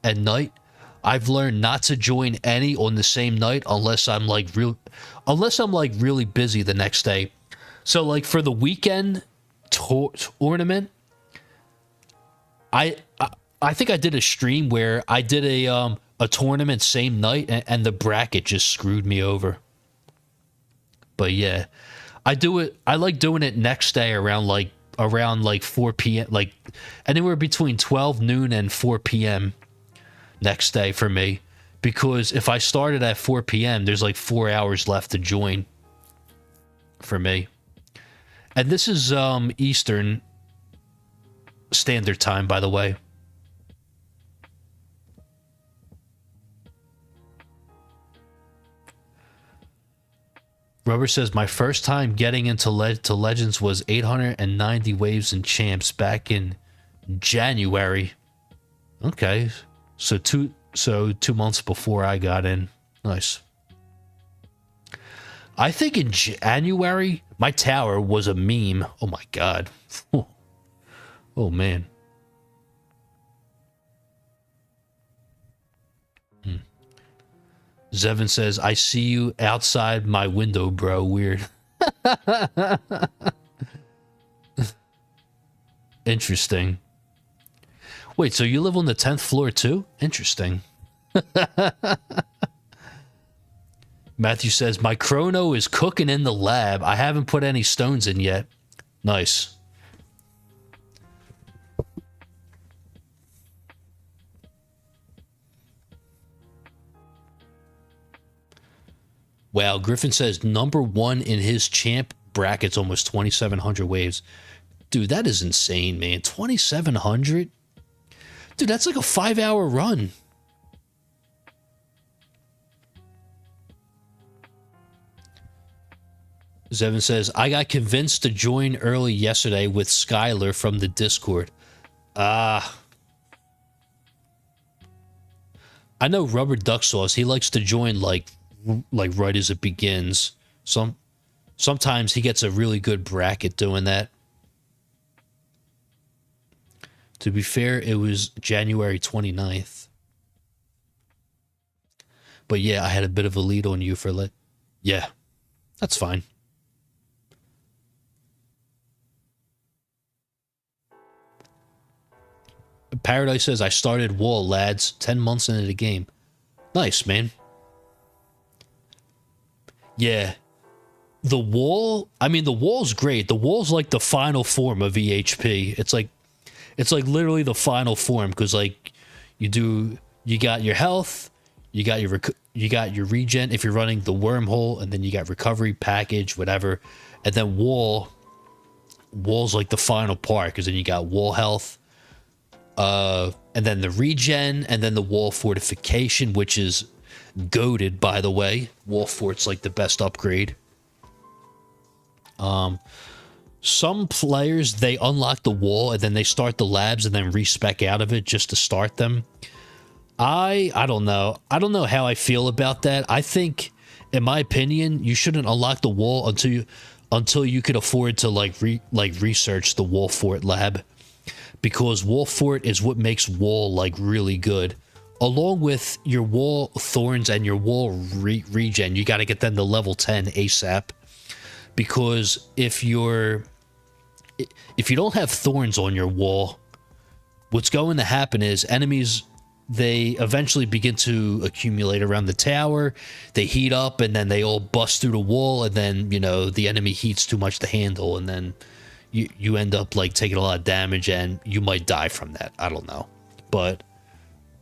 at night. I've learned not to join any on the same night unless I'm like really busy the next day. So like for the weekend tournament, I think I did a stream where I did a tournament same night and the bracket just screwed me over. But yeah, I like doing it next day around like 4 p.m. like anywhere between 12 noon and 4 p.m. next day for me, because if I started at 4 p.m. there's like 4 hours left to join for me. And this is Eastern Standard Time, by the way. Rubber says, my first time getting into Legends was 890 waves and champs back in January. Okay. So 2 months before I got in. Nice. I think in January, my tower was a meme. Oh my God. Oh man. Zevin says, I see you outside my window, bro. Weird. Interesting. Wait, so you live on the 10th floor too? Interesting. Matthew says, my chrono is cooking in the lab. I haven't put any stones in yet. Nice. Wow, Griffin says number one in his champ bracket's almost 2,700 waves. Dude, that is insane, man. 2,700? Dude, that's like a 5-hour run. Zevin says, I got convinced to join early yesterday with Skylar from the Discord. I know Rubber Duck Sauce. He likes to join like right as it begins. Sometimes he gets a really good bracket doing that. To be fair, it was January 29th. But yeah, I had a bit of a lead on you for yeah, that's fine. Paradise says, I started Wall, lads. 10 months into the game. Nice, man. Yeah. The Wall, I mean, the Wall's great. The Wall's like the final form of EHP. It's like literally the final form, because like you got your health, you got your regen if you're running the wormhole, and then you got recovery package, whatever. And then Wall's like the final part, because then you got wall health, and then the regen, and then the wall fortification, which is goated, by the way. Wall fort's like the best upgrade. Some players, they unlock the wall and then they start the labs and then respec out of it just to start them. I don't know. I don't know how I feel about that. I think, in my opinion, you shouldn't unlock the wall until you could afford to research the wall fort lab, because wall fort is what makes wall like really good. Along with your wall thorns and your wall regen, you got to get them to level 10 ASAP. Because if you don't have thorns on your wall, what's going to happen is enemies, they eventually begin to accumulate around the tower. They heat up and then they all bust through the wall, and then, you know, the enemy heats too much to handle, and then you end up like taking a lot of damage and you might die from that. I don't know. But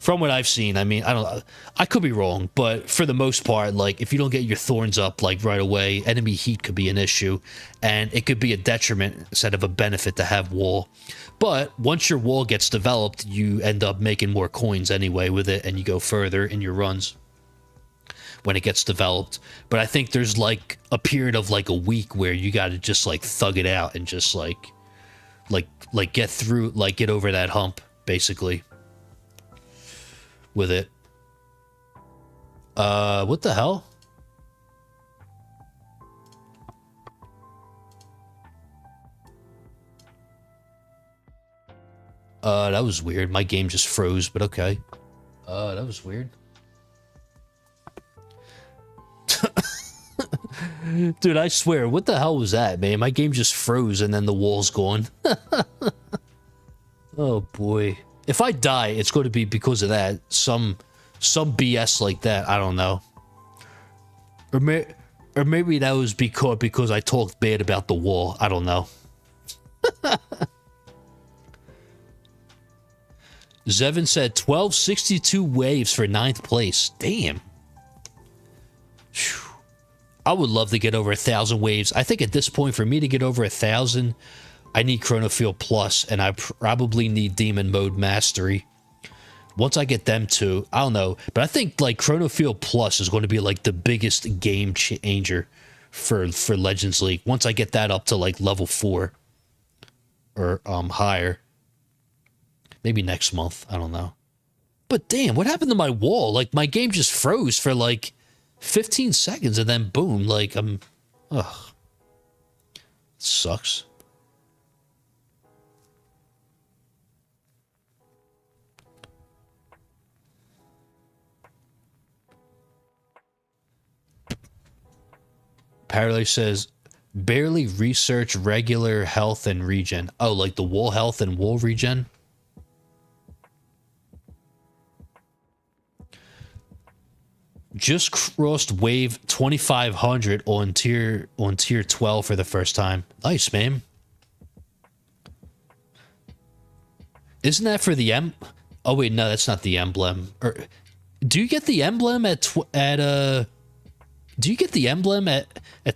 from what I've seen, I mean, I could be wrong, but for the most part, like, if you don't get your thorns up, like, right away, enemy heat could be an issue, and it could be a detriment instead of a benefit to have wall. But once your wall gets developed, you end up making more coins anyway with it, and you go further in your runs when it gets developed. But I think there's, like, a period of, like, a week where you gotta just, like, thug it out and just, like, get through, like, get over that hump, basically, with it. What the hell? That was weird. My game just froze, but okay. That was weird. Dude, I swear, what the hell was that, man? My game just froze and then the wall's gone. Oh boy. If I die, it's going to be because of that. Some BS like that. I don't know. Or maybe that was because I talked bad about the wall. I don't know. Zevin said 1262 waves for 9th place. Damn. Whew. I would love to get over 1,000 waves. I think at this point, for me to get over 1,000, I need Chronofield Plus, and I probably need Demon Mode Mastery. Once I get them two, I don't know, but I think like Chronofield Plus is going to be like the biggest game changer for Legends League. Once I get that up to like level 4 or higher, maybe next month. I don't know. But damn, what happened to my wall? Like my game just froze for like 15 seconds, and then boom, like ugh, it sucks. Parallel says, barely research regular health and regen. Oh, like the wall health and wall regen? Just crossed wave 2500 on tier 12 for the first time. Nice, man. Isn't that for the Oh wait, no, that's not the emblem. Or do you get the emblem at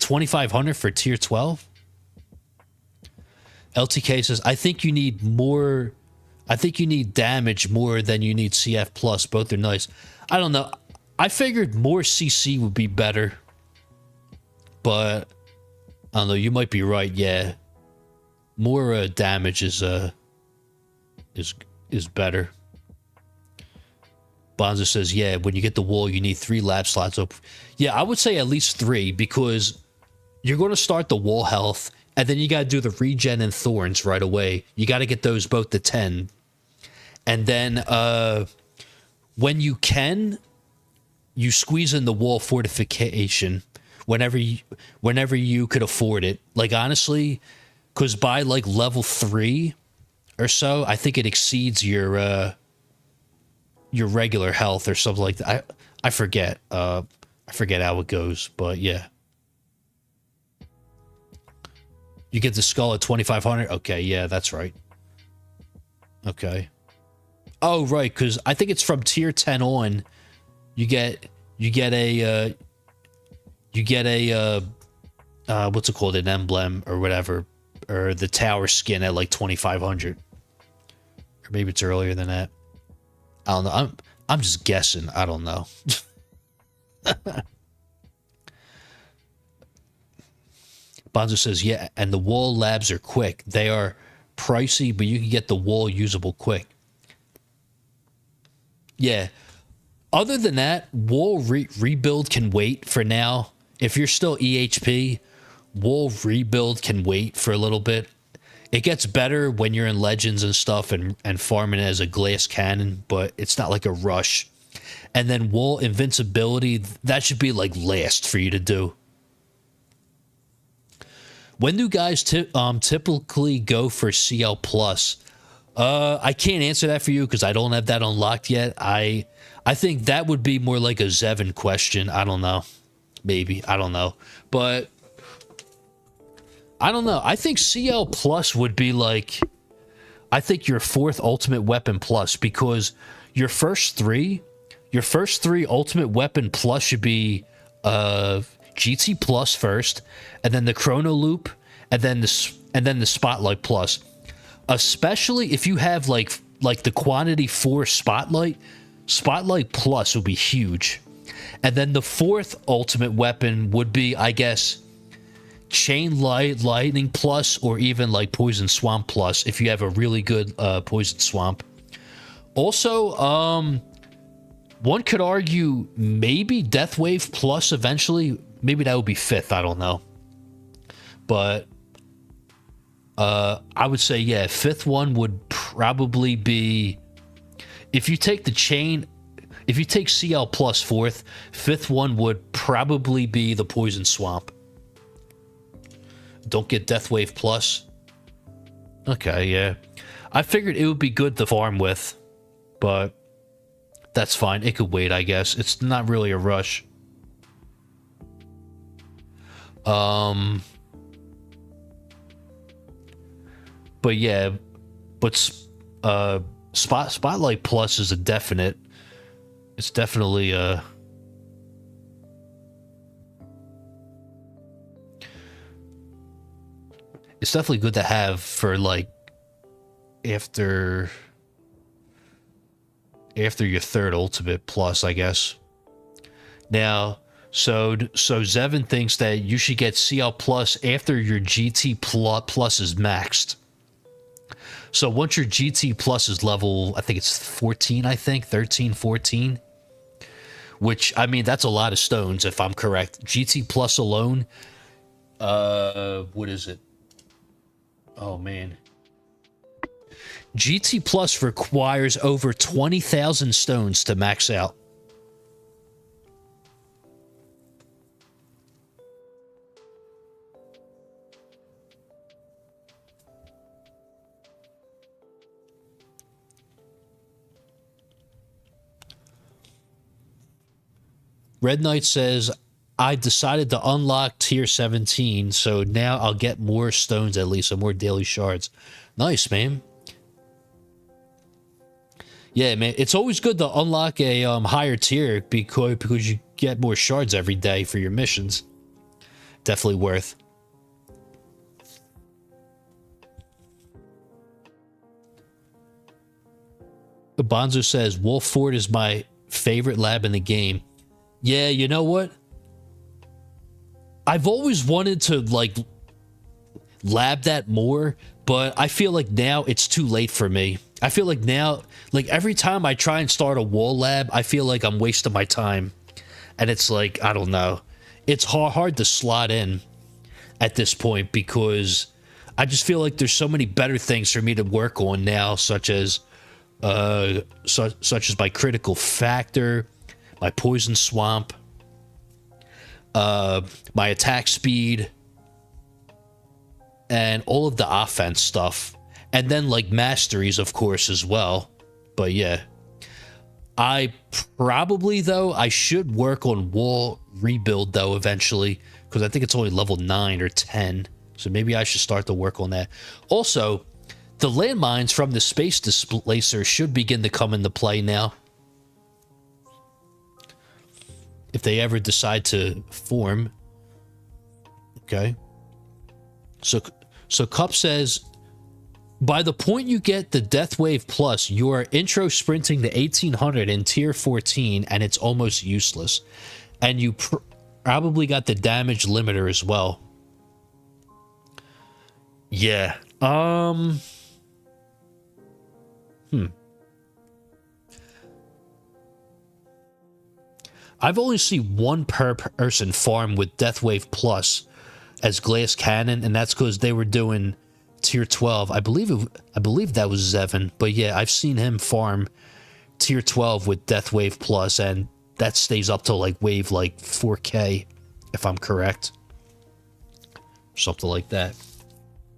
2500 for tier 12? LTK says, I think you need damage more than you need CF plus. Both are nice. I don't know. I figured more CC would be better. But I don't know, you might be right, yeah. More damage is better. Bonza says, yeah, when you get the wall, you need 3 lab slots open. Yeah, I would say at least 3, because you're going to start the wall health, and then you got to do the regen and thorns right away. You got to get those both to 10. And then when you can, you squeeze in the wall fortification whenever you could afford it. Like, honestly, because by, like, level 3 or so, I think it exceeds your regular health or something like that. I forget. I forget how it goes, but yeah. You get the skull at 2500. Okay, yeah, that's right. Okay. Oh, right, because I think it's from tier 10 on. You get a what's it called, an emblem or whatever, or the tower skin at like 2500, or maybe it's earlier than that. I don't know. I'm just guessing. I don't know. Bonzo says, yeah, and the wall labs are quick. They are pricey, but you can get the wall usable quick. Yeah. Other than that, wall rebuild can wait for now. If you're still EHP, wall rebuild can wait for a little bit. It gets better when you're in Legends and stuff and farming as a glass cannon, but it's not like a rush. And then wall invincibility, that should be like last for you to do. When do guys typically go for CL plus? I can't answer that for you because I don't have that unlocked yet. I think that would be more like a Zevin question. I don't know. Maybe. I don't know. But I don't know. I think CL plus would be like, I think your 4th ultimate weapon plus, because your first three ultimate weapon plus should be GT plus first, and then the chrono loop, and then the spotlight plus. Especially if you have like the quantity 4 spotlight plus would be huge. And then the 4th ultimate weapon would be, I guess, chain lightning plus, or even like poison swamp plus if you have a really good poison swamp. Also, one could argue maybe death wave plus eventually. Maybe that would be 5th. I don't know. But I would say, yeah, 5th one would probably be, if you take the chain, if you take CL plus 4th, 5th one would probably be the poison swamp. Don't get death wave plus. Okay, yeah. I figured it would be good to farm with, but that's fine. It could wait, I guess. It's not really a rush. But yeah, but Spotlight Plus is a definite. It's definitely it's definitely good to have for like after your 3rd ultimate plus, I guess. Now, so Zevin thinks that you should get CL plus after your GT plus is maxed. So once your GT plus is level, I think it's 14, 13, 14. Which, I mean, that's a lot of stones, if I'm correct. GT plus alone, what is it? Oh, man. GT plus requires over 20,000 stones to max out. Red Knight says, I decided to unlock tier 17, so now I'll get more stones at least, so more daily shards. Nice, man. Yeah, man, it's always good to unlock a higher tier because you get more shards every day for your missions. Definitely worth. Bonzo says, Wolf Fort is my favorite lab in the game. Yeah, you know what? I've always wanted to, like, lab that more, but I feel like now it's too late for me. I feel like now, like, every time I try and start a wall lab, I feel like I'm wasting my time. And it's like, I don't know. It's hard to slot in at this point because I just feel like there's so many better things for me to work on now, such as my critical factor, my poison swamp, my attack speed, and all of the offense stuff. And then, like, masteries, of course, as well. But, yeah. I probably, though, I should work on wall rebuild, though, eventually. Because I think it's only level 9 or 10. So maybe I should start to work on that. Also, the landmines from the space displacer should begin to come into play now. If they ever decide to form. Okay. So Cup says, By the point you get the Death Wave Plus, you are intro sprinting the 1800 in tier 14, and it's almost useless. And you probably got the damage limiter as well. Yeah. I've only seen one person farm with Death Wave Plus as Glass Cannon, and that's because they were doing tier 12. I believe that was Zevin, but yeah, I've seen him farm tier 12 with Death Wave Plus, and that stays up to like wave like 4K, if I'm correct. Something like that.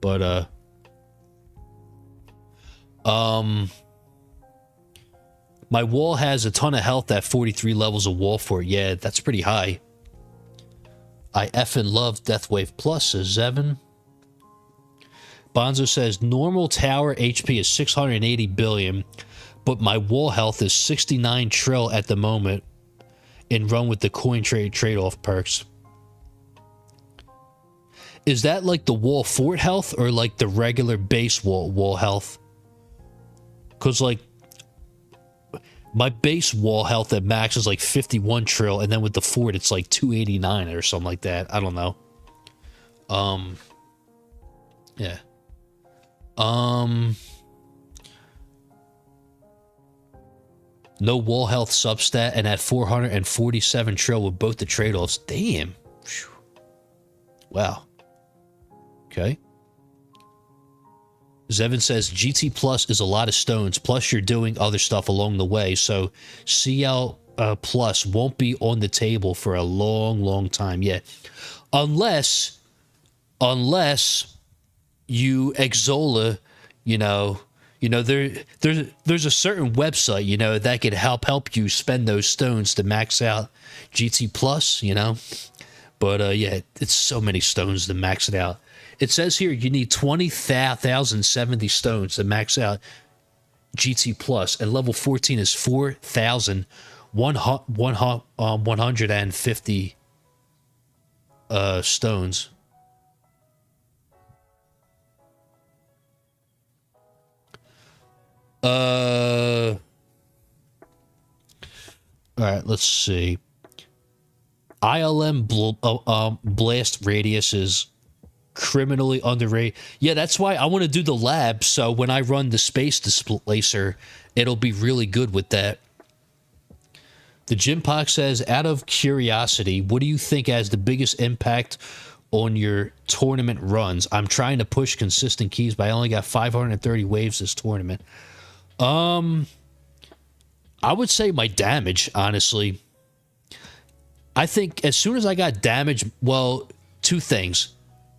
But my wall has a ton of health at 43 levels of wall for it. Yeah, that's pretty high. I effing love Death Wave Plus, says Zevin. Bonzo says, normal tower HP is 680 billion, but my wall health is 69 trill at the moment in run with the coin trade-off perks. Is that like the wall fort health or like the regular base wall health? Because like my base wall health at max is like 51 trill, and then with the fort it's like 289 or something like that. I don't know. Yeah. No wall health substat, and at 447 trill with both the trade-offs. Damn. Whew. Wow. Okay. Zevin says GT Plus is a lot of stones, plus you're doing other stuff along the way, so CL Plus won't be on the table for a long time yet. Unless you Exola, there's a certain website, that could help you spend those stones to max out GT Plus, But yeah, it's so many stones to max it out. It says here you need 20,070 stones to max out GT Plus, and level 14 is 4,150 stones. All right, let's see. ILM blast radius is criminally underrated. Yeah, that's why I want to do the lab, so when I run the space displacer, it'll be really good with that. The Jimpox says, out of curiosity, what do you think has the biggest impact on your tournament runs? I'm trying to push consistent keys, but I only got 530 waves this tournament. I would say my damage, honestly. I think as soon as I got damage, well, two things.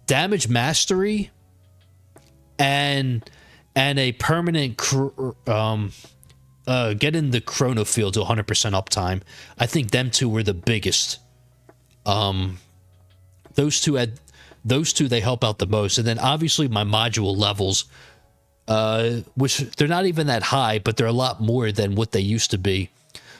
Damage mastery and a permanent getting the chrono field to 100% uptime. I think them two were the biggest. Those two they help out the most, and then obviously my module levels, which they're not even that high, but they're a lot more than what they used to be.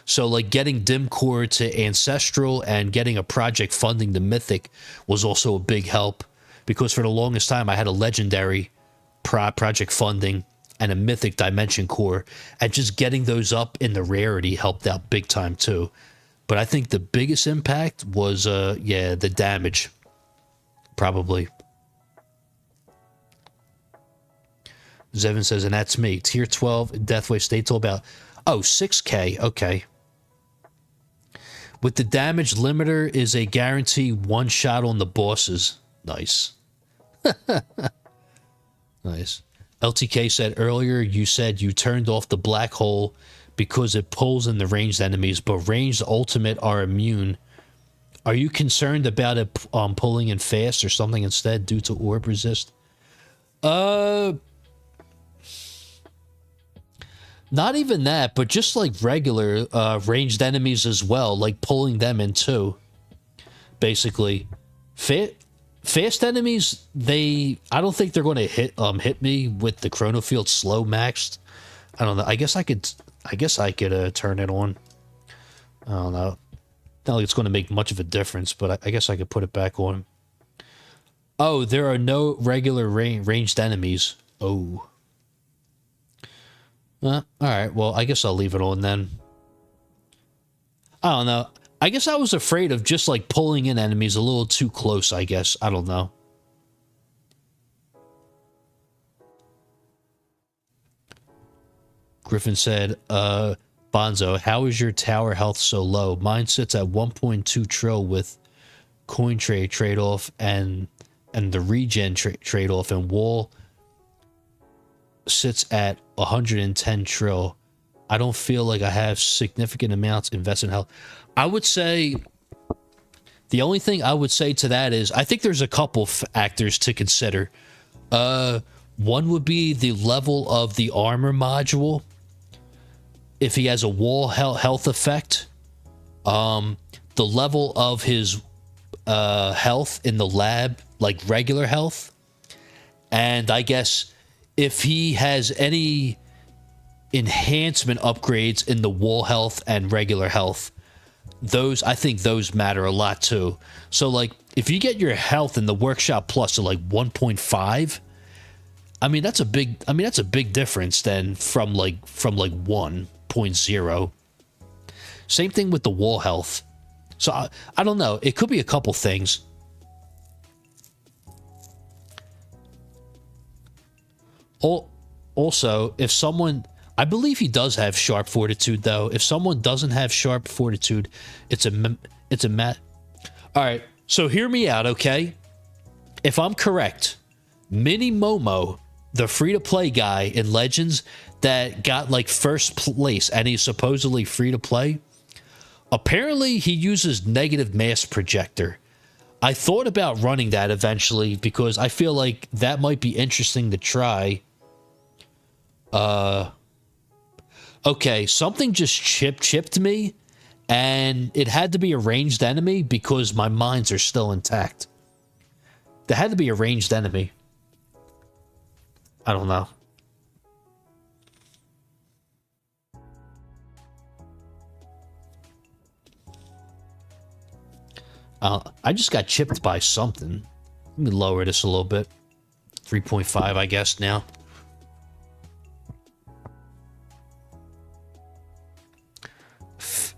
So like getting Dim Core to Ancestral and getting a project funding to Mythic was also a big help, because for the longest time I had a Legendary project funding and a Mythic Dimension Core, and just getting those up in the rarity helped out big time too. But I think the biggest impact was the damage, probably. Zevin says, and that's me. Tier 12 Deathwave stay till about 6K. Okay. With the damage limiter is a guarantee one shot on the bosses. Nice. Nice. LTK said earlier you said you turned off the black hole because it pulls in the ranged enemies, but ranged ultimate are immune. Are you concerned about it pulling in fast or something instead due to orb resist? Not even that, but just like regular ranged enemies as well, like pulling them in too. Basically, fast enemies, I don't think they're going to hit me with the chrono field slow maxed. I don't know. I guess I could turn it on. I don't know. Not like it's going to make much of a difference, but I guess I could put it back on. Oh, there are no regular ranged enemies. Oh, Alright, well, I guess I'll leave it on then. I don't know. I guess I was afraid of just, like, pulling in enemies a little too close, I guess. I don't know. Griffin said, Bonzo, how is your tower health so low? Mine sits at 1.2 trill with coin trade-off and the regen trade-off, and wall sits at 110 trill. I don't feel like I have significant amounts invested in health. I would say the only thing I would say to that is I think there's a couple factors to consider. One would be the level of the armor module. If he has a wall health effect, the level of his health in the lab, like regular health, and I guess if he has any enhancement upgrades in the wall health and regular health, those, I think those matter a lot too. So like if you get your health in the workshop plus to like 1.5, I mean that's a big difference then from like 1.0. Same thing with the wall health. So I don't know, it could be a couple things. Also, if someone, I believe he does have sharp fortitude though. If someone doesn't have sharp fortitude, it's a mat. All right, so hear me out, okay? If I'm correct, Mini Momo, the free-to-play guy in Legends that got like first place and he's supposedly free-to-play, apparently he uses negative mass projector. I thought about running that eventually because I feel like that might be interesting to try. Okay, something just chipped me, and it had to be a ranged enemy because my mines are still intact. There had to be a ranged enemy. I don't know. I just got chipped by something. Let me lower this a little bit. 3.5, I guess, now.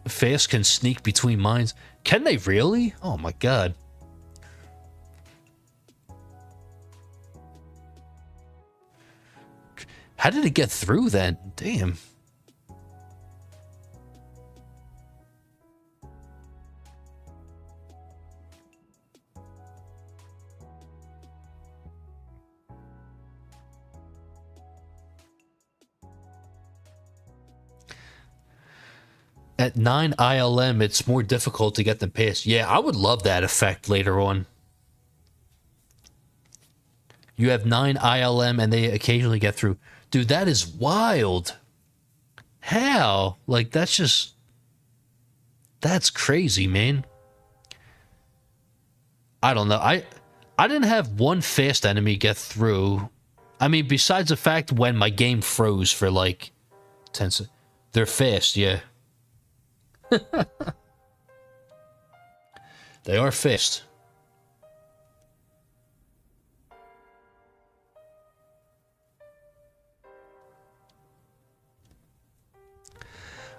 Fast can sneak between mines. Can they really? Oh my god. How did it get through then? Damn. At 9 ILM, it's more difficult to get them past. Yeah, I would love that effect later on. You have 9 ILM and they occasionally get through. Dude, that is wild. How? Like, that's just... That's crazy, man. I don't know. I didn't have one fast enemy get through. I mean, besides the fact when my game froze for like 10 seconds. They're fast, yeah. They are fast.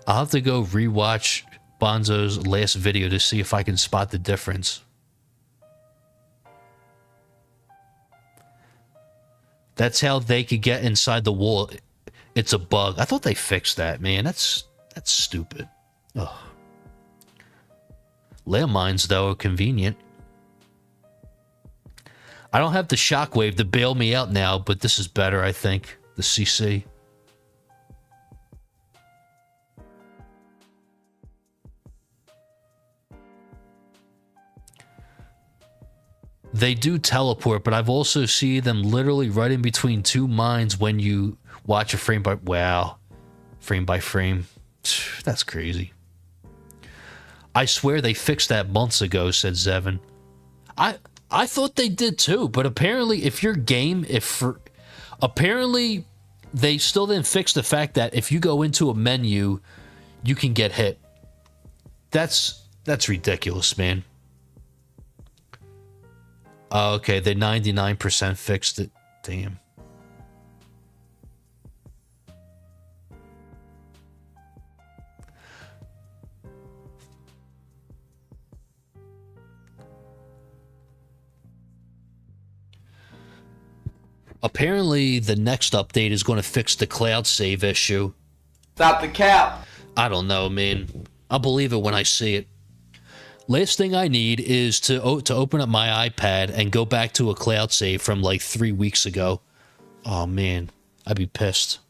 I'll have to go rewatch Bonzo's last video to see if I can spot the difference. That's how they could get inside the wall. It's a bug. I thought they fixed that, man. That's stupid. Ugh. Landmines, though, are convenient. I don't have the shockwave to bail me out now, but this is better, I think. The CC. They do teleport, but I've also seen them literally right in between two mines when you watch a frame by... Wow. Frame by frame. That's crazy. I swear they fixed that months ago, said Zevin. I thought they did too, but apparently if your game, apparently they still didn't fix the fact that if you go into a menu, you can get hit. That's ridiculous, man. Okay, they 99% fixed it. Damn. Apparently, the next update is going to fix the cloud save issue. Stop the cap. I don't know, man. I'll believe it when I see it. Last thing I need is to open up my iPad and go back to a cloud save from like 3 weeks ago. Oh, man. I'd be pissed.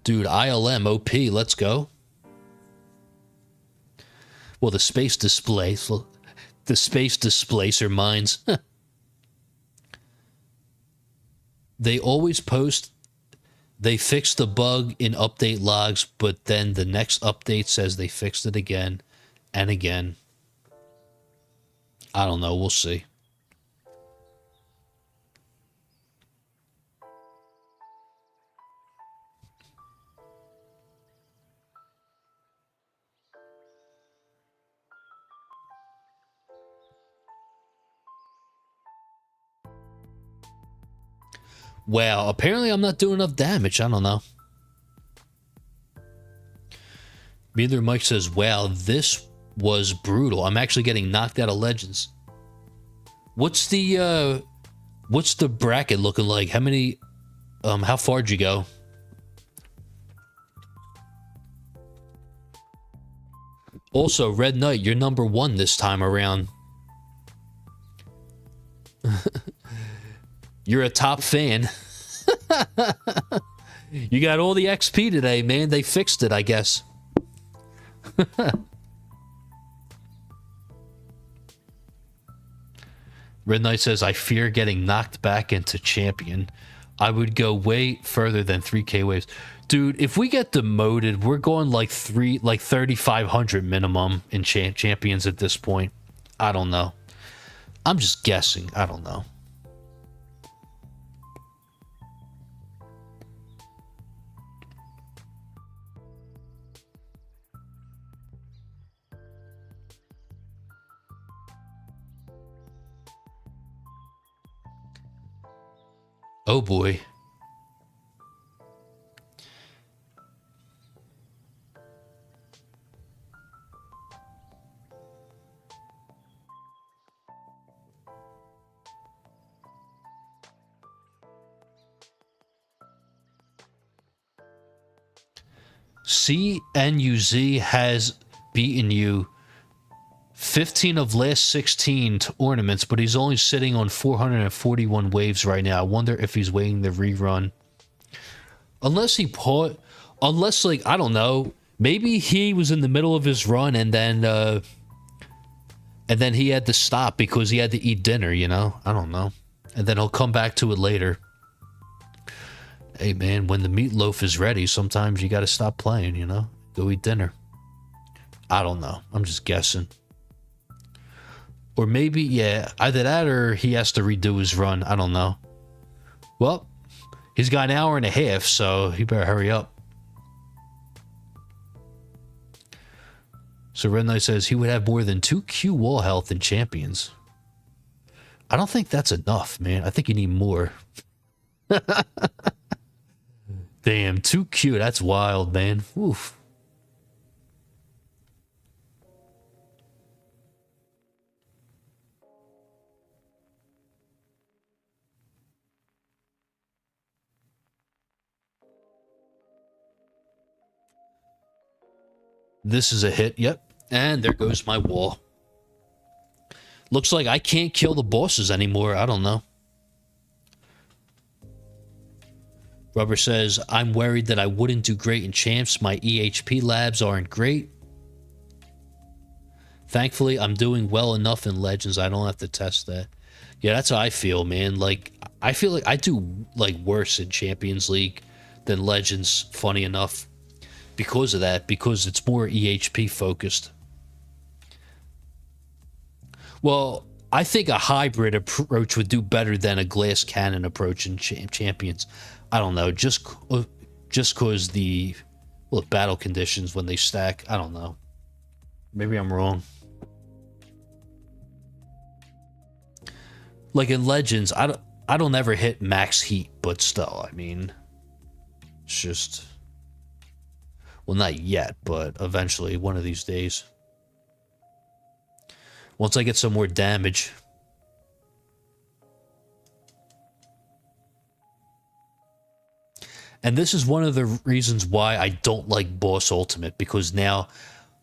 Dude, ILM OP, let's go. Well, the space displacer mines. They always post they fixed the bug in update logs, but then the next update says they fixed it again and again. I don't know, we'll see. Wow, apparently I'm not doing enough damage. I don't know. Neither Mike says, wow, this was brutal. I'm actually getting knocked out of Legends. What's the bracket looking like? How many, how far'd you go? Also, Red Knight, you're number 1 this time around. You're a top fan. You got all the XP today, man. They fixed it, I guess. Red Knight says, I fear getting knocked back into champion. I would go way further than 3K waves. Dude, if we get demoted, we're going like 3,500 minimum in champions at this point. I don't know. I'm just guessing. I don't know. Oh boy. CNUZ has beaten you 15 of last 16 tournaments, but he's only sitting on 441 waves right now. I wonder if he's waiting the rerun. Unless like, I don't know, maybe he was in the middle of his run and then he had to stop because he had to eat dinner, you know? I don't know. And then he'll come back to it later. Hey man, when the meatloaf is ready, sometimes you gotta stop playing, you know? Go eat dinner. I don't know. I'm just guessing. Or maybe, yeah, either that or he has to redo his run. I don't know. Well, he's got an hour and a half, so he better hurry up. So Red Knight says he would have more than 2 Q wall health in champions. I don't think that's enough, man. I think you need more. Damn, 2 Q, that's wild, man. Oof. This is a hit, yep. And there goes my wall. Looks like I can't kill the bosses anymore. I don't know. Rubber says, I'm worried that I wouldn't do great in champs. My EHP labs aren't great. Thankfully, I'm doing well enough in Legends. I don't have to test that. Yeah, that's how I feel, man. Like, I feel like I do, like, worse in Champions League than Legends, funny enough. Because of that, because it's more EHP focused. Well, I think a hybrid approach would do better than a glass cannon approach in champions. I don't know, just cause the battle conditions when they stack. I don't know. Maybe I'm wrong. Like in Legends, I don't ever hit max heat, but still, I mean, it's just. Well, not yet, but eventually, one of these days. Once I get some more damage. And this is one of the reasons why I don't like Boss Ultimate, because now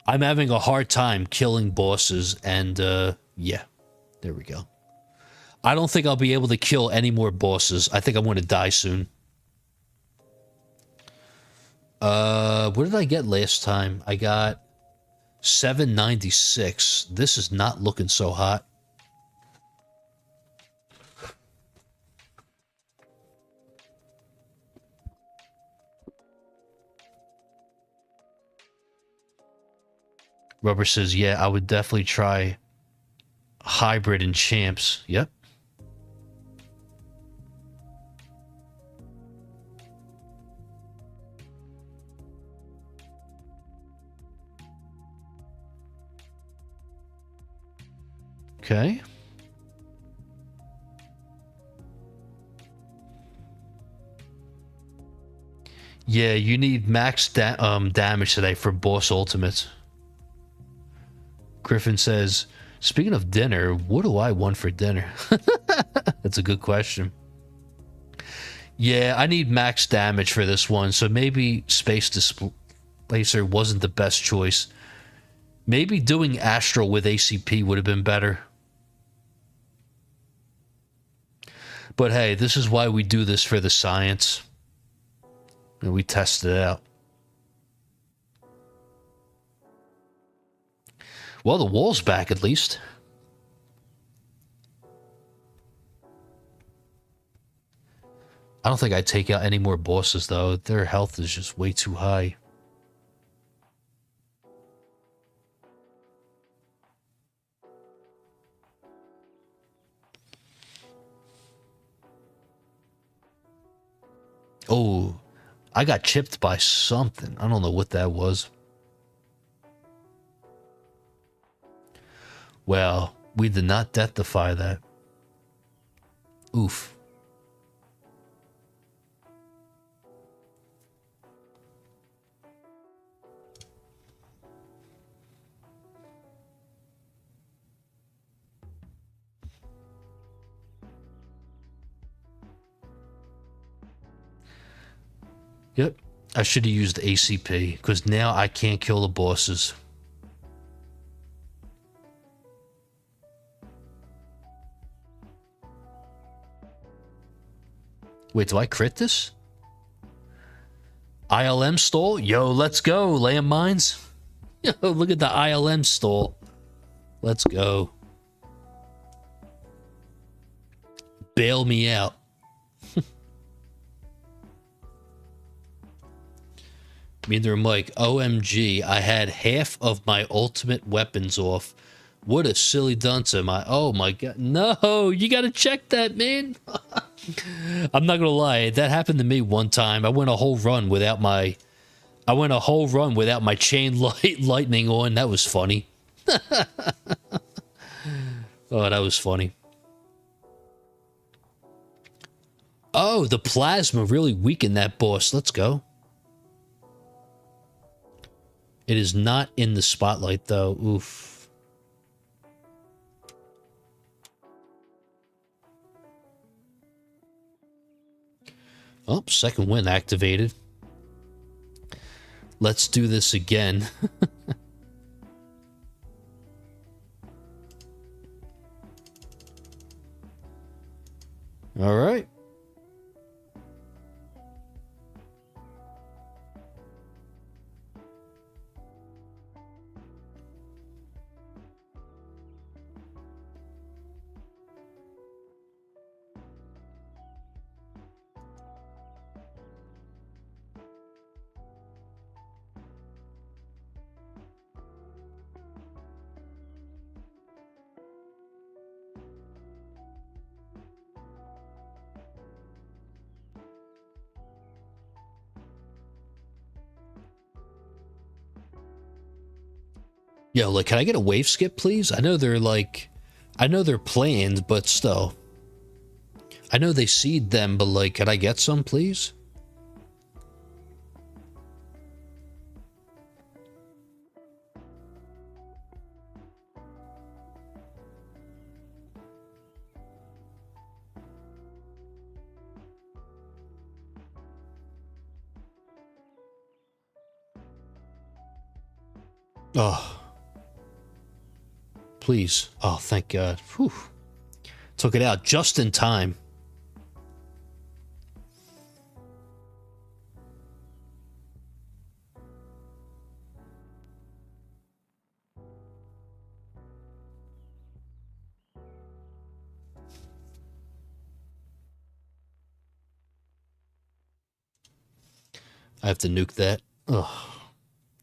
I'm having a hard time killing bosses, and yeah, there we go. I don't think I'll be able to kill any more bosses. I think I'm going to die soon. What did I get last time? I got 796. This is not looking so hot. Rubber says, yeah, I would definitely try hybrid and champs. Yep. Okay. Yeah, you need max damage today for boss ultimates. Griffin says, speaking of dinner, what do I want for dinner? That's a good question. Yeah, I need max damage for this one, so maybe Space Displacer wasn't the best choice. Maybe doing Astral with ACP would have been better. But hey, this is why we do this for the science. And we test it out. Well, the wall's back at least. I don't think I'd take out any more bosses, though. Their health is just way too high. Oh, I got chipped by something. I don't know what that was. Well, we did not deathify that. Oof. Yep, I should have used ACP, because now I can't kill the bosses. Wait, do I crit this? ILM stall? Yo, let's go, landmines. Yo, look at the ILM stall. Let's go. Bail me out. Neither Mike, OMG, I had half of my ultimate weapons off. What a silly dunce am I. Oh my god. No, you gotta check that, man. I'm not gonna lie, that happened to me one time. I went a whole run without my chain lightning on. That was funny. Oh, that was funny. Oh, the plasma really weakened that boss. Let's go. It is not in the spotlight, though. Oof. Oh, second win activated. Let's do this again. All right. Yo, like, can I get a wave skip, please? I know they're planned, but still. I know they seed them, but like, can I get some, please? Oh. Please. Oh, thank God. Whew. Took it out just in time. I have to nuke that. Ugh.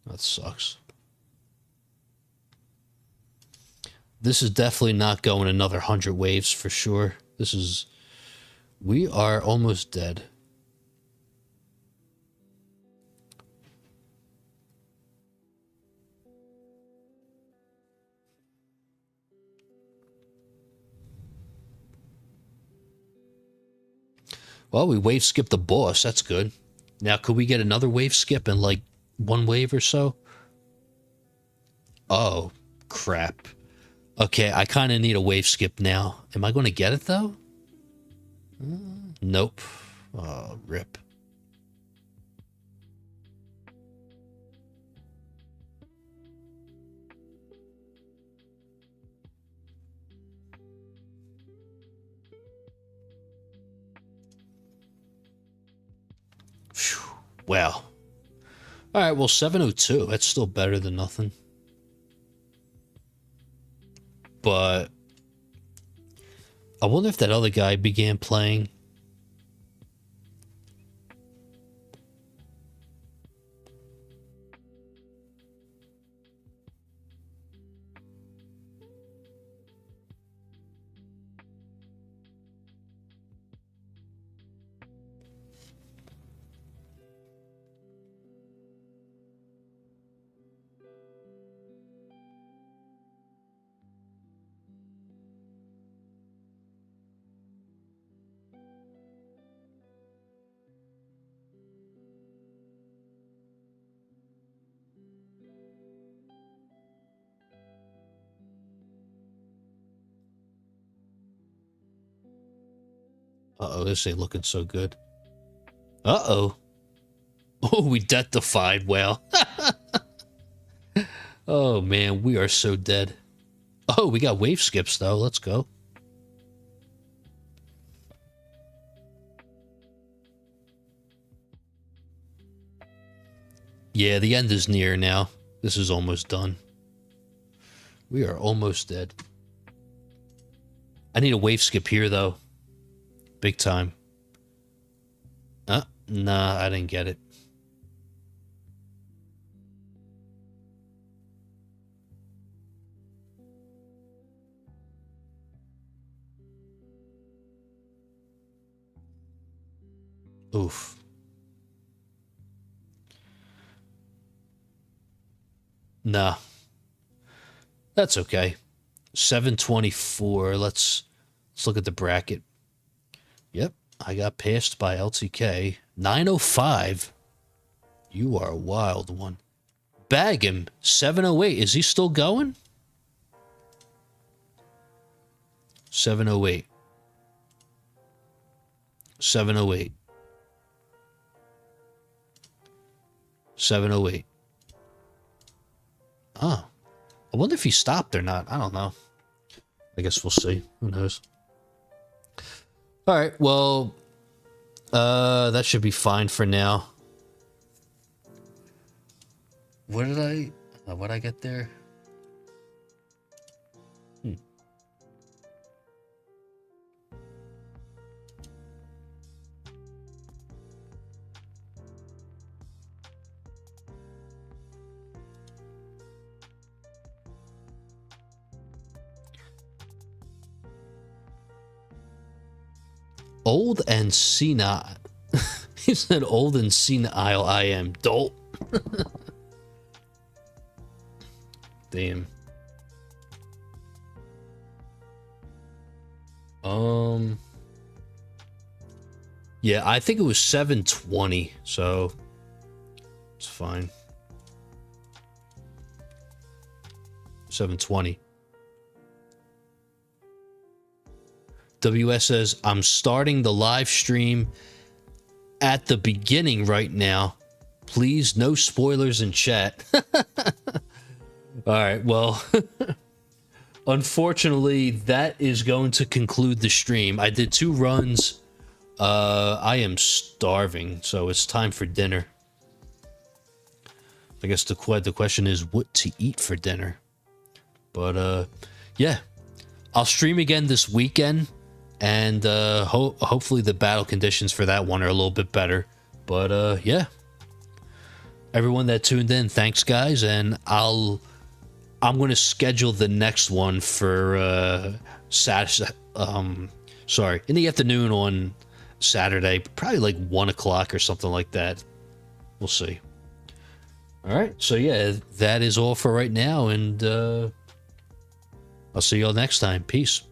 That sucks. This is definitely not going another 100 waves for sure. This is... We are almost dead. Well, we wave skipped the boss. That's good. Now, could we get another wave skip in like one wave or so? Oh, crap. Okay, I kind of need a wave skip now. Am I going to get it, though? Nope. Oh, rip. Phew. Wow. All right, well, 702. That's still better than nothing. But I wonder if that other guy began playing. Uh-oh, this ain't looking so good. Uh-oh. Oh, we death-defied. Well. Oh, man, we are so dead. Oh, we got wave skips, though. Let's go. Yeah, the end is near now. This is almost done. We are almost dead. I need a wave skip here, though. Big time. Nah, I didn't get it. Oof. Nah. That's okay. 724. Let's look at the bracket. Yep, I got passed by LTK. 905. You are a wild one. Bag him. 708. Is he still going? 708. 708. 708. Oh. I wonder if he stopped or not. I don't know. I guess we'll see. Who knows? All right. Well, that should be fine for now. What'd I get there? Old and senile. He said old and senile I am. Dolt. Damn. Yeah, I think it was 720, so it's fine. 720. WS says, I'm starting the live stream at the beginning right now. Please, no spoilers in chat. All right, well, unfortunately, that is going to conclude the stream. I did 2 runs. I am starving, so it's time for dinner. I guess the question is what to eat for dinner. But, yeah. I'll stream again this weekend, and hopefully the battle conditions for that one are a little bit better. But, yeah. Everyone that tuned in, thanks, guys, and I'm going to schedule the next one for Saturday. Sorry, in the afternoon on Saturday, probably like 1 o'clock or something like that. We'll see. All right, so yeah, that is all for right now, and I'll see y'all next time. Peace.